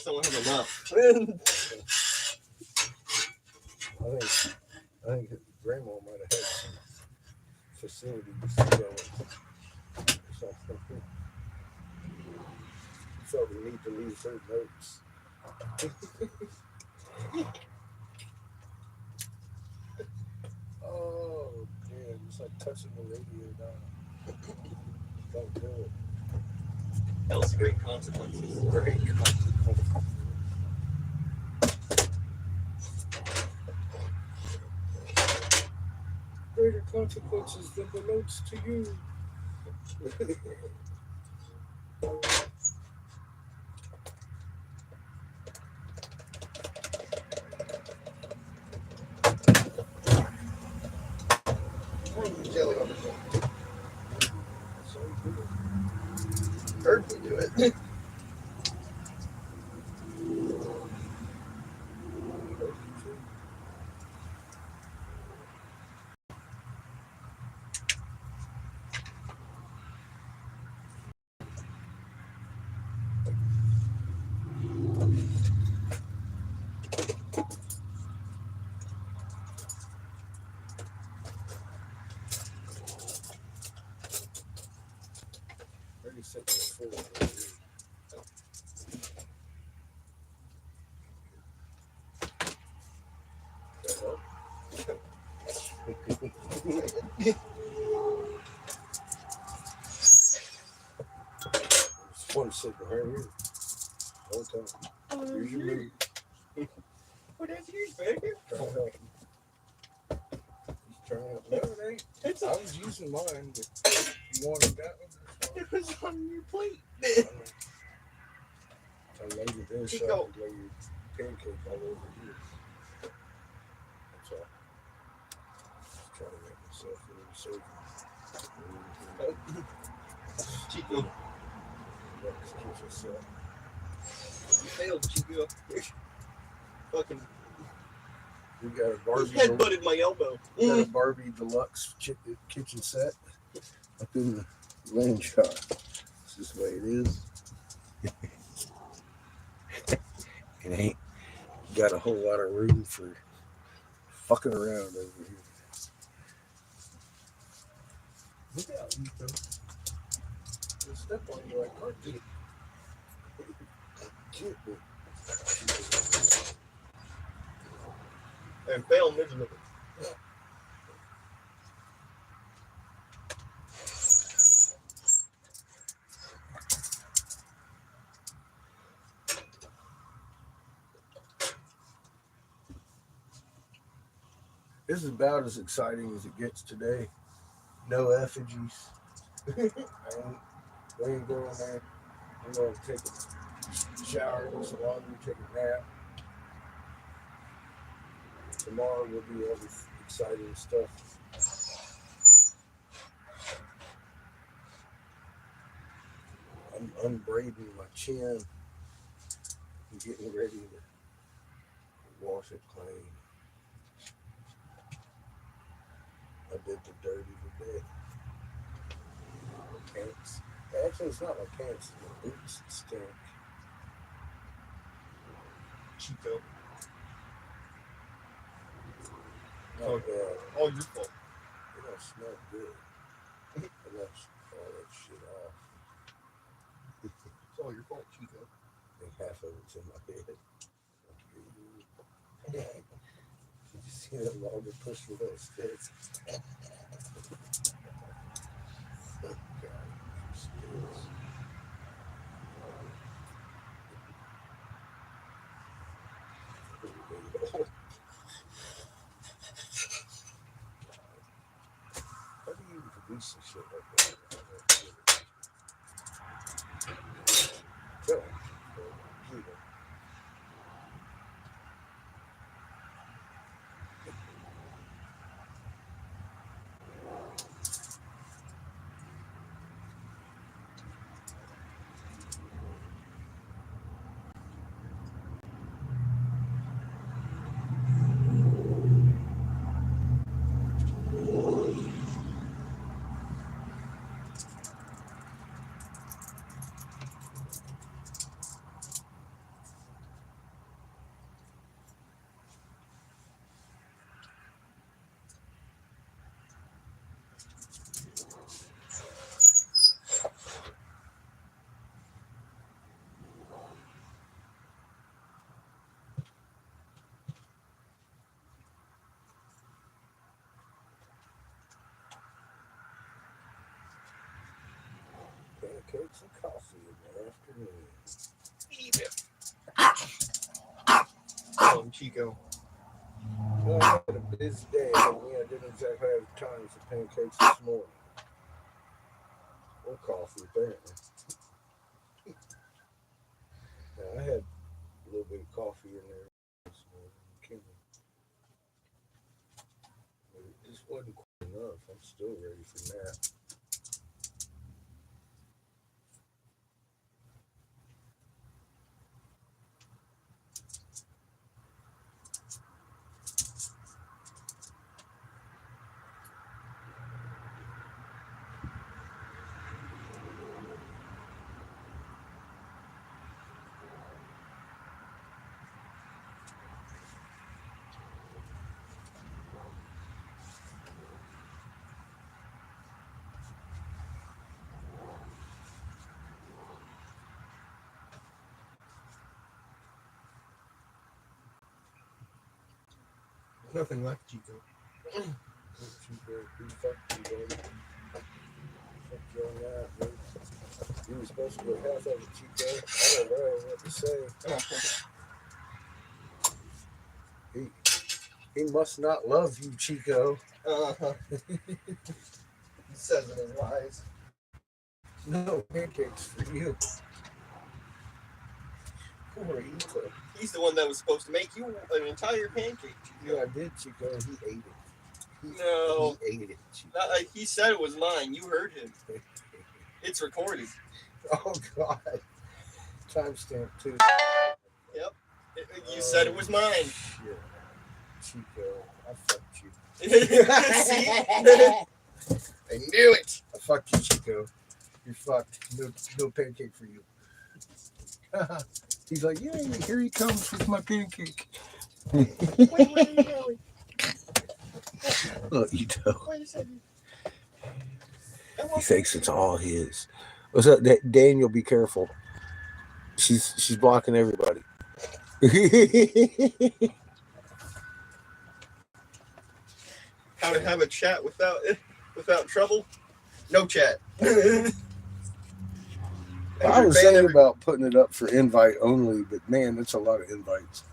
Someone have enough. I think grandma might have had some facilities going or something. Felt the need to leave her notes. Oh, man, it's like touching the radio dial. Don't do it. Else great consequences. Great consequences. Greater consequences than the notes to you. Jelly on the phone. That's all you do. Heard me do it. Already set the full. It's fun sitting right here. All the time. Here's your move. What is yours, baby? Try to help him. He's trying to help. No, it ain't. I was using mine, but you wanted that one? It was on your plate. I laid it there so I could lay your pancake all over here. That's all. Just trying to make myself a little safer. Chico. Let's keep us up. You failed, Chico. Fucking. We got a Barbie. Headbutted my elbow. We got a Barbie deluxe kitchen set up in the land shop. It's just the way it is. It ain't got a whole lot of room for fucking around over here. Look out, Ethan. You'll step on you like cartoon. And failed miserably. This is about as exciting as it gets today. No effigies. We ain't going there. I'm going to take a shower, do some laundry, take a nap. Tomorrow will be all this exciting stuff. I'm unbraiding my chin and getting ready to wash it clean. I did the dirty today. Pants. Actually, it's not my pants, it's my boots that stink. Chico. Not bad. All your fault. They don't smell good. I washed all that shit off. It's all your fault, Chico. I think half of it's in my head. Did you see that logger push with those sticks? Oh, God, sticks. How do you even produce some shit like that? Tell him. Computer. pancakes and coffee in the afternoon. Oh, Chico. Well, I had a busy day, and I didn't exactly have time for pancakes this morning. Or coffee, apparently. Yeah, I had a little bit of coffee in there this morning. But it just wasn't quite enough. I'm still ready for that. Nothing like Chico. Fuck you, baby. Fuck you on that, man. You were supposed to get half of it, Chico. I don't know what to say. He must not love you, Chico. Uh-huh. He says it in his lies. No pancakes for you. Poor Ito. He's the one that was supposed to make you an entire pancake, Chico. Yeah, I did, Chico. He ate it. No. He ate it, Chico. He said it was mine. You heard him. It's recorded. Oh, God. Timestamp, too. Yep. You said it was mine. Shit. Chico, I fucked you. See? I knew it. I fucked you, Chico. You're fucked. No pancake for you. He's like, yay, here he comes with my pancake. Wait. Oh, Ito. Wait a second. He thinks it's all his. What's up, Daniel? Be careful. She's blocking everybody. How to have a chat without trouble? No chat. I was saying about putting it up for invite only, but man, that's a lot of invites.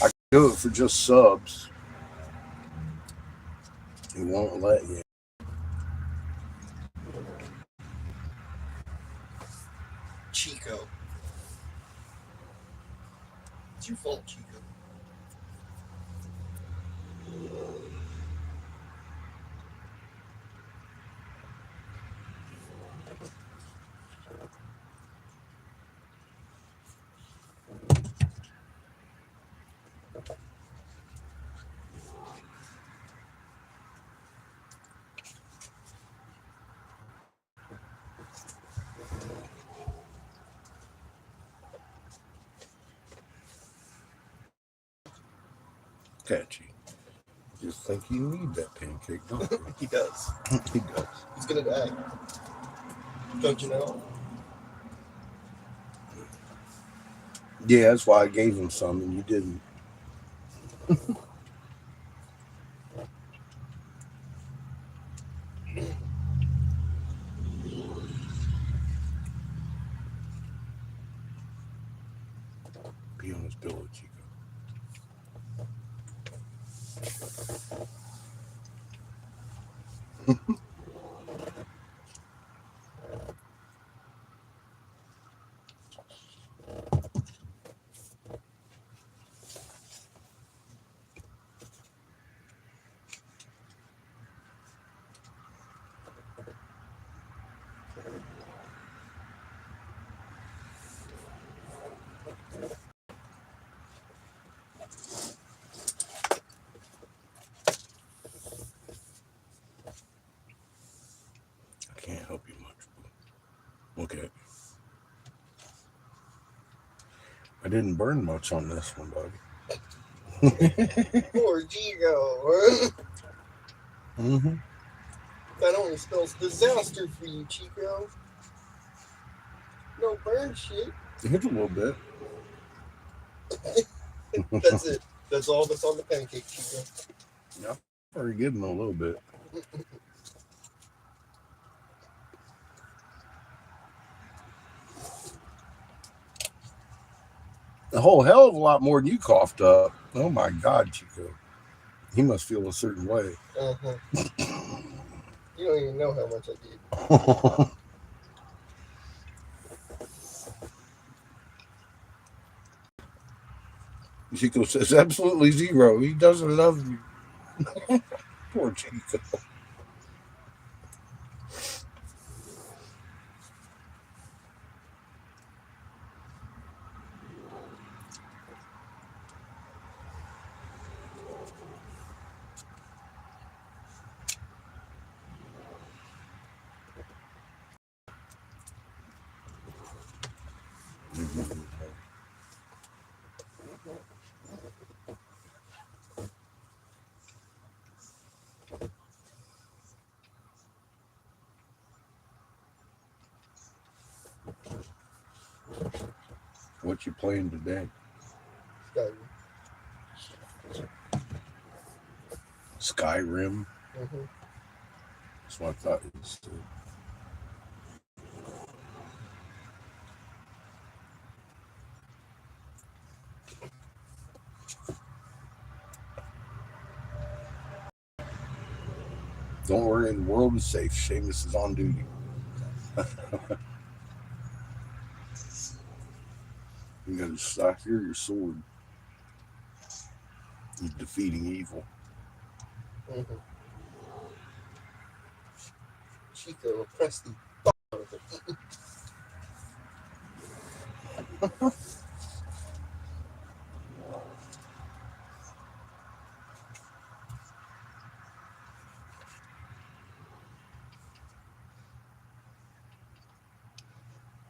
I do it for just subs. He won't let you. Chico. It's your fault, Chico. Catchy. Just think you need that pancake, don't you? He does. He does. He's gonna die. Don't you know? Yeah, that's why I gave him some and you didn't. Be on his pillow, Chico. I can't help you much. Okay. I didn't burn much on this one, buddy. Poor Chico. Mm-hmm. That only spells disaster for you, Chico. No burn shit. Here's a little bit. That's it. That's all that's on the pancake, Chico. Yeah, very good in a little bit. A whole hell of a lot more than you coughed up. Oh my God, Chico. He must feel a certain way. Uh-huh. You don't even know how much I did. Chico says absolutely zero. He doesn't love you. Poor Chico. What you playing today? Skyrim. Mm-hmm. That's what I thought you said. Don't worry, the world is safe. Seamus is on duty. You got to stock your sword. He's defeating evil. Mm-hmm. Chico, press the out of it.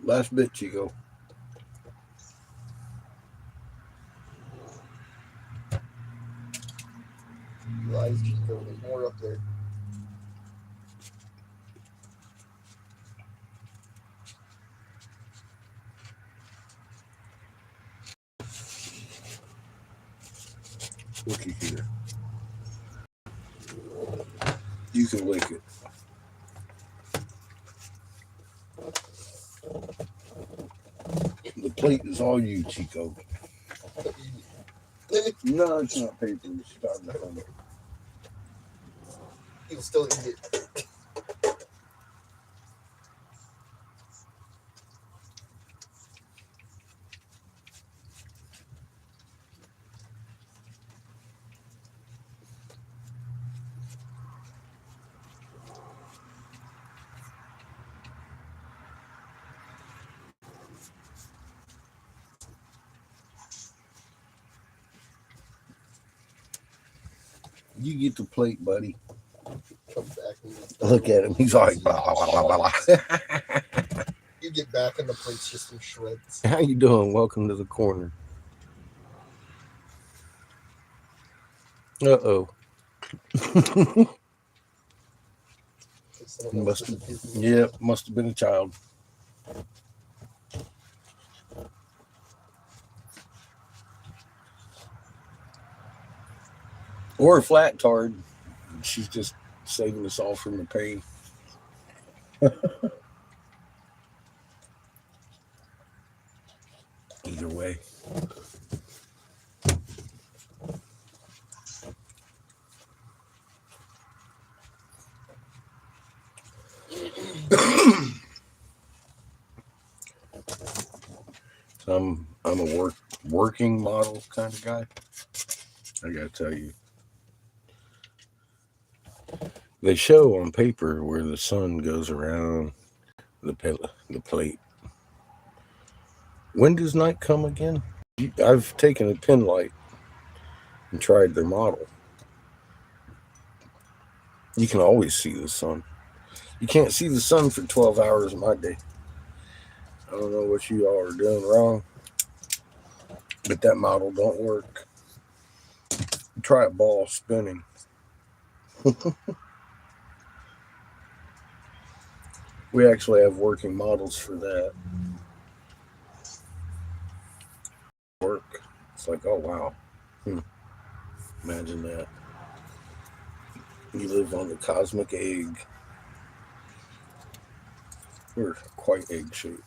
Last bit, Chico. Lies, Chico. There's more up there. Looky here. You can lick it. The plate is all you, Chico. No, it's not paper. It's styrofoam. He'll still eat it. You get the plate, buddy. Come back and Look at him. He's like, blah, blah, blah, blah, blah. You get back and the plate's just in shreds. How you doing? Welcome to the corner. Uh-oh. Must have been a child. Or a flat tard. She's just saving us all from the pain. Either way. I'm a working model kind of guy. I gotta tell you. They show on paper where the sun goes around the plate. When does night come again? I've taken a pin light and tried their model. You can always see the sun. You can't see the sun for 12 hours in my day. I don't know what you all are doing wrong, but that model don't work. Try a ball spinning. We actually have working models for that. Work. It's like, oh wow. Imagine that. You live on the cosmic egg. We're quite egg shaped.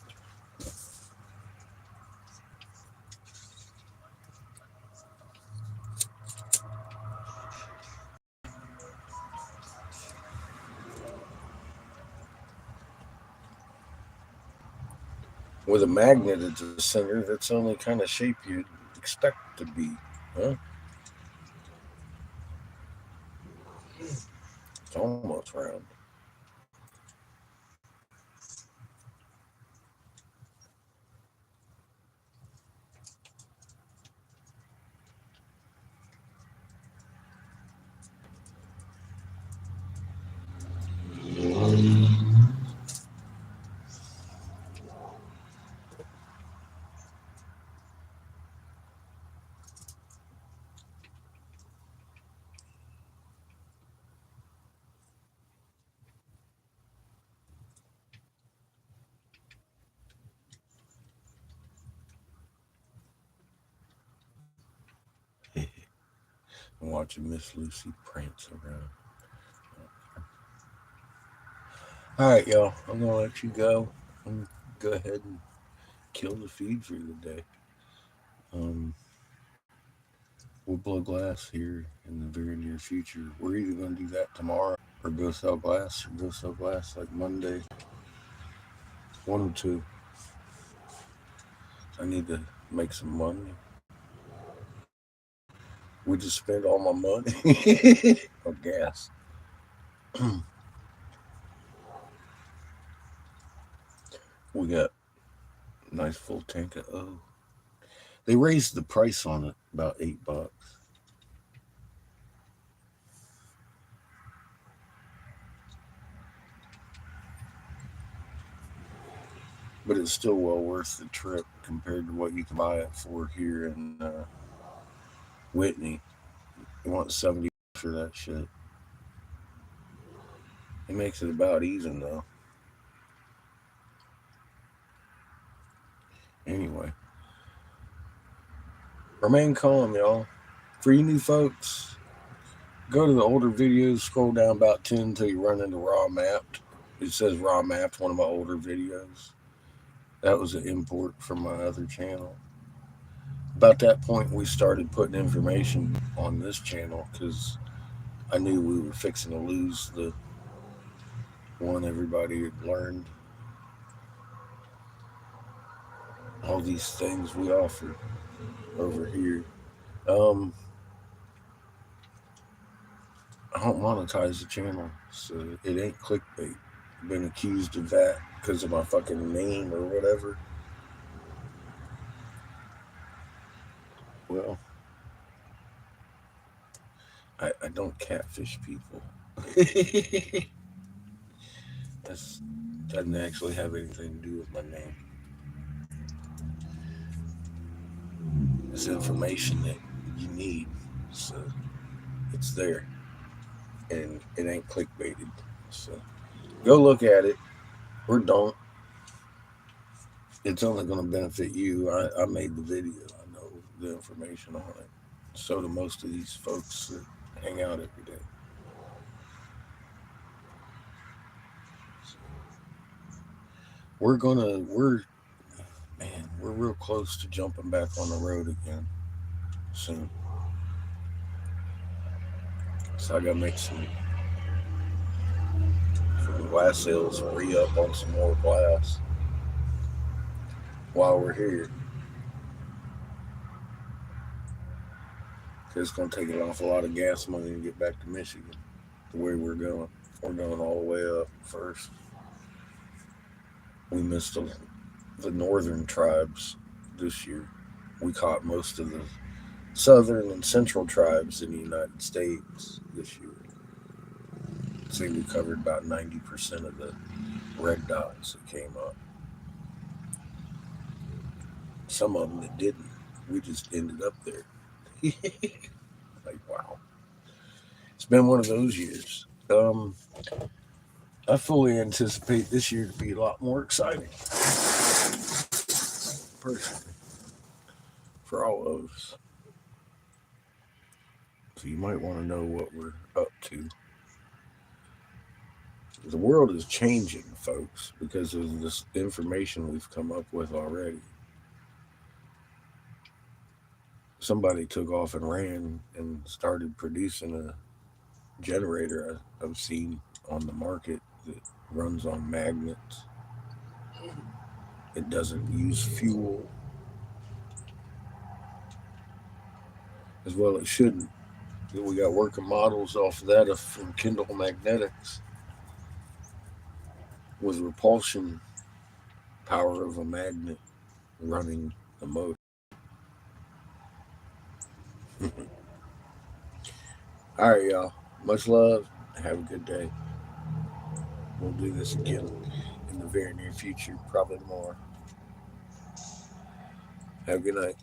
With a magnet at the center, that's the only kind of shape you'd expect to be. Huh? It's almost round. I'm watching Miss Lucy prance around. All right, y'all. I'm gonna let you go. I'm gonna go ahead and kill the feed for the day. Um, we'll blow glass here in the very near future. We're either gonna do that tomorrow or go sell glass like Monday. One or two. I need to make some money. We just spent all my money on gas. We got a nice full tank of O. They raised the price on it about $8. But it's still well worth the trip compared to what you can buy it for here in Whitney. You want 70 for that shit. It makes it about even though. Anyway, remain calm, y'all. For you new folks, go to the older videos, scroll down about 10 until you run into Raw Mapped. It says Raw Mapped, one of my older videos. That was an import from my other channel. About that point, we started putting information on this channel because I knew we were fixing to lose the one everybody had learned. All these things we offer over here. I don't monetize the channel, so it ain't clickbait. I've been accused of that because of my fucking name or whatever. Well, I don't catfish people. That doesn't actually have anything to do with my name. It's information that you need, so it's there, and it ain't clickbaited. So go look at it, or don't. It's only going to benefit you. I made the video. I know the information on it. So do most of these folks that hang out every day. We're real close to jumping back on the road again soon. So I gotta make some for the glass sales, re-up on some more glass while we're here. It's gonna take an awful lot of gas money to get back to Michigan the way we're going. We're going all the way up first. We missed the northern tribes this year. We caught most of the southern and central tribes in the United States this year. I'd say we covered about 90% of the red dots that came up. Some of them that didn't. We just ended up there. Like, wow. It's been one of those years. I fully anticipate this year to be a lot more exciting. Personally. For all of us. So you might want to know what we're up to. The world is changing, folks, because of this information we've come up with already. Somebody took off and ran and started producing a generator I've seen on the market that runs on magnets. It doesn't use fuel, as well it shouldn't. We got working models off of that from Kindle Magnetics with repulsion power of a magnet running the motor. All right, y'all. Much love. Have a good day. We'll do this again in the very near future, probably more. Have a good night.